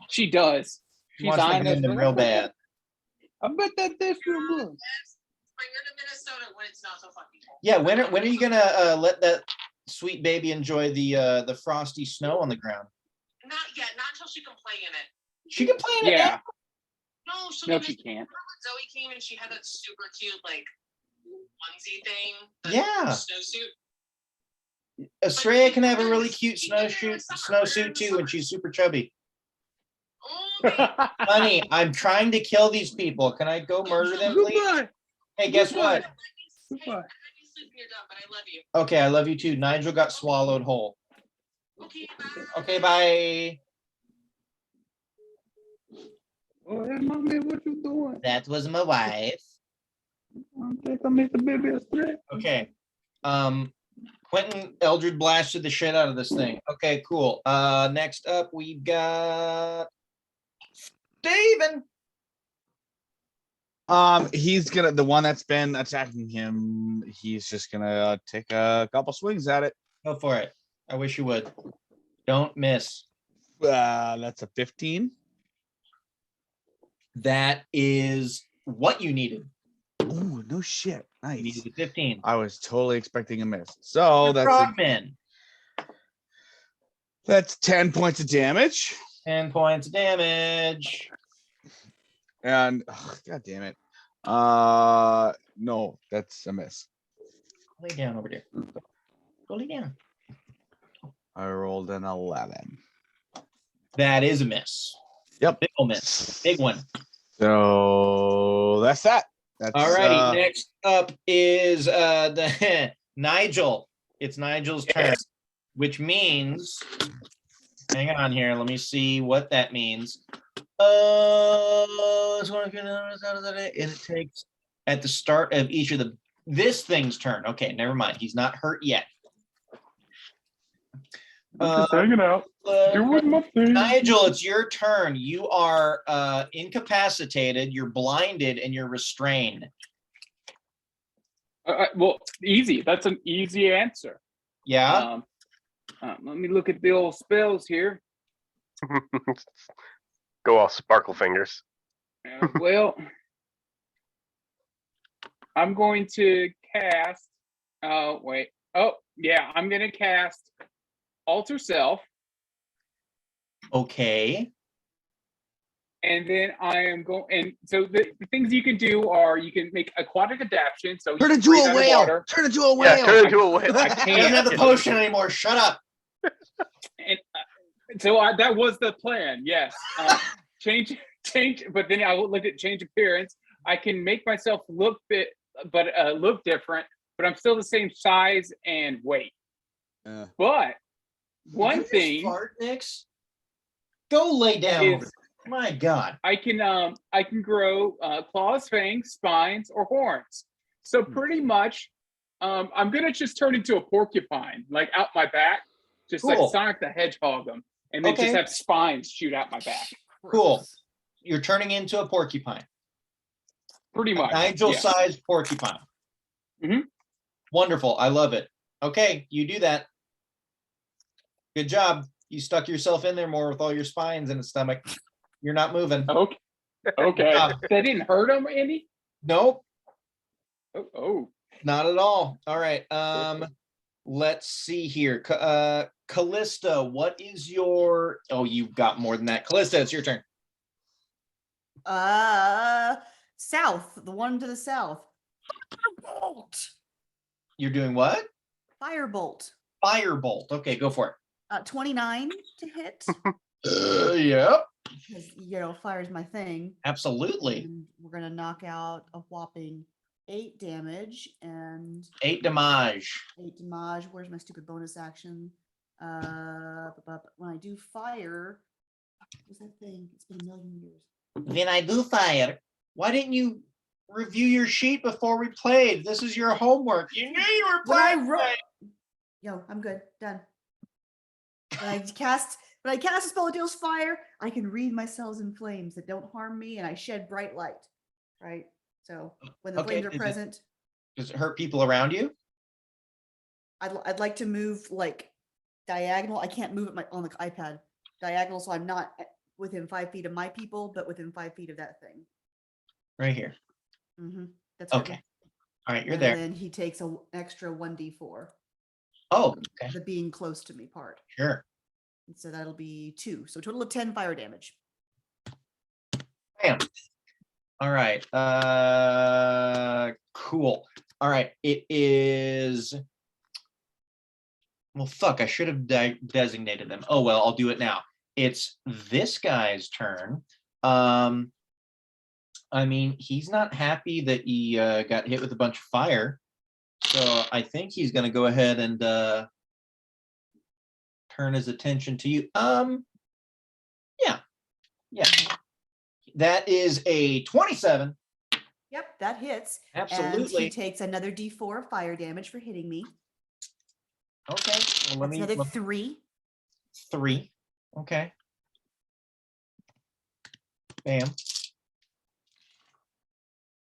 She does. She She's wants the eyeing us Gundam real bad. I bet that that's real good. Bring her to Minnesota when it's not so fucking cold. Yeah, when are you gonna let that sweet baby enjoy the frosty snow on the ground? Not yet. Not until she can play in it. She can play in it. Yeah. No, so No, because she can't. remember when Zoe came and she had that super cute like onesie thing. the Yeah. Snowsuit. Estrella can have a really cute snowsuit too, and she's super chubby. Okay. Honey, I'm trying to kill these people. Can I go murder them, please? Goodbye. Hey, guess Goodbye. what? Hey, Goodbye. I let you sleep when you're done, but I love you. Okay, I love you too. Nigel got swallowed whole. Okay, bye. Okay, bye. Oh, hey, mommy, what you doing? That was my wife. I think I made the baby a threat. Okay. Quentin Eldred blasted the shit out of this thing. Okay, cool. Next up we've got Steven. He's gonna, the one that's been attacking him, he's just gonna take a couple swings at it. Go for it. I wish you would. Don't miss. That's a 15. That is what you needed. Oh, no shit. You Nice. needed 15. I was totally expecting a miss. So that's Frogman. that's 10 points of damage. 10 points of damage. And god damn it. No, that's a miss. Lay down over there. Go lay down. I rolled an 11. That is a miss. Yep. Big ol' miss. Big one. So that's that. That's All righty. Next up is the Nigel. It's Nigel's turn, which means, hang on here. Let me see what that means. And it takes at the start of each of this thing's turn. Okay, never mind. He's not hurt yet. Just hanging out. Doing my thing. Nigel, it's your turn. You are incapacitated, you're blinded, and you're restrained. Well, easy. That's an easy answer. Yeah. Let me look at the old spells here. Go all sparkle fingers. Well, I'm going to cast. Oh, wait. Oh, yeah. I'm going to cast Alter Self. Okay. And then I am going. And so the things you can do are you can make aquatic adaptation. So turn you into breathe a whale. underwater. Turn into a Yeah, whale. turn into a whale. I He doesn't can't. have the potion anymore. Shut up. And so that was the plan. Yes. Change. But then I will look at change appearance. I can make myself look look different, but I'm still the same size and weight. But one Did you just thing fart, Nix? Go lay down. is My God. I can grow claws, fangs, spines, or horns. So pretty much, I'm gonna just turn into a porcupine, like out my back, just Cool. like Sonic the Hedgehog them, and then Okay. just have spines shoot out my back. Cool. You're turning into a porcupine. Pretty much. Nigel-sized porcupine. Mhm. Wonderful. I love it. Okay, you do that. Good job. You stuck yourself in there more with all your spines in the stomach. You're not moving. Okay. Okay. That didn't hurt him any? Nope, Oh. not at all. All right. Let's see here. Callista, what is your? Oh, you've got more than that. Callista, it's your turn. South, the one to the south. Firebolt. You're doing what? Firebolt. Firebolt. Okay, go for 29 to hit. it. Yep. Because, fire's my thing. Absolutely. And we're going to knock out a whopping 8 damage and 8 damage. 8 damage. Where's my stupid bonus action? When I do fire, what's that thing? It's been a million years. When I do fire, why didn't you review your sheet before we played? This is your homework. You knew you were When I playing. wrote, yo, I'm good. Done. When I cast a spell that deals fire, I can read my cells in flames that don't harm me, and I shed bright light. Right. So when the Okay, flames are present, Does it hurt people around you? I'd like to move like diagonal. I can't move it on the iPad diagonal, so I'm not within 5 feet of my people, but within 5 feet of that thing. Right here. That's Okay. All right, you're and there. then he takes an extra 1d4. Oh, okay. The being close to me part. Sure. And so that'll be 2. So total of 10 fire damage. Bam. All right. Cool. All right. It is. Well, fuck. I should have designated them. Oh well, I'll do it now. It's this guy's turn. I mean, he's not happy that he got hit with a bunch of fire, so I think he's going to go ahead and turn his attention to you. Yeah. That is a 27. Yep, that hits. And Absolutely. he takes another D4 fire damage for hitting me. Okay. Well, That's another 3. 3. Okay. Bam.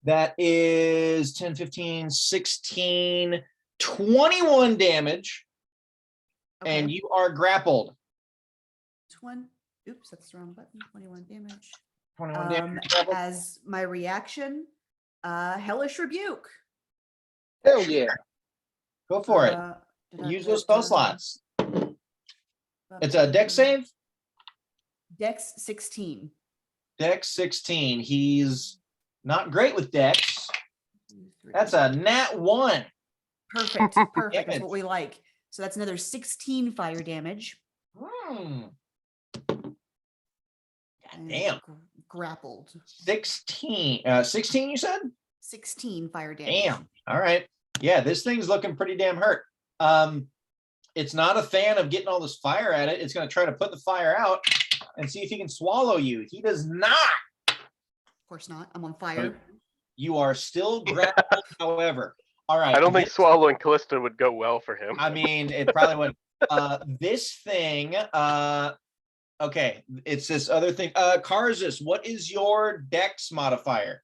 That is 10, 15, 16, 21 damage. Okay. And you are grappled. Oops, that's the wrong button. 21 damage. 21 damage. Grappled. As my reaction, Hellish Rebuke. Hell yeah. Go for it. Use those spell slots. It's a dex save. Dex 16. Dex 16. He's not great with dex. 2, 3. That's a nat 1. Perfect. Perfect. That's what we like. So that's another 16 fire damage. God and damn. Grappled. 16. 16 you said? 16 fire damage. Damn. All right. Yeah, this thing's looking pretty damn hurt. It's not a fan of getting all this fire at it. It's going to try to put the fire out and see if he can swallow you. He does not. Of course not. I'm on fire. You are still grappled, however. All right. I don't think swallowing Callista would go well for him. I mean, it probably wouldn't. This thing, okay, it's this other thing. Karzus, what is your dex modifier?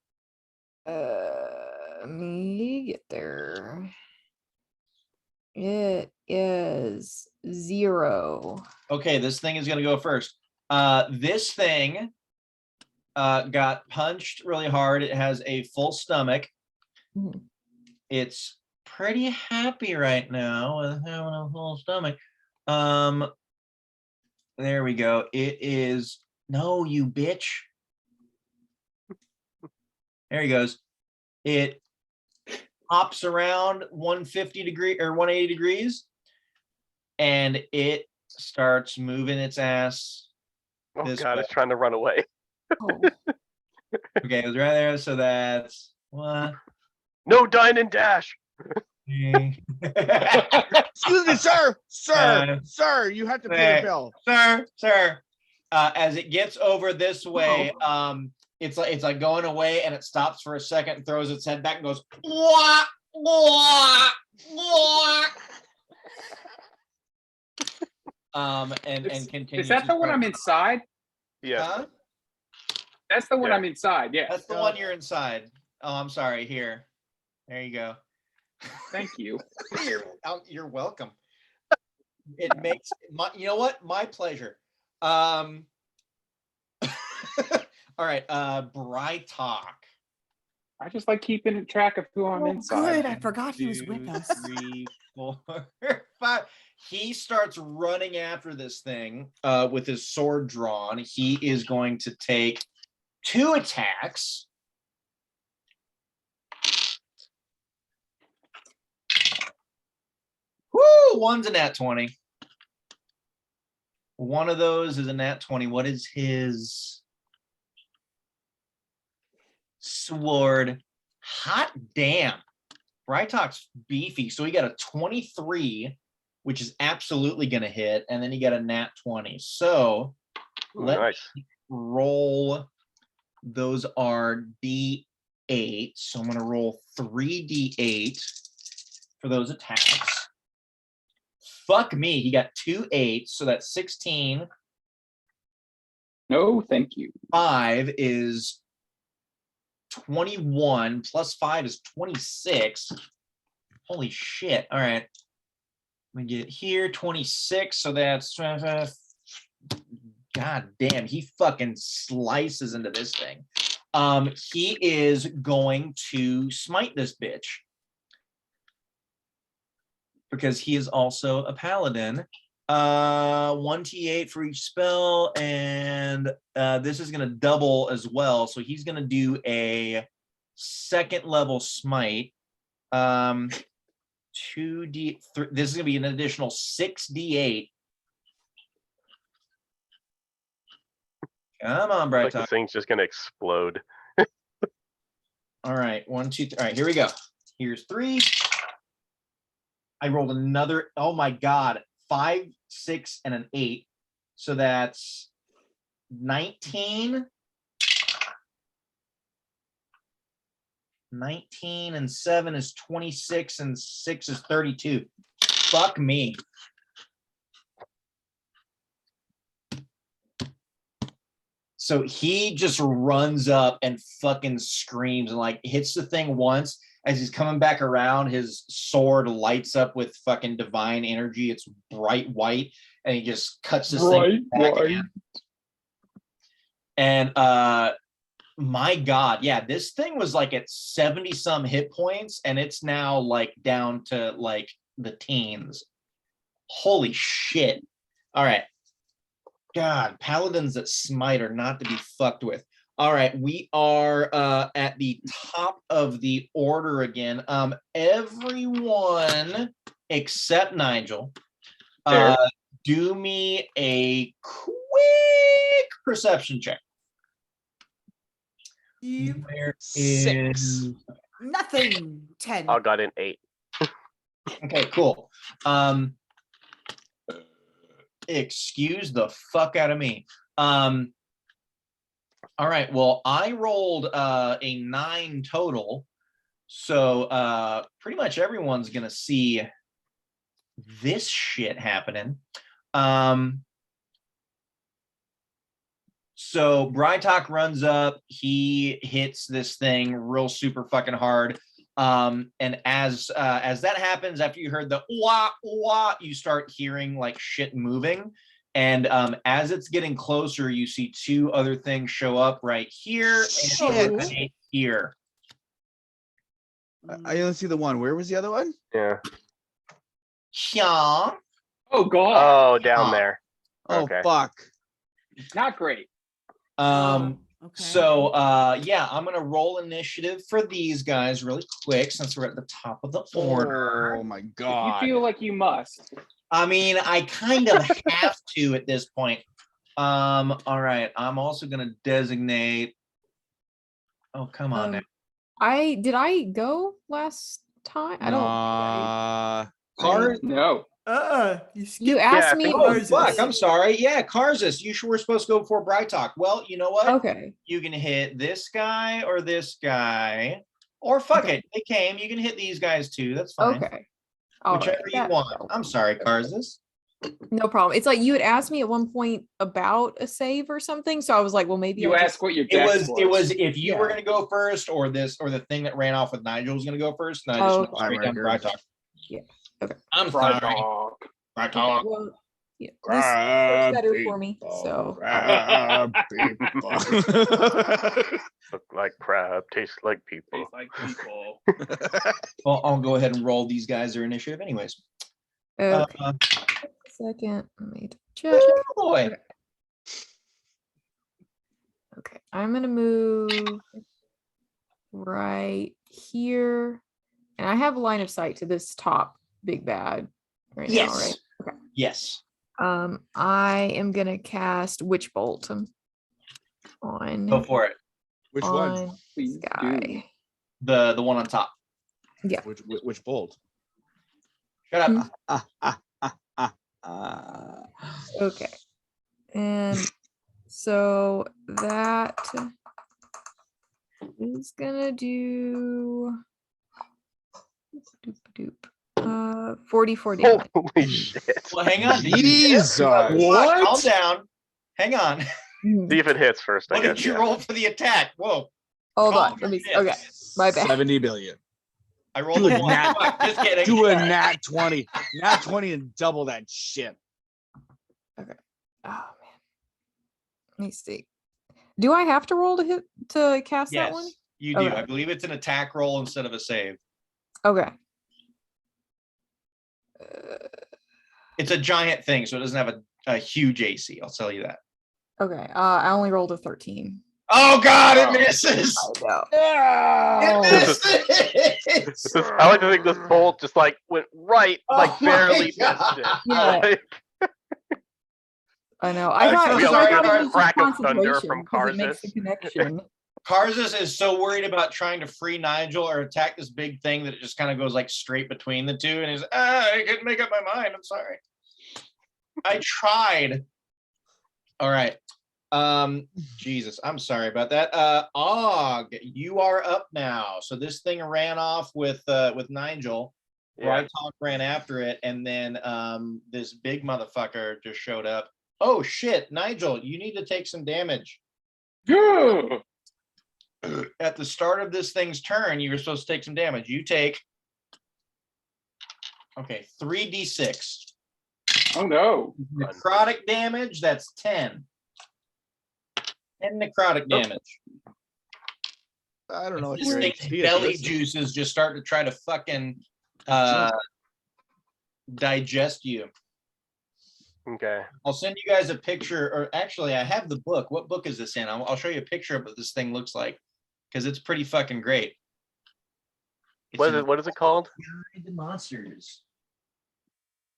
Let me get there. It is 0. Okay, this thing is going to go first. This thing got punched really hard. It has a full stomach. Mhm. It's pretty happy right now with having a full stomach. There we go. It is, no, you bitch. There he goes. It hops around 150 degree or 180 degrees, and it starts moving its ass. Oh this God, way. it's trying to run away. Oh, Okay, it was right there. So that's 1, No dine and dash. 3. Excuse me, sir. Uh, Sir, you have to pay the bill. Sir. As it gets over this way, it's like going away, and it stops for a second and throws its head back and goes, wah, wah, wah. And continues. Is that the one I'm inside? Yeah. Huh? That's the one Yeah. I'm inside. Yeah. That's the one you're inside. Oh, I'm sorry. Here. There you go. Thank you. You're welcome. It makes you know what? My pleasure. All right, Brytalk. I just like keeping track of who I'm inside. Good. I forgot he was with 2, us. 3, 4, 5. He starts running after this thing with his sword drawn. He is going to take 2 attacks. Woo! One's a nat 20. One of those is a nat 20. What is his sword? Hot damn. Brytalk's beefy. So he got a 23, which is absolutely going to hit. And then he got a nat 20. So let's Nice. roll. Those are D8. So I'm going to roll 3D8 for those attacks. Fuck me. He got 2 8s. So that's 16. No, thank you. 5 is 21 plus 5 is 26. Holy shit. All right. We get here 26. So that's God damn. He fucking slices into this thing. He is going to smite this bitch because he is also a paladin. 1d8 for each spell, and this is going to double as well. So he's going to do a second level smite. 2d. This is going to be an additional 6d8. Come on, Bright Like the Talk. thing's just gonna explode. All right, 1, 2, 3. All right, here we go. Here's 3. I rolled another. Oh my god, 5, 6, and an 8. So that's 19. 19 and 7 is 26, and 6 is 32. Fuck me. So he just runs up and fucking screams and like hits the thing once. As he's coming back around, his sword lights up with fucking divine energy. It's bright white, and he just cuts this thing back in. And my god, yeah, this thing was like at 70 some hit points, and it's now like down to like the teens. Holy shit. All right. God, paladins that smite are not to be fucked with. All right, we are at the top of the order again. Everyone except Nigel, do me a quick perception check. Where 6. is- Nothing. 10. I got an 8. Okay, cool. Excuse the fuck out of me. All right, well, I rolled a 9 total, so pretty much everyone's gonna see this shit happening. So Brytok runs up, he hits this thing real super fucking hard. And as that happens, after you heard the wah wah, you start hearing like shit moving. And as it's getting closer, you see 2 other things show up right here and right here. I only see the one. Where was the other one? Yeah. Yeah. Oh god, Oh, down there. Oh, Okay. fuck. not great. Okay. So yeah, I'm gonna roll initiative for these guys really quick since we're at the top of the order. Oh, my If you God. feel like you must. I mean, I kind of have to at this point. All right, I'm also gonna designate. Oh, come on now. Did I go last time? I don't. Cars. No. You You skipped. asked I me. think- Oh, Cars fuck, is- I'm sorry. Yeah, Karzus, you were supposed to go before Brytok. Well, you know what? Okay. You can hit this guy or this guy. Or fuck Okay. it. They came. You can hit these guys too. That's fine. Okay. All Whichever right, you that- want. I'm sorry, Karzus. No problem. It's like you had asked me at one point about a save or something, so I was like, well, maybe You I'll asked just- what your It dex was if you were Yeah. gonna go first, or this, or the thing that ran off with Nigel was gonna go first. And I just Oh, went straight down to okay. Brytok. Yeah, okay. I'm Bright sorry. dog. Brytok. Well, yeah, this Grab works better for me. people, So grab people. Look like crab, taste like people. Tastes like people. Well, I'll go ahead and roll these guys their initiative, anyways. okay. Uh, Second, let me check. boy. Okay, I'm gonna move right here, and I have a line of sight to this top big bad right now, Yes. right? Okay. Yes. I am gonna cast Witch Bolt on Go for it. Which one? on this Please do. guy. The one on top. Yeah. Which bolt? Shut Hmm. up. Okay. And so that is gonna do doop, doop, 44 damage. Holy shit. Well, hang on. Jesus. What? Calm down. Hang on. See if it hits first, I What guess. did you yeah. roll for the attack? Whoa. Hold Calm on. your Let me. tits. Okay. My bad. 70 billion. I rolled Do a a one. nat- Fuck, just kidding. Do a All right. nat 20. Nat 20 and double that shit. Oh man. Let me see. Do I have to roll to hit to cast that one? Yes, you do. Okay. I believe it's an attack roll instead of a save. Okay. It's a giant thing, so it doesn't have a huge AC. I'll tell you that. Okay. I only rolled a 13. Oh God, Oh. it misses. No. It misses. I like to think this bolt just like went right, like Oh my barely missed God. it. Yeah. Like, I know. I'm I thought so I sorry, thought Car- it was crack just of thunder concentration from because it makes the Karzis. connection. Karzis is so worried about trying to free Nigel or attack this big thing that it just kind of goes like straight between the two, and he's I couldn't make up my mind. I'm sorry. I tried. All right. Jesus, I'm sorry about that. Og, you are up now. So this thing ran off with Nigel. Yeah. Right Talk ran after it, and then this big motherfucker just showed up. Oh shit, Nigel, you need to take some damage. At the start of this thing's turn, you were supposed to take some damage. You take 3d6. Oh no. Necrotic damage, that's 10. 10 necrotic damage. I don't know what This your thing's HP is. belly juices just start to try to fucking digest you. Okay. I'll send you guys a picture, or actually, I have the book. What book is this in? I'll show you a picture of what this thing looks like, because it's pretty fucking great. It's What is it called? The Monsters.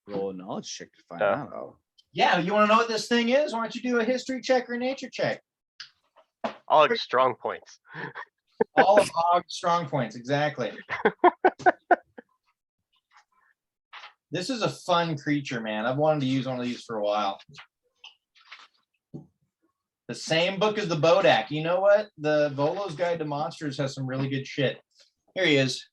Roll a knowledge check to find Oh. out. Oh. Yeah, you want to know what this thing is? Why don't you do a history check or a nature check? All like strong points. All of Og's strong points, exactly. This is a fun creature, man. I've wanted to use one of these for a while. The same book as the Bodak. You know what? The Volo's Guide to Monsters has some really good shit. Here he is.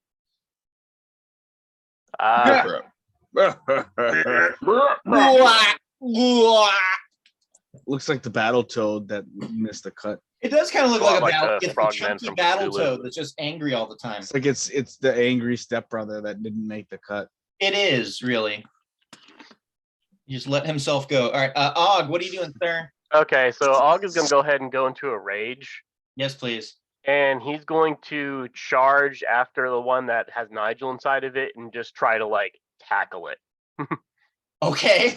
Looks like the battle toad that missed the cut. It does kind of look A lot like a like battle. the It's a frogman chunky from battle Cthulhu. toad that's just angry all the time. It's like it's the angry stepbrother that didn't make the cut. It is, really. He just let himself go. All right, Og, what are you doing, sir? Okay, so Og is gonna go ahead and go into a rage, Yes, please. and he's going to charge after the one that has Nigel inside of it and just try to like tackle it. Okay.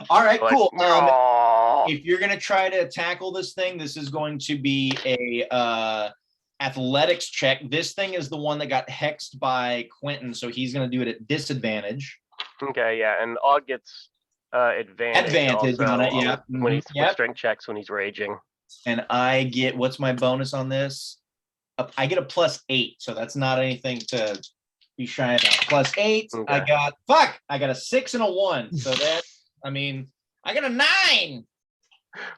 All right, Like, cool. "No." If you're gonna try to tackle this thing, this is going to be a athletics check. This thing is the one that got hexed by Quentin, so he's gonna do it at disadvantage. Okay, yeah, and Og gets advantage. Advantage also on it, yeah. When he's Yep. with strength checks when he's raging. And I get, what's my bonus on this? I get a +8, so that's not anything to be shy about. +8, I Okay. got a 6 and a 1. So that, I mean, I got a 9.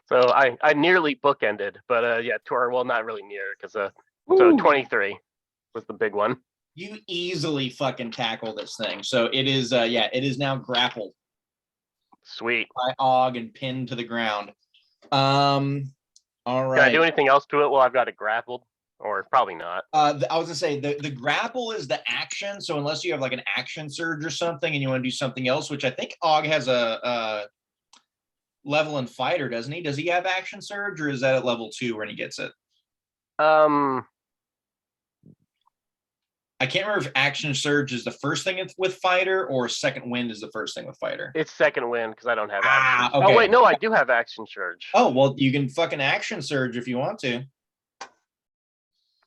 So I nearly bookended, but yeah, well, not really near, because so Ooh. 23 was the big one. You easily fucking tackle this thing. So it is, it is now grappled Sweet. by Og and pinned to the ground. All Can I right. do anything else to it while I've got it grappled? Or probably not. I was gonna say the grapple is the action. So unless you have like an action surge or something and you want to do something else, which I think Og has a level in fighter, doesn't he? Does he have action surge, or is that at level 2 when he gets it? I can't remember if action surge is the first thing with fighter or second wind is the first thing with fighter. It's second wind because I don't have action. Okay. Oh wait, no, I do have action surge. Oh, well, you can fucking action surge if you want to.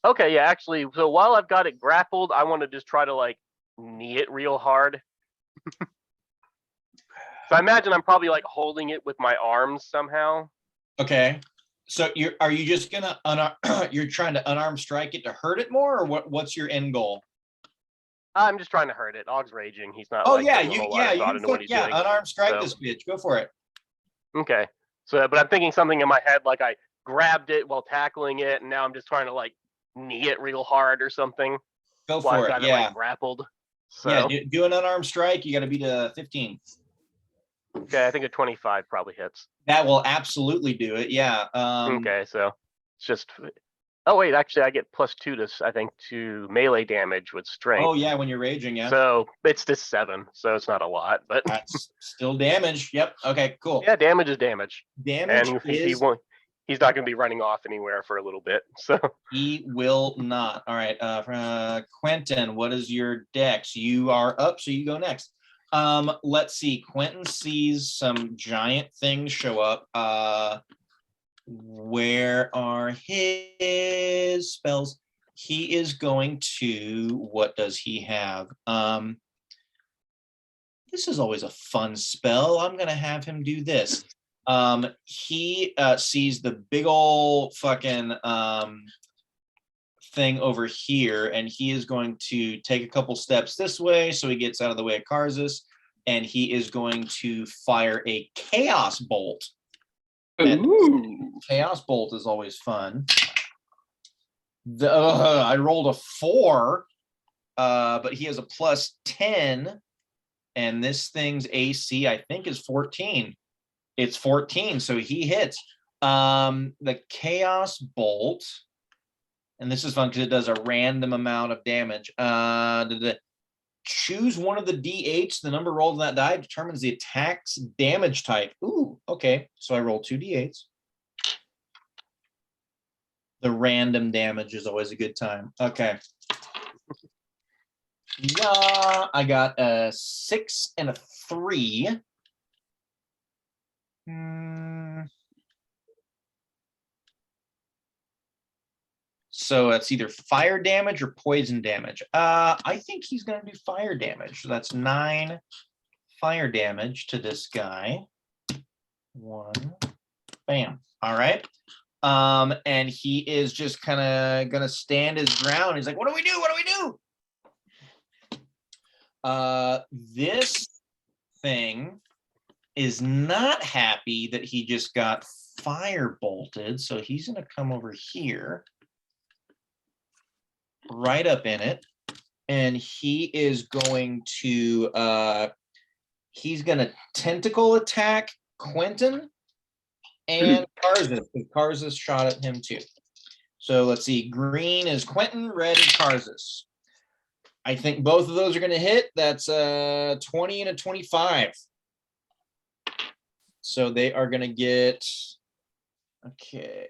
Okay, yeah, actually, so while I've got it grappled, I want to just try to like knee it real hard. So I imagine I'm probably like holding it with my arms somehow. Okay. So are you just gonna you're trying to unarmed strike it to hurt it more, or what's your end goal? I'm just trying to hurt it. Og's raging. He's not. Oh like, yeah, putting a you whole lot of you thought can into what he's doing. unarmed strike So- this bitch. Go for it. Okay. So, but I'm thinking something in my head like I grabbed it while tackling it, and now I'm just trying to like knee it real hard or something. Go While I've for it. got it Yeah. like grappled. So Yeah. Do an unarmed strike. You got to beat a 15. okay, I think a 25 probably hits. That will absolutely do it. Yeah. Okay, so it's just. Oh wait, actually, I get +2 to I think to melee damage with strength. Oh yeah, when you're raging, yeah. So it's just 7, so it's not a lot, but That's still damage. Yep. Okay. Cool. yeah, damage is damage, Damage and he is. won't. He's not going to be running off anywhere for a little bit. So He will not. All right. Quentin, what is your dex? You are up, so you go next. Let's see. Quentin sees some giant things show up. Where are his spells? He is going to, what does he have? This is always a fun spell. I'm gonna have him do this. He sees the big ol' fucking thing over here, and he is going to take a couple steps this way so he gets out of the way of Karzus, and he is going to fire a chaos bolt. And Ooh. chaos bolt is always fun. I rolled a 4, but he has a +10, and this thing's AC I think is 14. It's 14, so he hits. The chaos bolt, and this is fun because it does a random amount of damage. Choose one of the D8s. The number rolled on that die determines the attack's damage type. Ooh, okay. So I roll 2 D8s. The random damage is always a good time. Okay. Yeah, I got a 6 and a 3. So it's either fire damage or poison damage. I think he's going to do fire damage. So that's 9 fire damage to this guy. 1, bam. All right. And he is just kind of going to stand his ground. He's like, what do we do? What do we do? This thing is not happy that he just got fire bolted. So he's going to come over here. Right up in it, and he is going to tentacle attack Quentin and Karzus, because Karzus shot at him too. So let's see, green is Quentin, red is Karzus. I think both of those are going to hit. That's 20 and a 25. So they are going to get, okay.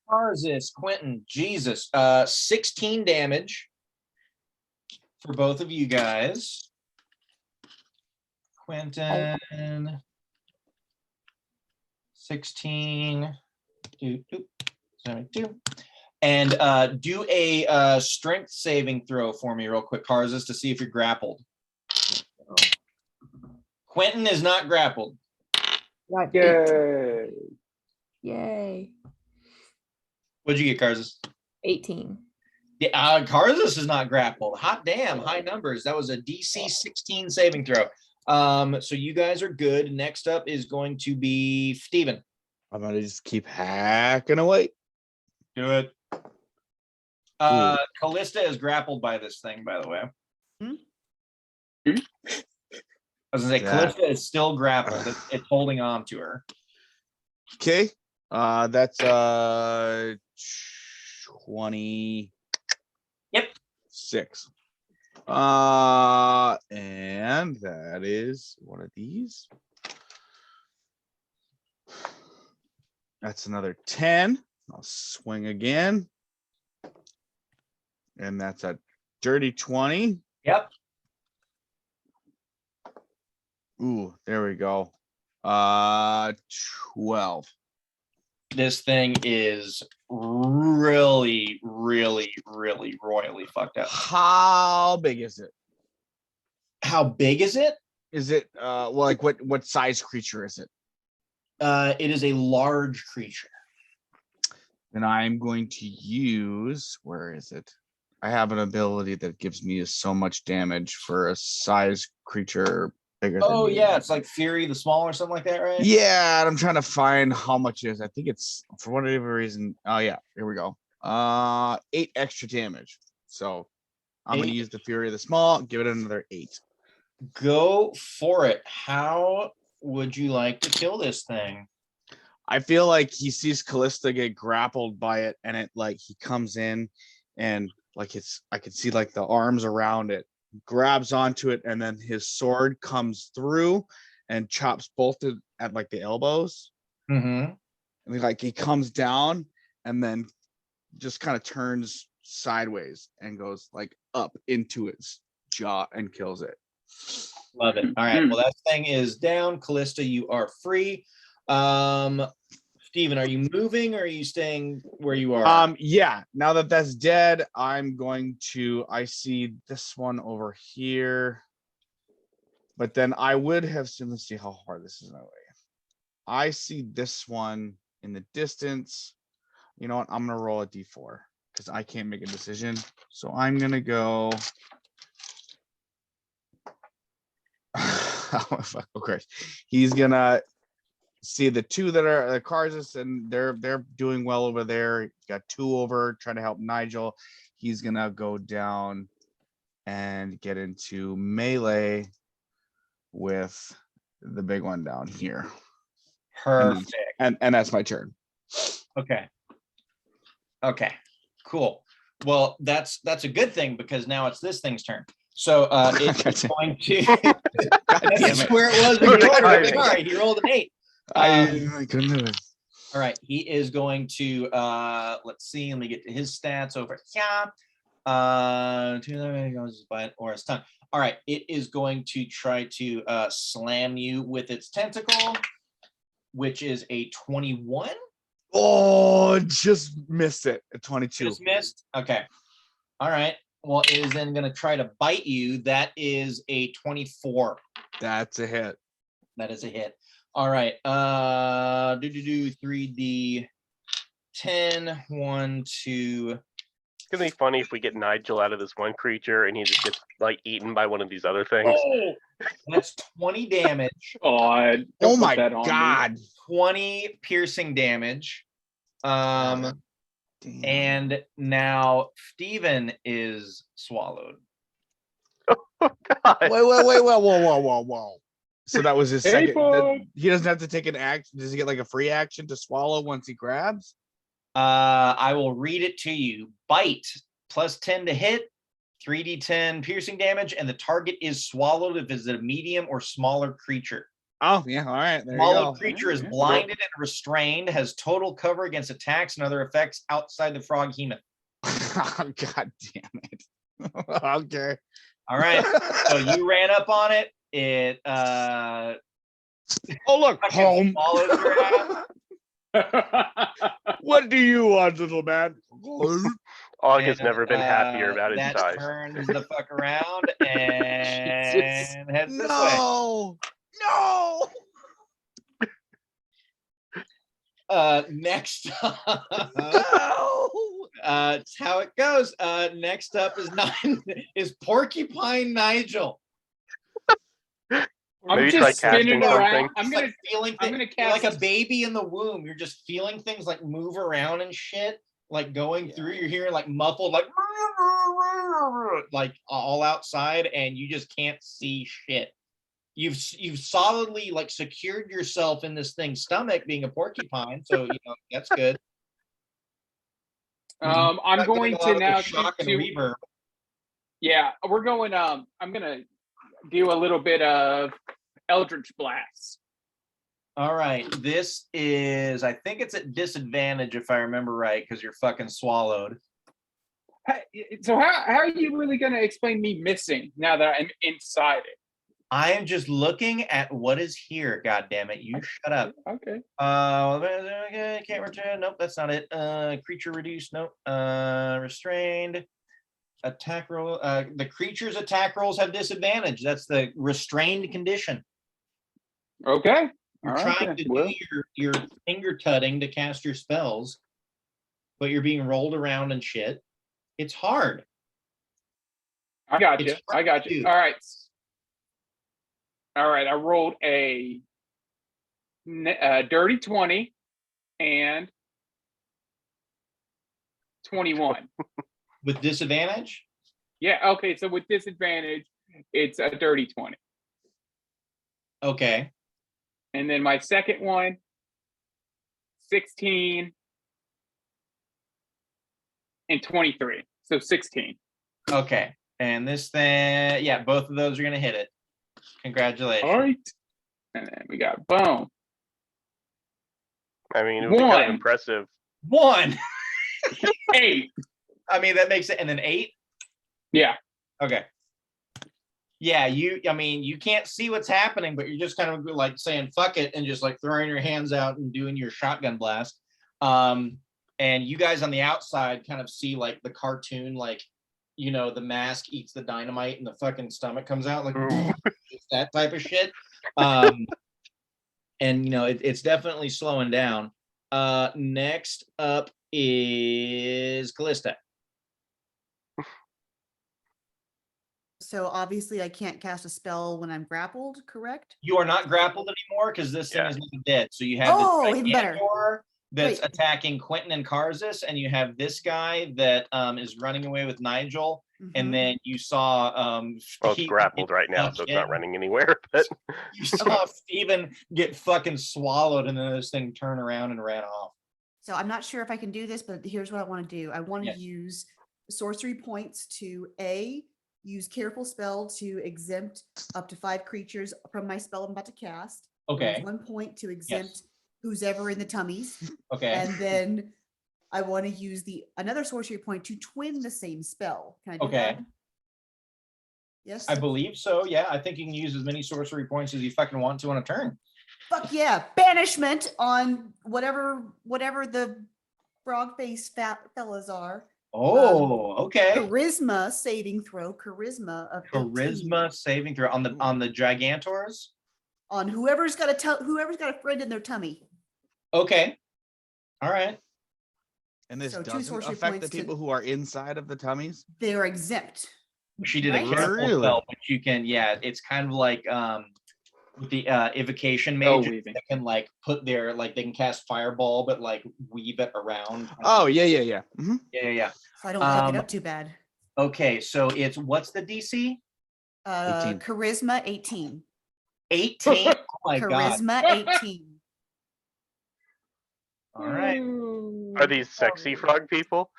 Karzus, Quentin, Jesus, 16 damage for both of you guys. Quentin, 16, 72. And do a strength saving throw for me real quick, Karzus, to see if you're grappled. Quentin is not grappled. Right. Yay. Yay. What'd you get, Karzus? 18. Yeah, Karzus is not grappled. Hot damn, high numbers. That was a DC 16 saving throw. So you guys are good. Next up is going to be Steven. I'm gonna just keep hacking away. Do it. Callista is grappled by this thing, by the way. Hmm? I was gonna say, Yeah. Callista is still grappled. It's holding on to her. Okay. That's 20. Yep. 6. And that is one of these. That's another 10. I'll swing again. And that's a dirty 20. Yep. Ooh, there we go. 12. This thing is really, really, really royally fucked up. How big is it? How big is it? Is it well, like what size creature is it? It is a large creature. Then I'm going to use, where is it? I have an ability that gives me so much damage for a size creature bigger than Oh me. yeah, it's like Fury the Small or something like that, right? Yeah, and I'm trying to find how much it is. I think it's, for whatever reason. Oh yeah, here we go. 8 extra damage. So I'm gonna 8. use the Fury of the Small, give it another 8. Go for it. How would you like to kill this thing? I feel like he sees Callista get grappled by it, and it like he comes in and like I could see like the arms around it, grabs onto it, and then his sword comes through and chops both at like the elbows. Mm-hmm. And like he comes down and then just kind of turns sideways and goes like up into its jaw and kills it. Love it. All right. Well, that thing is down. Callista, you are free. Steven, are you moving or are you staying where you are? Yeah, now that that's dead, I'm going to, I see this one over here. But then I would have seen, let's see how far this is away. I see this one in the distance. You know what? I'm gonna roll a d4 because I can't make a decision. So I'm gonna go. Okay, he's gonna see the two that are the cars, and they're doing well over there. He's got two over trying to help Nigel. He's gonna go down and get into melee with the big one down here. Perfect. And that's my turn. Okay. Okay. Cool. Well, that's a good thing because now it's this thing's turn. So it's going to. That's where it was. Sorry, he rolled an 8. I couldn't do it. All right, he is going to. Let's see. Let me get to his stats over here. Or his tongue. All right, it is going to try to slam you with its tentacle, which is a 21. Oh, just missed it at 22. Just missed. Okay. All right. Well, it is then going to try to bite you. That is a 24. That's a hit. That is a hit. All right. 3D 10, 1, 2. It's gonna be funny if we get Nigel out of this one creature and he just gets like eaten by one of these other things. Oh, that's 20 damage. Oh my god. 20 piercing damage. Damn. And now Steven is swallowed. Oh god. Wait, whoa. So that was his second. He doesn't have to take an action. Does he get like a free action to swallow once he grabs? I will read it to you. Bite plus 10 to hit, 3d10 piercing damage, and the target is swallowed if it's a medium or smaller creature. Oh, yeah. All right. There Smaller you go. creature is blinded and restrained, has total cover against attacks and other effects outside the frog hemoth. Oh, god damn it. Okay. All right. So you ran up on it. It oh look, home. Follows your ass. What do you want, little man? Og has never been happier about his that size. turns the fuck around and heads this way. No. Next up, No. it's how it goes. Next up is Porcupine Nigel. I'm Maybe just try casting spinning around. something. I'm gonna You're cast like a baby in the womb. You're just feeling things like move around and shit, like going through. You're hearing like muffled, like all outside, and you just can't see shit. You've solidly like secured yourself in this thing's stomach, being a porcupine. So you know that's good. I'm Not going getting a lot to of the now shock and do. reverb. Yeah, we're going. I'm gonna do a little bit of Eldritch Blast. All right, this is. I think it's at disadvantage if I remember right, because you're fucking swallowed. So how are you really gonna explain me missing now that I'm inside it? I am just looking at what is here. God damn it! You shut up. Okay. Can't return. Nope, that's not it. Creature reduced. Nope. Restrained. Attack roll. The creature's attack rolls have disadvantage. That's the restrained condition. Okay. You're All right, trying then. to Well, do your finger tutting to cast your spells, but you're being rolled around and shit. It's hard. I got you. It's hard I got to you. do. All right. All right. I rolled a dirty 20 and 21. With disadvantage? Yeah. Okay. So with disadvantage, it's a dirty 20. Okay. And then my second one, 16 and 23. So 16. Okay. And this thing, yeah, both of those are going to hit it. Congratulations. All right. And then we got boom. I mean, it would be kind of impressive. 1. 8. I mean, that makes it. And then 8? Yeah. Okay. Yeah, I mean, you can't see what's happening, but you're just kind of like saying fuck it and just like throwing your hands out and doing your shotgun blast. And you guys on the outside kind of see like the cartoon, like, you know, the mask eats the dynamite and the fucking stomach comes out, like that type of shit. And you know, it's definitely slowing down. Next up is Callista. So obviously I can't cast a spell when I'm grappled, correct? You are not grappled anymore because this thing Yeah. is not dead. So you have Oh, this even better. Gigantor that's Great. attacking Quentin and Karzis, and you have this guy that is running away with Nigel. And Mhm. then you saw Well, it's Steve grappled get right now, so it's not fucking- running anywhere. But You saw Steven get fucking swallowed, and then this thing turn around and ran off. So I'm not sure if I can do this, but here's what I want to do. I want to Yes. use sorcery points to use careful spell to exempt up to 5 creatures from my spell I'm about to cast. I'll use Okay. 1 point to exempt who's ever in the tummies. Okay. And then I want to use another sorcery point to twin the same spell. Can I do Okay. that? Yes. I believe so. Yeah, I think you can use as many sorcery points as you fucking want to on a turn. Fuck yeah. Banishment on whatever the frog face fellas are. Oh, okay. Charisma saving throw. Charisma of 18 Charisma saving throw on the Gigantors. on whoever's got a friend in their tummy. Okay. All right. And this So 2 doesn't sorcery affect the points to- people who are inside of the tummies. They're exempt. She did a Right? careful Really? spell, but you can, yeah, it's kind of like with the evocation Spell mage weaving. that can like put their like they can cast fireball, but like weave it around. Oh yeah. Mhm. Yeah. So I don't fuck it Um, up too bad. Okay, so it's what's the DC? 18. Charisma 18. 18. Oh my god. Charisma 18. All right. are these sexy frog people?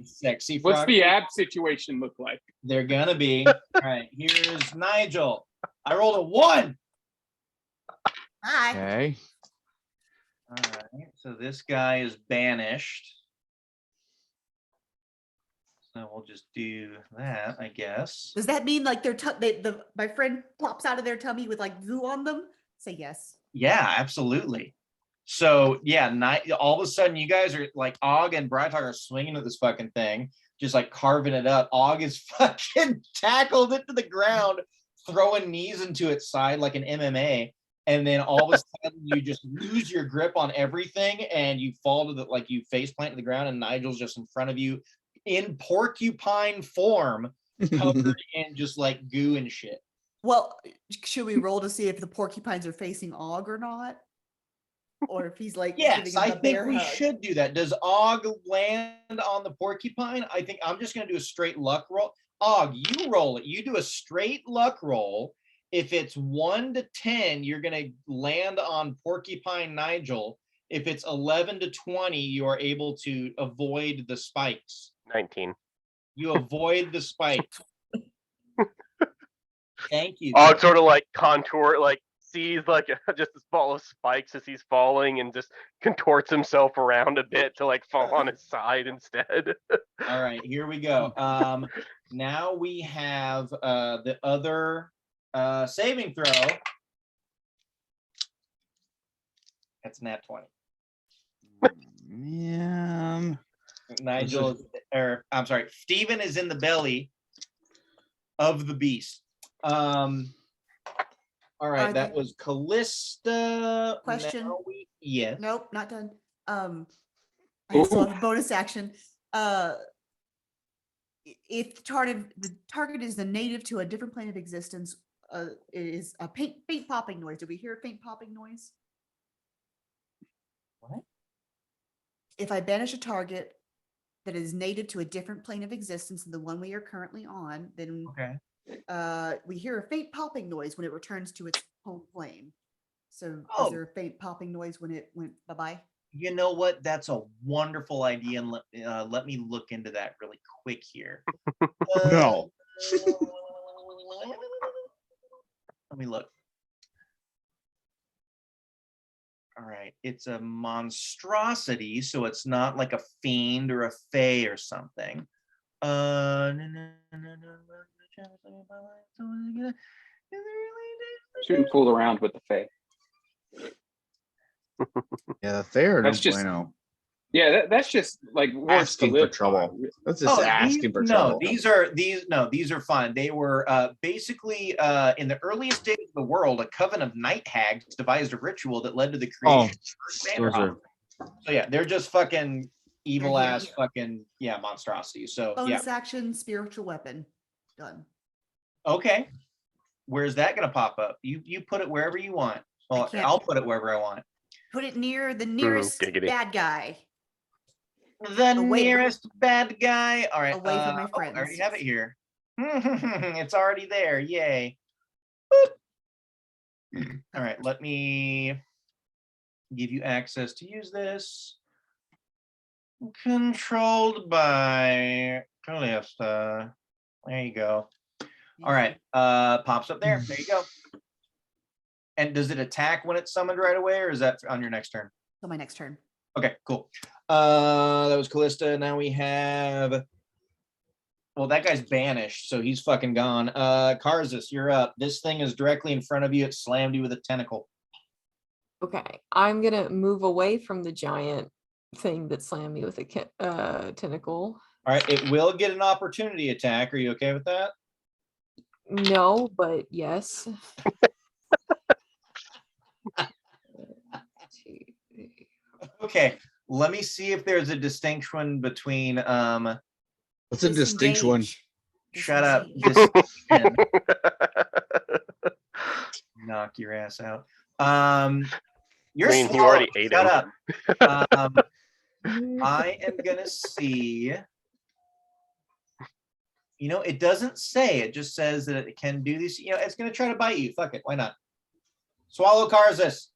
Sexy What's frog. the ab situation look like? They're gonna be. All right, here's Nigel. I rolled a 1. Hi. Okay. All right, so this guy is banished. So we'll just do that, I guess. Does that mean like my friend pops out of their tummy with like goo on them? Say yes. Yeah, absolutely. So yeah, all of a sudden you guys are like Og and Brytok are swinging at this fucking thing, just like carving it up. Og is fucking tackled it to the ground, throwing knees into its side like an MMA. And then all of a sudden you just lose your grip on everything and you fall to like you face plant to the ground and Nigel's just in front of you in porcupine form, covered in just like goo and shit. Well, should we roll to see if the porcupines are facing Og or not? Or if he's like Yes, giving him I the think bear we hug? should do that. Does Og land on the porcupine? I think I'm just going to do a straight luck roll. Og, you roll it. You do a straight luck roll. If it's 1 to 10, you're going to land on Porcupine Nigel. If it's 11 to 20, you are able to avoid the spikes. 19. You avoid the spikes. Thank you. Oh, sort of like contour, like sees like just this ball of spikes as he's falling and just contorts himself around a bit to like fall on his side instead. All right, here we go. Now we have the other saving throw. That's nat 20. Man. Nigel, or I'm sorry, Steven is in the belly of the beast. All right, that was Callista. Question. Yes. Nope, not done. I still have a bonus action. If the target is a native to a different plane of existence, it is a faint popping noise. Do we hear a faint popping noise? What? If I banish a target that is native to a different plane of existence than the one we are currently on, then Okay. we hear a faint popping noise when it returns to its home plane. So Oh. is there a faint popping noise when it went bye-bye? You know what? That's a wonderful idea, and let me look into that really quick here. No. Let me look. All right, it's a monstrosity, so it's not like a fiend or a fae or something. Shouldn't fool around with the Fae. Yeah, the Fae are no That's just- bueno. Yeah, that's just like words to Asking for live trouble. by. That's just asking for trouble. These are fun. They were basically in the earliest days of the world, a coven of night hags devised a ritual that led to the creation of the first those Vanderhoof. So yeah, they're just fucking evil They're here. ass fucking monstrosities. So yeah, Bonus action, spiritual weapon. Done. okay. Where's that gonna pop up? You put it wherever you want. Well, can't- I'll put it wherever I want. Put it near the nearest giggity. bad guy. The Away- nearest bad guy. All right. Away from my I already friends. have it here. It's already there. Yay. All right. Let me give you access to use this. Controlled by Callista. There you go. All right. Pops up there. There you go. And does it attack when it's summoned right away, or is that on your next turn? So my next turn. Okay, cool. That was Callista. Now we have. Well, that guy's banished, so he's fucking gone. Karzis, you're up. This thing is directly in front of you. It slammed you with a tentacle. Okay, I'm gonna move away from the giant thing that slammed me with a tentacle. All right, it will get an opportunity attack. Are you okay with that? No, but yes. Two, three. Okay, let me see if there's a distinction between What's a distinct one? Disengage. shut up. Disengage. Distinction. Knock your ass out. You're I mean, you swallowed. already ate Shut him. up. I am gonna see. It doesn't say. It just says that it can do this. It's gonna try to bite you. Fuck it. Why not? Swallow Karzis.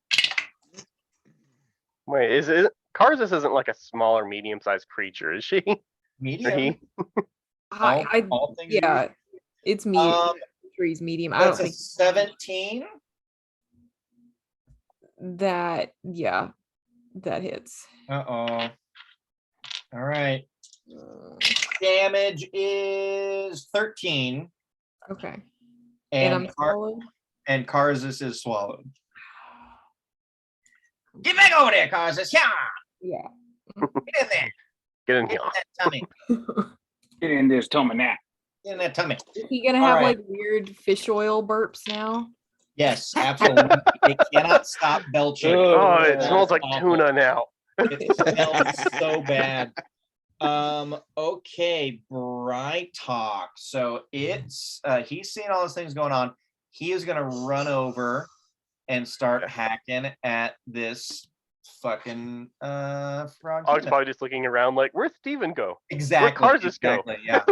Wait, is it? Karzis isn't like a smaller, medium-sized creature, is she? Or Medium. he? All things are Yeah, it's medium. Um, Trees medium. I don't That's a think 17. that. Yeah, that hits. Uh-oh. All right. Uh, Damage is 13. Okay, And and I'm swallowed. and Karzis is swallowed. Get back over there, Karzis. Yeah. Yeah. Get in there. Get in Get here. in that tummy. Get in this tummy now. Get in that tummy. Is he gonna All have right. like weird fish oil burps now? Yes, absolutely. It cannot stop belching. Oh, it That smells is like awful. tuna now. It smells so bad. Okay, Bright Talk. So it's he's seeing all those things going on. He is gonna run over and start hacking at this fucking frog. I was probably just looking around like, where'd Steven go? Exactly. Where'd Karzis go? Exactly, yeah.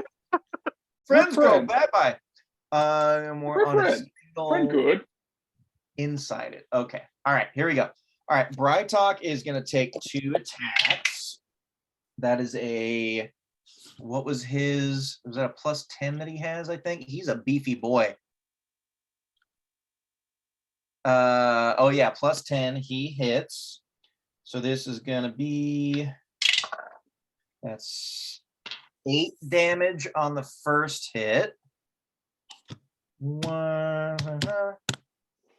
Friends go friends. bye-bye. And we're We're on a friends. Friend single good. inside it. Okay. All right, here we go. All right, Bright Talk is gonna take 2 attacks. That is what was that a plus 10 that he has? I think he's a beefy boy. Oh yeah, plus 10. He hits. So this is gonna be that's 8 damage on the first hit.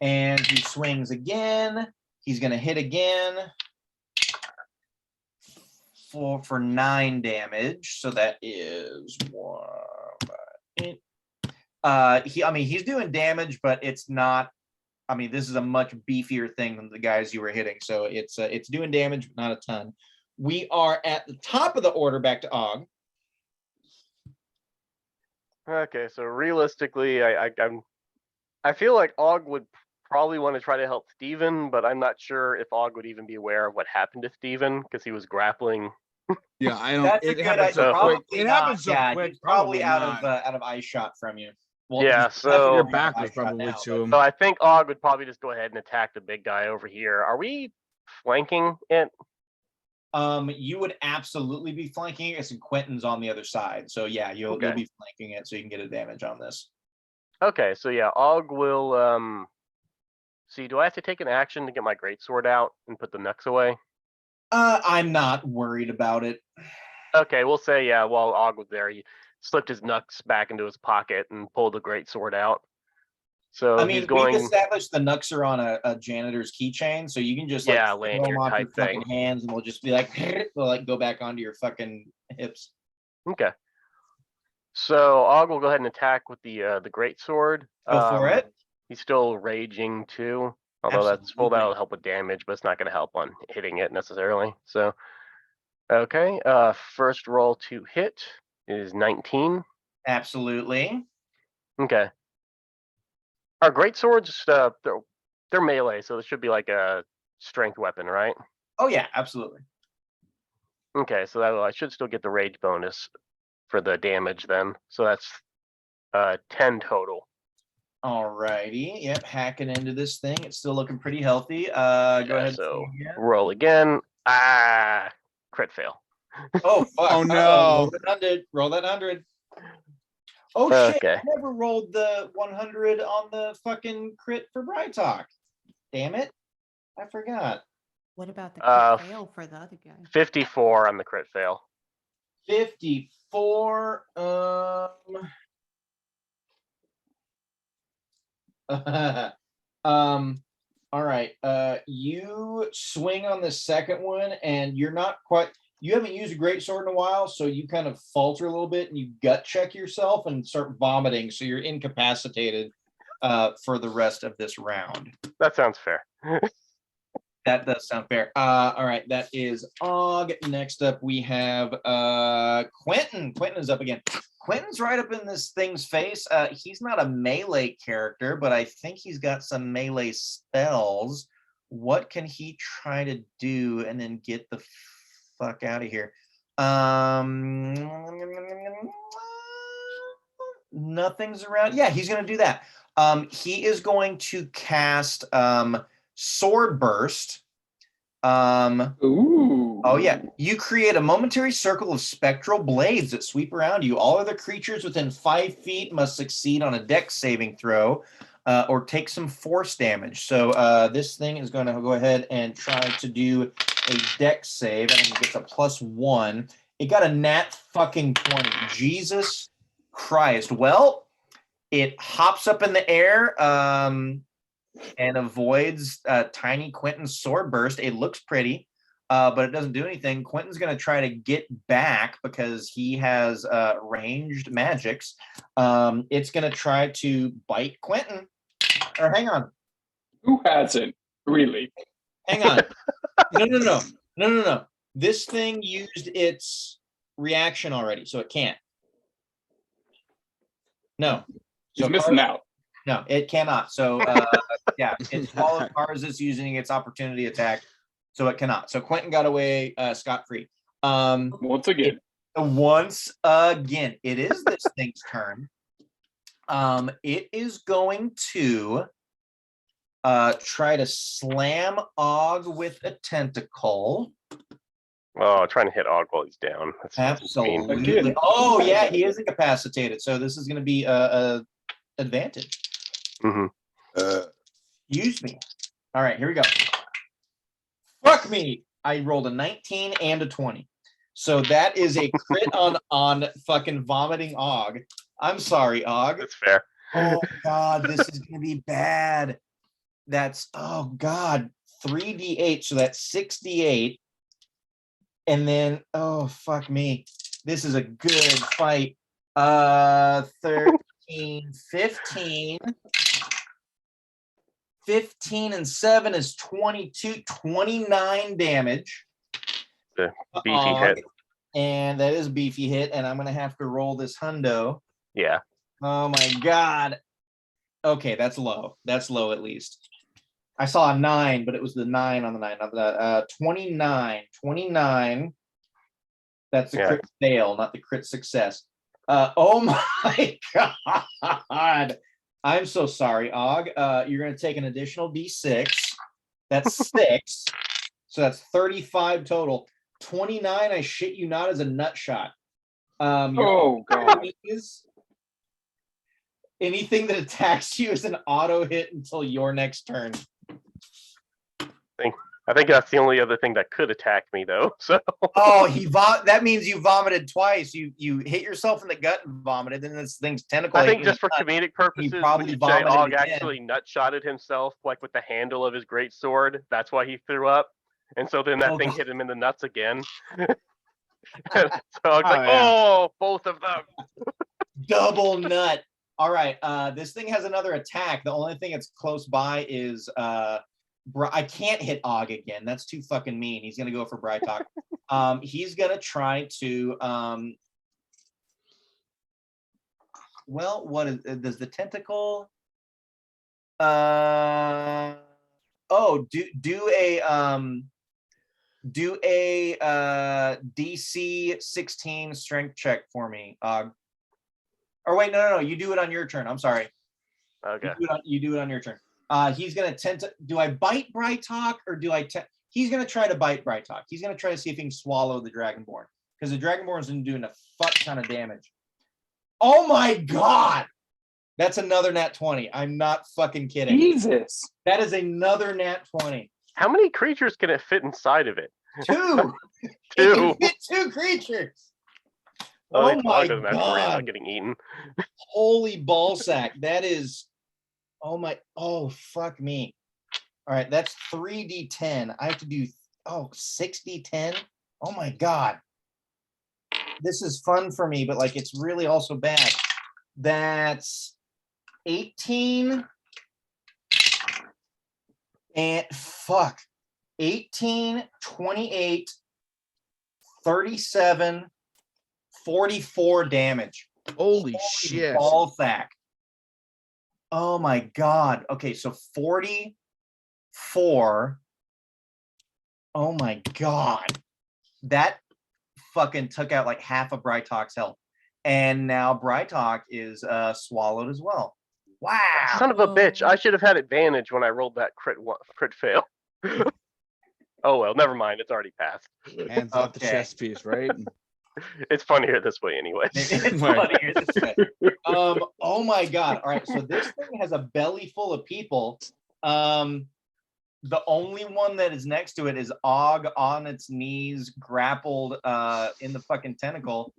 And he swings again. He's gonna hit again for 9 damage. So that is 1, 5, 8. He's doing damage, but it's not. This is a much beefier thing than the guys you were hitting. So it's doing damage, but not a ton. We are at the top of the order, back to Og. Okay, so realistically, I feel like Og would probably want to try to help Steven, but I'm not sure if Og would even be aware of what happened to Steven because he was grappling. Yeah, I don't. That's a It good happens idea. so quick. Probably It not. happens so Yeah, quick. he's probably out not. of eye shot from you. Well, Yeah, he's so- definitely Your out of back eye was shot probably now, to but- him. So I think Og would probably just go ahead and attack the big guy over here. Are we flanking it? You would absolutely be flanking it, and Quentin's on the other side. So yeah, you'll Okay. be flanking it, so you can get advantage on this. Okay, so yeah, Og will see, do I have to take an action to get my greatsword out and put the Nux away? I'm not worried about it. Okay, we'll say yeah, while Og was there, slipped his knucks back into his pocket and pulled the great sword out. So I he's mean, going. we've established the knucks are on a janitor's keychain, so you can just like Yeah, throw lanyard them off your type thing. fucking hands, and they'll just be like, they'll like go back onto your fucking hips. Okay. So Og will go ahead and attack with the great sword. Go for it. He's still raging too, although that'll Absolutely. help with damage, but it's not going to help on hitting it necessarily. So, okay. First roll to hit is 19. Absolutely. Okay. Our great swords, they're melee, so it should be like a strength weapon, right? Oh yeah, absolutely. Okay, so I should still get the rage bonus for the damage then. So that's 10 total. All righty. Yep, hacking into this thing. It's still looking pretty healthy. Go ahead. So and roll again. Crit fail. Oh fuck! Oh, Uh-oh, no. Roll that 100. Roll that 100. Oh shit! Okay. I never rolled the 100 on the fucking crit for Bright Talk. Damn it! I forgot. What about the Uh, crit fail for the other guy? 54 on the crit fail. 54. All right. You swing on the second one, and you're not quite. You haven't used a great sword in a while, so you kind of falter a little bit, and you gut check yourself and start vomiting. So you're incapacitated for the rest of this round. That sounds fair. That does sound fair. All right, that is Og. Next up, we have Quentin. Quentin is up again. Quentin's right up in this thing's face. He's not a melee character, but I think he's got some melee spells. What can he try to do and then get the fuck out of here? Nothing's around. Yeah, he's going to do that. He is going to cast Sword Burst. Ooh. Oh yeah, you create a momentary circle of spectral blades that sweep around you. All other creatures within 5 feet must succeed on a dex saving throw or take some force damage. So this thing is going to go ahead and try to do a dex save, and it gets a +1. It got a nat fucking 20. Jesus Christ. Well, it hops up in the air and avoids tiny Quentin's sword burst. It looks pretty, but it doesn't do anything. Quentin's going to try to get back because he has ranged magics. It's going to try to bite Quentin. Or hang on. Who hasn't? Really? Hang on. No. This thing used its reaction already, so it can't. No. He's missing out. No, it cannot. So yeah, it's followed cars is using its opportunity attack, so it cannot. So Quentin got away scot-free. Once again. Once again, it is this thing's turn. It is going to try to slam Og with a tentacle. Oh, trying to hit Og while he's down. That's mean. Absolutely. Oh yeah, he is incapacitated. So this is going to be a advantage. Use me. All right, here we go. Fuck me. I rolled a 19 and a 20. So that is a crit on fucking vomiting Og. I'm sorry, Og. That's fair. Oh God, this is gonna be bad. That's oh God, 3d8. So that's 6d8. And then oh fuck me. This is a good fight. 13, 15. 15 and 7 is 22, 29 damage. The beefy hit. And that is a beefy hit, and I'm gonna have to roll this hundo. Yeah. Oh my God. Okay, that's low. That's low at least. I saw a 9, but it was the 9 on the 9. Not the 29. 29. That's the crit fail, not the crit success. Oh my God. I'm so sorry, Og. You're going to take an additional d6. That's 6. So that's 35 total. 29, I shit you not, is a nut shot. Oh, God. Anything that attacks you is an auto hit until your next turn. I think that's the only other thing that could attack me, though. So. Oh, that means you vomited twice. You hit yourself in the gut and vomited, and this thing's tentacle. I think just for comedic purposes, probably we should say vomited Og again. actually nut-shotted himself, like with the handle of his great sword. That's why he threw up. And so then that thing hit him in the nuts again. So Og's like, oh, both of them. Double nut. All right. This thing has another attack. The only thing that's close by is I can't hit Og again. That's too fucking mean. He's gonna go for Brytalk. He's gonna try to well, what is does the tentacle do a DC 16 strength check for me, Og. Or wait, no, you do it on your turn. I'm sorry. Okay. You do it on your turn. He's gonna do I bite Brytalk or do I he's gonna try to bite Brytalk. He's gonna try to see if he can swallow the Dragonborn, because the Dragonborn's been doing a fuck ton of damage. Oh my god! That's another nat 20. I'm not fucking kidding. Jesus. That is another nat 20. How many creatures can it fit inside of it? 2. It Two. can fit 2 creatures. Oh, Oh my Og doesn't have to worry god! about getting eaten. Holy ballsack. That is, oh fuck me. All right, that's 3d10. I have to do 6d10. Oh my god. This is fun for me, but like it's really also bad. That's 18 and fuck. 18, 28, 37, 44 damage. Holy shit. Ballsack. Oh my god. Okay, so 44. Oh my god. That fucking took out like half of Brytalk's health. And now Brytalk is swallowed as well. Wow. Son of a bitch. I should have had advantage when I rolled that crit fail. Oh well, never mind. It's already passed. Hands off the chess piece, right? It's funnier this way anyway. It's Right. funnier this way. Oh my god. All right, so this thing has a belly full of people. The only one that is next to it is Og on its knees, grappled in the fucking tentacle.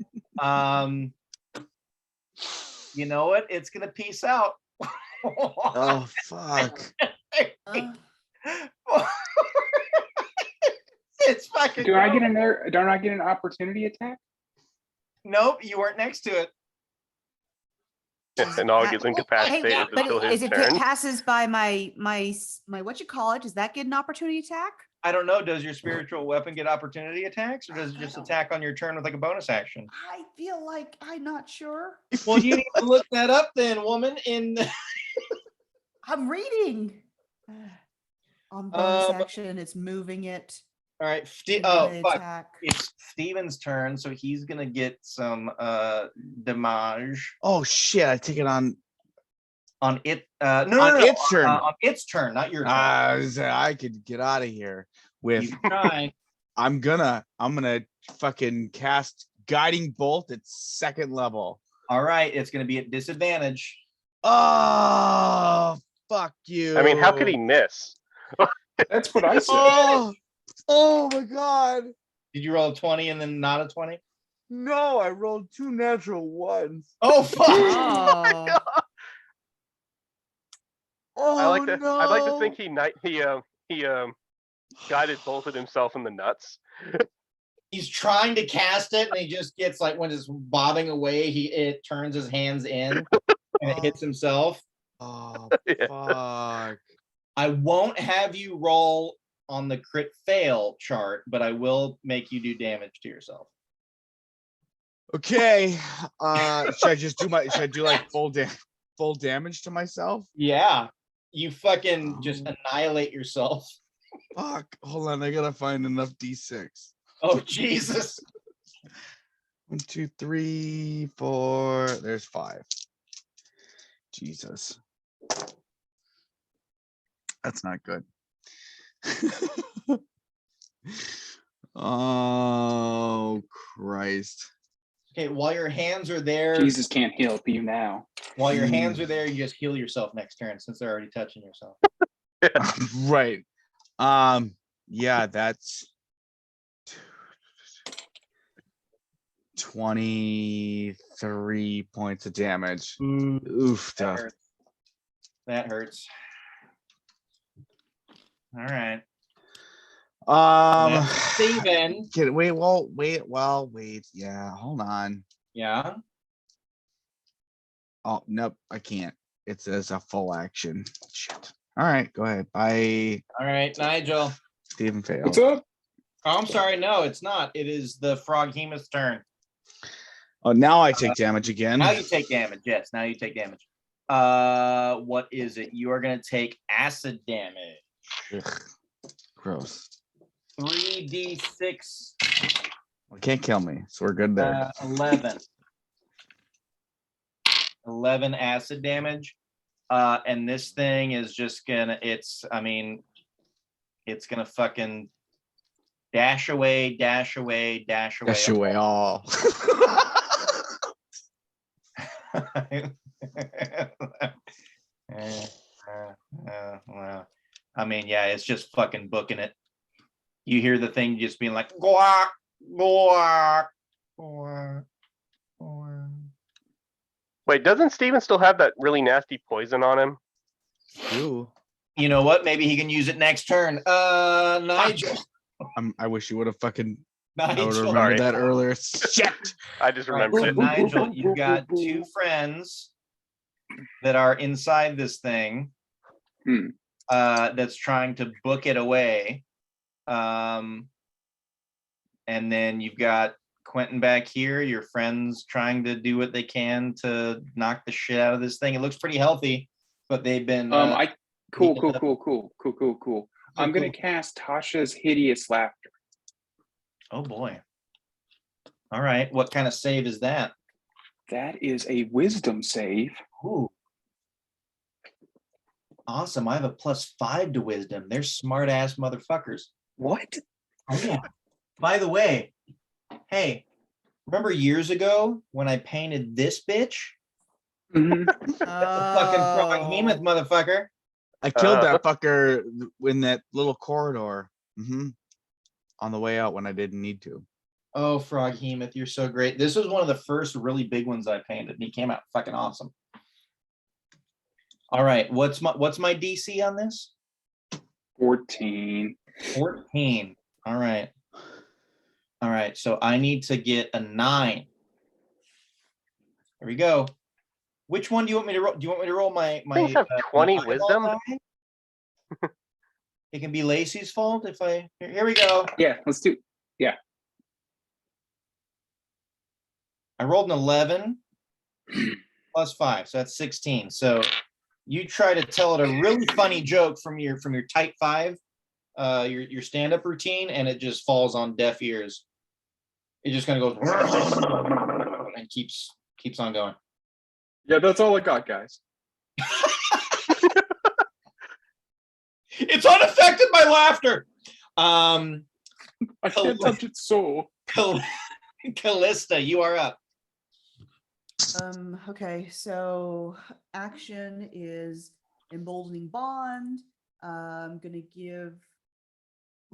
You know what? It's gonna peace out. Oh fuck. It's fucking. Don't I get an opportunity attack? Nope, you weren't next to it. And Og is incapacitated but until is his it turn. passes by my what you call it? Does that get an opportunity attack? I don't know. Does your spiritual weapon get opportunity attacks, or does it just attack on your turn with like a bonus action? I feel like I'm not sure. Well, you need to look that up then, woman. I'm reading. On bonus action, it's moving it. All right. Melee Fuck. attack. It's Steven's turn, so he's gonna get some damage Oh shit, I take it on it. On its turn. On its turn, not your turn. I could get out of here with You try. I'm gonna fucking cast guiding bolt at 2nd level. All right, it's gonna be at disadvantage. Oh fuck you. I mean, how could he miss? That's what I said. Oh my god. Did you roll a 20 and then not a 20? No, I rolled 2 natural ones. Oh fuck! Oh. Oh I'd like to no. think he guided bolted himself in the nuts. He's trying to cast it, and he just gets like when it's bobbing away, it turns his hands in and it hits himself. Oh Yeah. fuck. I won't have you roll on the crit fail chart, but I will make you do damage to yourself. Okay. Should I do like full damage to myself? Yeah, you fucking just annihilate yourself. Fuck. Hold on, I gotta find enough D6. Oh Jesus! 1, 2, 3, 4. There's 5. Jesus. That's not good. Oh Christ. Okay, while your hands are there, Jesus can't help you now. while your hands are there, you just heal yourself next turn since they're already touching yourself. Right. Yeah, that's 23 points of damage. Oof. That hurts. That hurts. All right. That's Steven. Wait. Yeah, hold on. Yeah. Oh, nope, I can't. It says a full action. Shit. All right, go ahead. Bye. All right, Nigel. Steven failed. What's up? Oh, I'm sorry. No, it's not. It is the Froghemoth's turn. Oh, now I take damage again. Now you take damage. Yes, now you take damage. What is it? You are going to take acid damage. Ugh, gross. 3d6. Well, can't kill me, so we're good there. 11. 11 acid damage. And this thing is just gonna, it's gonna fucking dash away. Dash away all. Well, I mean, yeah, it's just fucking booking it. You hear the thing just being like, guac, guac, guac, guac. Wait, doesn't Steven still have that really nasty poison on him? Ooh. You know what? Maybe he can use it next turn. Nigel. I wish you would have fucking. I would have Nigel. remembered that earlier. Shit. I just All right, remembered so it. Nigel, you've got two friends that are inside this thing that's trying to book it away. And then you've got Quentin back here, your friends trying to do what they can to knock the shit out of this thing. It looks pretty healthy, but they've been Cool. I'm gonna cast Tasha's Hideous Laughter. Oh boy. All right. What kind of save is that? That is a wisdom save. Ooh. Awesome. I have a +5 to wisdom. They're smart ass motherfuckers. What? Oh yeah. By the way, hey, remember years ago when I painted this bitch? Mhm. Fucking Froghemoth motherfucker. I killed that fucker in that little corridor. On the way out when I didn't need to. Oh, Froghemoth, you're so great. This was one of the first really big ones I painted, and he came out fucking awesome. All right, what's my DC on this? 14. 14. All right. All right, so I need to get a 9. There we go. Which one do you want me to roll? Do you want me to roll my Things have 20 eyeball wisdom. die? It can be Lacey's fault if I. Here we go. Yeah, let's do. Yeah. I rolled an 11 +5, so that's 16. So you try to tell it a really funny joke from your tight 5, your stand-up routine, and it just falls on deaf ears. It just kind of goes and keeps on going. Yeah, that's all I got, guys. It's unaffected by laughter. I can't touch its soul. Callista, you are up. Okay, so action is emboldening bond. I'm gonna give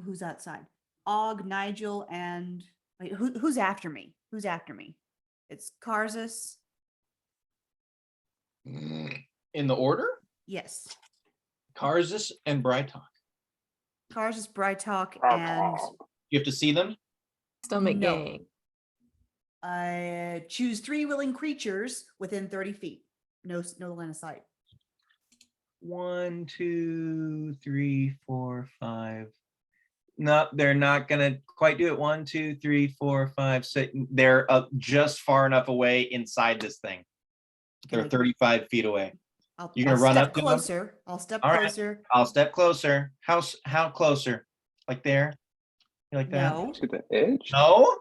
who's outside? Og, Nigel, and wait, who's after me? Who's after me? It's Karzus. In the order? Yes. Karzus and Brytalk. Karzus, Brytalk, and You have to see them? Stomach No. gang. choose 3 willing creatures within 30 feet. No line of sight. 1, 2, 3, 4, 5. No, they're not gonna quite do it. 1, 2, 3, 4, 5, 6. They're just far enough away inside this thing. They're Okay. 35 feet away. You're I'll gonna run step up to them? closer. I'll step All right. closer. I'll step closer. How closer? Like there? You like that? No, To the edge? No?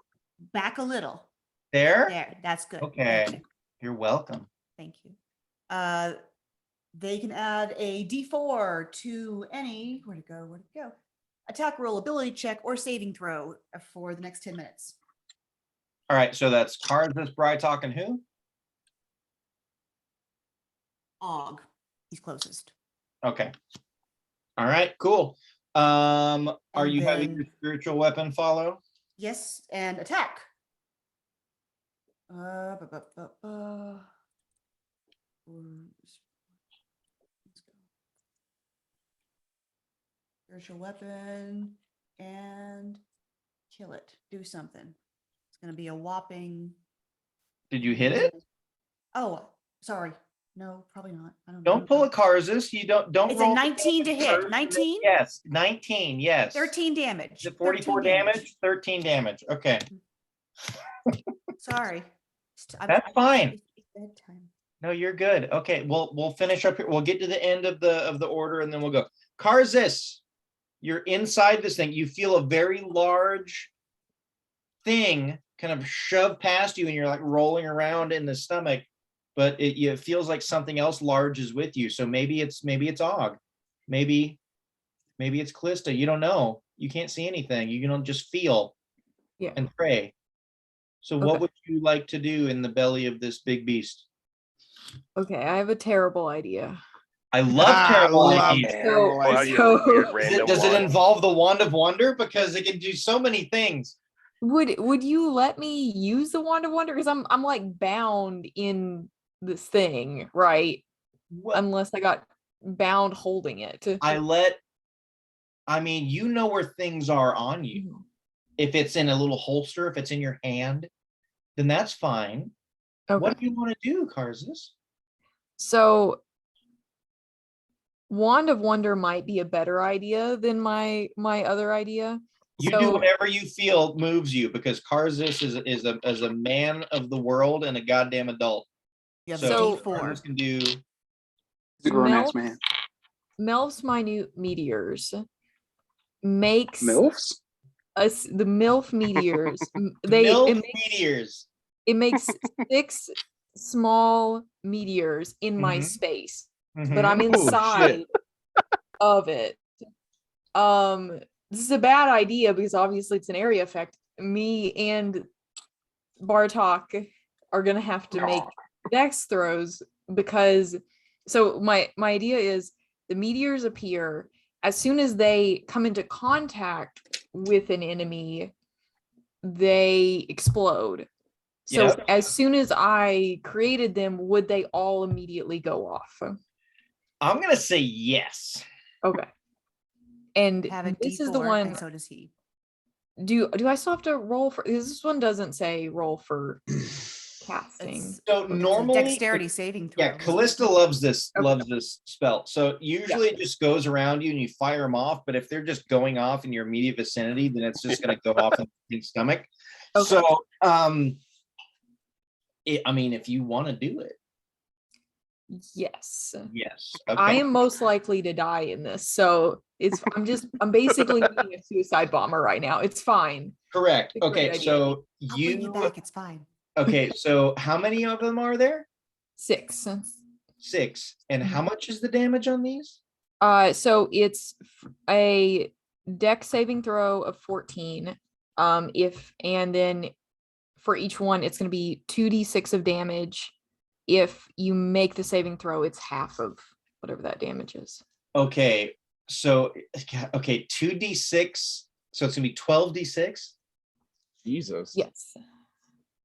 back a little. There? There, that's good. Okay. Thank you. You're welcome. Thank you. They can add a D4 to any where'd it go? Attack roll, ability check, or saving throw for the next 10 minutes. All right, so that's Karzus, Brytalk, and who? Og, he's closest. Okay. All right, cool. Are And you having your then- spiritual weapon follow? Yes, and attack. Uh, bu- bu- bu- bu- Let's go. Spiritual weapon and kill it. Do something. It's gonna be a whopping. Did you hit it? Oh, sorry. No, probably not. I don't know. Don't pull a Karzus. You don't It's a roll. 19 to hit. first, and then- 19? Yes, 19. Yes. 13 damage. Is it 44 13 damage? 13 damage. Okay. Sorry. That's fine. It's bedtime. No, you're good. Okay, we'll finish up here. We'll get to the end of the order and then we'll go. Karzus, you're inside this thing. You feel a very large thing kind of shoved past you and you're like rolling around in the stomach, but it feels like something else large is with you. So maybe it's Og. Maybe it's Callista. You don't know. You can't see anything. You can just feel Yeah. and pray. So Okay. what would you like to do in the belly of this big beast? Okay, I have a terrible idea. I love terrible love ideas. terrible Wow, ideas. you have a weird So- random Does it one. involve the wand of wonder? Because it can do so many things. Would you let me use the wand of wonder? Because I'm like bound in this thing, right? What Unless I got bound holding it. I mean, you know where things are on you. Mhm. If it's in a little holster, if it's in your hand, then that's fine. Okay. What do you want to do, Karzus? So wand of wonder might be a better idea than my other idea. You do So- whatever you feel moves you, because Karzus is a man of the world and a goddamn adult. You have So- a D4. Karzus can do. He's a grown ass Melf- man. Melf's minute meteors makes MILFs? us the MILF meteors. Milk It makes meteors. it makes 6 small meteors in my Mhm. space, but Mhm. I'm Oh, shit. inside of it. This is a bad idea because obviously it's an area effect. Me and Bartok are gonna have to make dex throws because so my idea is the meteors appear as soon as they come into contact with an enemy, they explode. So Yep. as soon as I created them, would they all immediately go off? I'm gonna say yes. Okay. And Have a this D4, is the one. and so does he. Do I still have to roll for this one? Doesn't say roll for casting. It's, So it's a normally, dexterity saving throw. yeah, Callista loves this Okay. spell. So usually it just goes around you and you fire them off. But if they're just going off in your immediate vicinity, then it's just going to go off in the stomach. Okay. So, I mean, if you want to do it, Yes. yes. I am most likely to die in this. So I'm basically being a suicide bomber right now. It's fine. correct. It's a great Okay, idea. so I'll bring you back. It's fine. okay. So how many of them are there? 6. 6. And Mm-hmm. how much is the damage on these? So it's a dex saving throw of 14. And then for each one, it's going to be 2d6 of damage. If you make the saving throw, it's half of whatever that damage is. Okay, so 2d6. So it's gonna be 12d6. Jesus. Yes.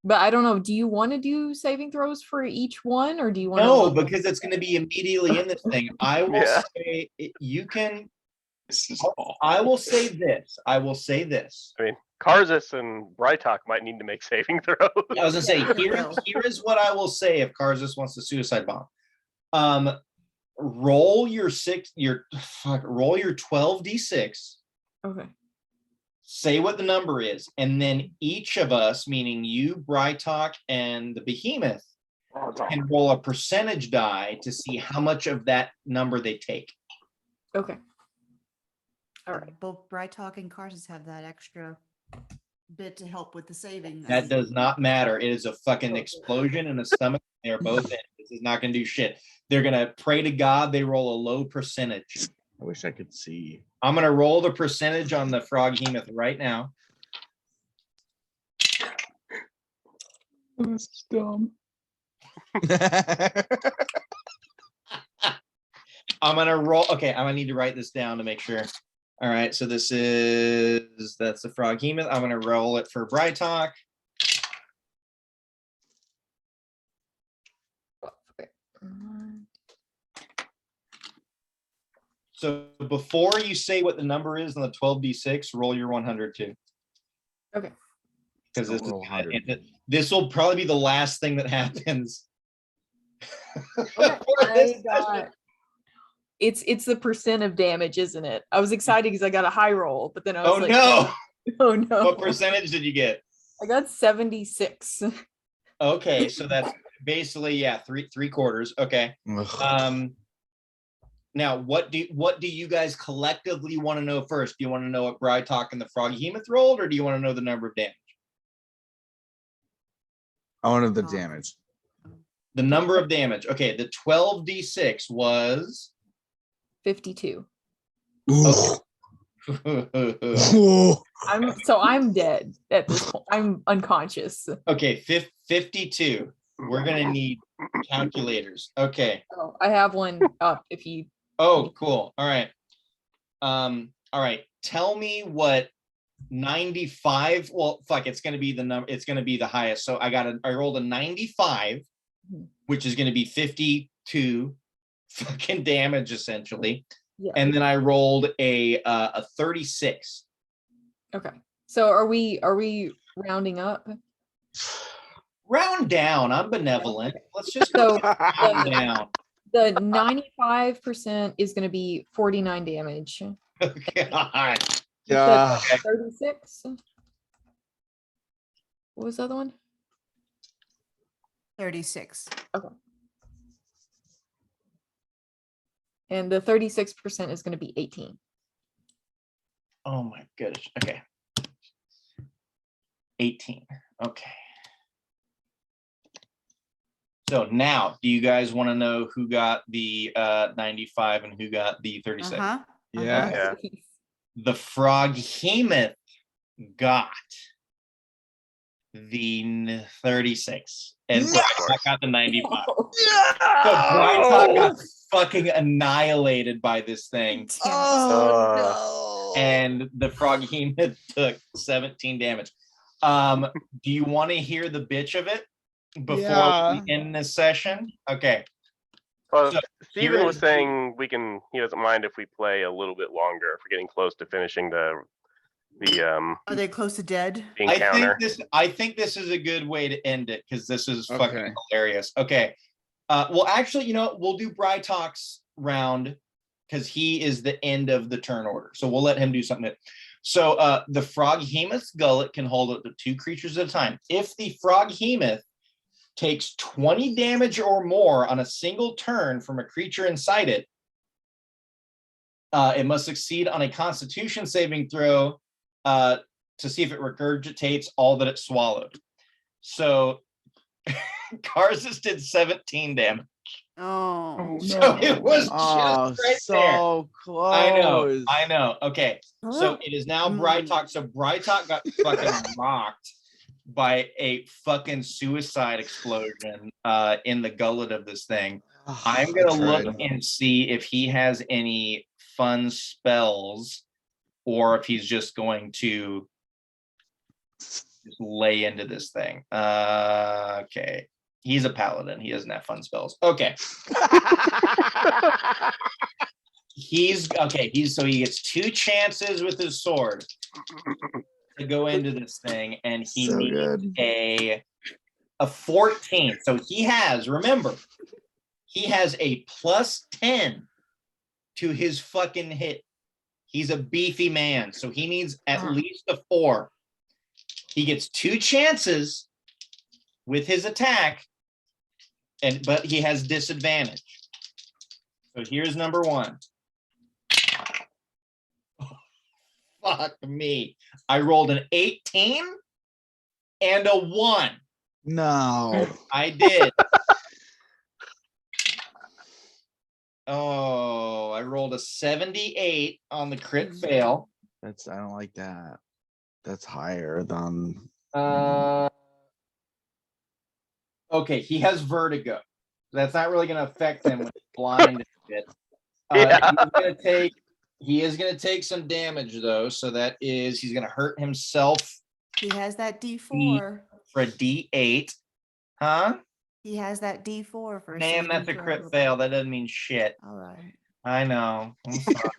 But I don't know. Do you want to do saving throws for each one, or do you want No, to? because it's gonna be immediately in this thing. I will Yeah. say you can. This is I will say this. I will say this. I mean, Karzus and Brytok might need to make saving throws. I was gonna say Yeah, here, no. here is what I will say if Karzus wants to suicide bomb. Roll your 12d6. Okay. Say what the number is, and then each of us, meaning you, Brytok, and the behemoth, can roll a percentage die to see how much of that number they take. Okay. All right. Both Brytok and Karsus have that extra bit to help with the saving. That does not matter. It is a fucking explosion in the stomach. They're both in. This is not gonna do shit. They're gonna pray to God they roll a low percentage. I wish I could see. I'm gonna roll the percentage on the froghemoth right now. This is dumb. I'm gonna roll. Okay, I'm gonna need to write this down to make sure. All right, so that's the Froghemoth. I'm gonna roll it for Brytalk. So before you say what the number is on the 12d6, roll your 100 too. Okay. Because this Roll 100. this will probably be the last thing that happens. Okay, for this I got. It's the percent of damage, isn't it? I was excited because I got a high roll, but then I was Oh like, no! oh no. What percentage did you get? I got 76. Okay, so that's basically three quarters. Okay. Ugh. Now what do you guys collectively want to know first? Do you want to know what Brytalk and the Froghemoth rolled, or do you want to know the number of damage? I wanted the damage. The number of damage. Okay, the 12d6 was 52. Ooh. I'm dead at this point. I'm unconscious. Okay, 52. We're gonna need calculators. Okay. Oh, I have one up if you. Oh, cool. All right. All right. Tell me what 95. Well, fuck, it's gonna be the number, it's gonna be the highest. So I rolled a 95, which is gonna be 52 fucking damage essentially. Yeah. And then I rolled a 36. Okay. So are we rounding up? Round down. I'm benevolent. Let's just So round down. the 95% is going to be 49 damage. God. Yeah. 36. What was the other one? 36. Okay. And the 36% is going to be 18. Oh my goodness. Okay. 18. Okay. So now, do you guys want to know who got the 95 and who got the 36? Uh-huh. Yeah. Yeah. The Froghemoth got the 36, and No! Brytalk got the 95. So Yeah. Brytalk got fucking annihilated by this thing, Oh no. and the Froghemoth took 17 damage. Do you want to hear the bitch of it before Yeah. we end this session? Okay. Well, So, Steven here was is- saying he doesn't mind if we play a little bit longer if we're getting close to finishing the Are they close to dead? encounter. I think this is a good way to end it because this is fucking Okay. hilarious. Okay. Well, actually, you know what? We'll do Brytalk's round because he is the end of the turn order. So we'll let him do something. So the Froghemoth's gullet can hold up to 2 creatures at a time. If the Froghemoth takes 20 damage or more on a single turn from a creature inside it, it must succeed on a Constitution saving throw to see if it regurgitates all that it swallowed. So Karzus did 17 damage. Oh. So it was Oh, just right there. so close. I know. Okay. So it is now Brytalk. So Brytalk got fucking rocked by a fucking suicide explosion in the gullet of this thing. I'm gonna look and see if he has any fun spells or if he's just going to just lay into this thing. Okay. He's a paladin. He doesn't have fun spells. Okay. He gets 2 chances with his sword to go into this thing, and he So needs good. a 14. So he has, remember, he has a +10 to his fucking hit. He's a beefy man, so he needs at least a 4. He gets 2 chances with his attack, but he has disadvantage. So here's number 1. Fuck me. I rolled an 18 and a 1. No. I did. Oh, I rolled a 78 on the crit fail. I don't like that. That's higher than Okay, he has vertigo. That's not really going to affect him when he's blind and shit. Yeah. He's going to take He is going to take some damage though, so that is he's going to hurt himself He has that D4. for a D8. Huh? He has that D4 for Man, saving that's a throw. crit fail. That doesn't mean shit. All right. I know. I'm sorry.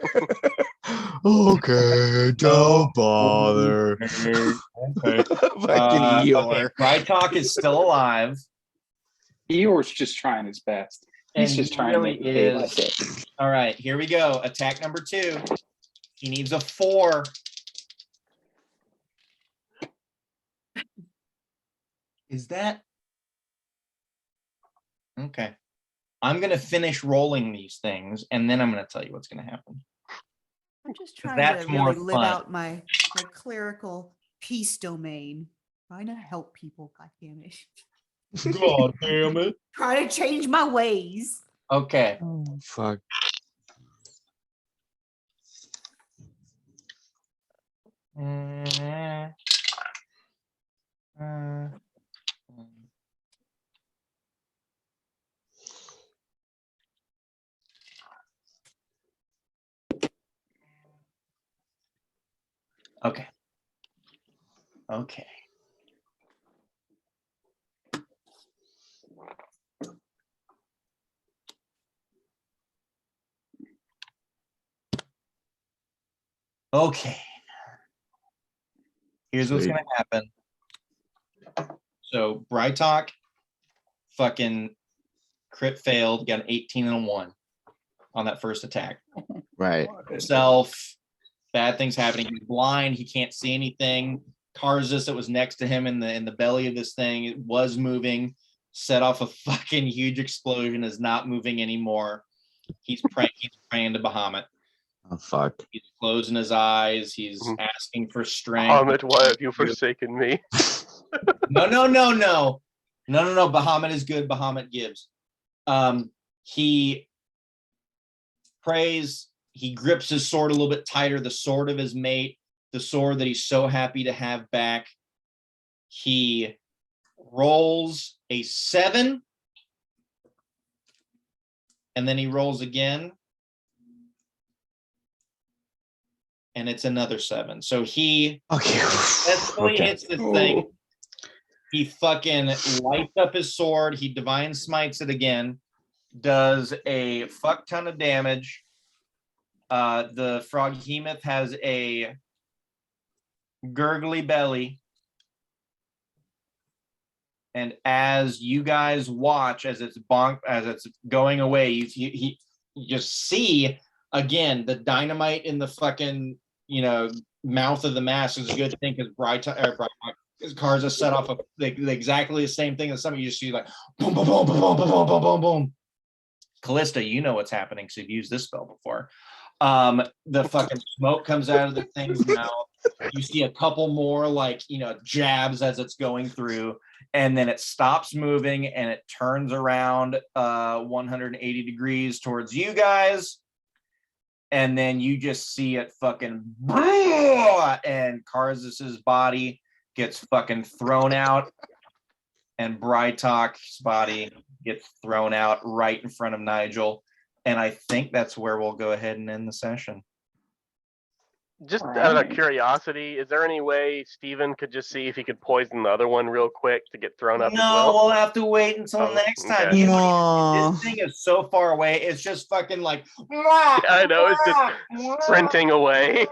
Okay, don't bother. Okay. Fucking Okay. Eeyore. Brytalk is still alive. Eeyore's just trying his best. He's And just he trying to really make it pay by is. it. All right, here we go. Attack number 2. He needs a 4. Is that okay? I'm gonna finish rolling these things, and then I'm gonna tell you what's gonna happen. I'm just trying That's to more really live fun. out my clerical peace domain. Trying to help people. God damn it. God damn it. Trying to change my ways. Okay. Oh, fuck. Okay. Okay. Okay. Here's what's Sweet. gonna happen. So Brytalk fucking crit failed, got an 18 and a 1 on that first attack. Right. Himself, bad things happening. He's blind, he can't see anything. Karzus that was next to him in the belly of this thing, it was moving, set off a fucking huge explosion, is not moving anymore. He's praying to Bahamut. Oh, fuck. He's closing his eyes, he's asking for strength. Bahamut, why have you forsaken me? No. Bahamut is good. Bahamut gives. He prays. He grips his sword a little bit tighter, the sword of his mate, the sword that he's so happy to have back. He rolls a 7, and then he rolls again, and it's another 7. So he Okay. successfully Okay. hits this thing. He fucking lights up his sword. He divine smites it again. Does a fuck ton of damage. The froghemoth has a gurgly belly. And as you guys watch, as it's going away, you just see again the dynamite in the fucking mouth of the mask is a good thing because his cars are set off exactly the same thing as some of you just see, like boom, boom, boom, boom, boom, boom, boom, boom, boom. Callista, you know what's happening because you've used this spell before. The fucking smoke comes out of the thing's mouth. You see a couple more jabs as it's going through, and then it stops moving and it turns around 180 degrees towards you guys. And then you just see it fucking and Karzus's body gets fucking thrown out, and Brytalk's body gets thrown out right in front of Nigel. And I think that's where we'll go ahead and end the session. Just All out of right. curiosity, is there any way Steven could just see if he could poison the other one real quick to get thrown up as No, well? we'll have to wait until Oh, next time. okay. This thing is so far away. It's just fucking like. Yeah, I know, it's just sprinting away.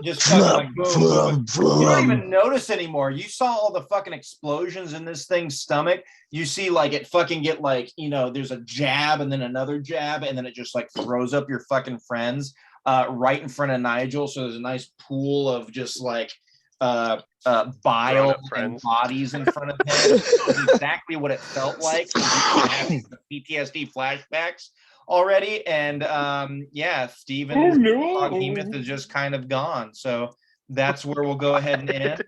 Just fucking like boom, boom, boom. You don't even notice anymore. You saw all the fucking explosions in this thing's stomach. You see it fucking get there's a jab and then another jab, and then it just throws up your fucking friends right in front of Nigel. So there's a nice pool of just bile and bodies in front of him. That's exactly what it felt like. Having the PTSD flashbacks already, and Steven's Froghemoth is just kind of gone. So that's where we'll go ahead and end.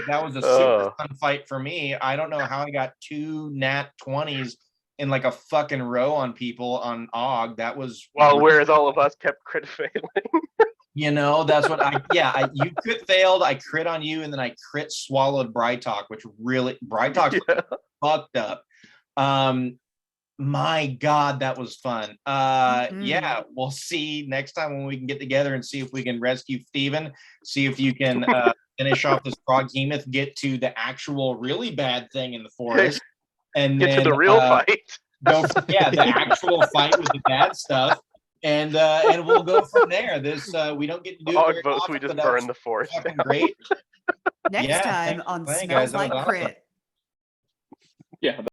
That was a super fun fight for me. I don't know how I got 2 nat 20s in a fucking row on people on Og. That was whereas all of us kept crit failing. That's what you crit failed, I crit on you, and then I crit swallowed Brytalk, which really Brytalk's fucked up. My God, that was fun. Yeah, Mhm. we'll see next time when we can get together and see if we can rescue Steven, see if you can finish off this Froghemoth, get to the actual really bad thing in the forest, and Get to then the real fight. go from the actual fight with the bad stuff, and we'll go from there. This we don't get to do it very Ogboth, we often, just but that was burn the forest fucking down. great. Next Yeah, time thanks for on playing, Smells guys. That was Like awesome. Crit. Yeah.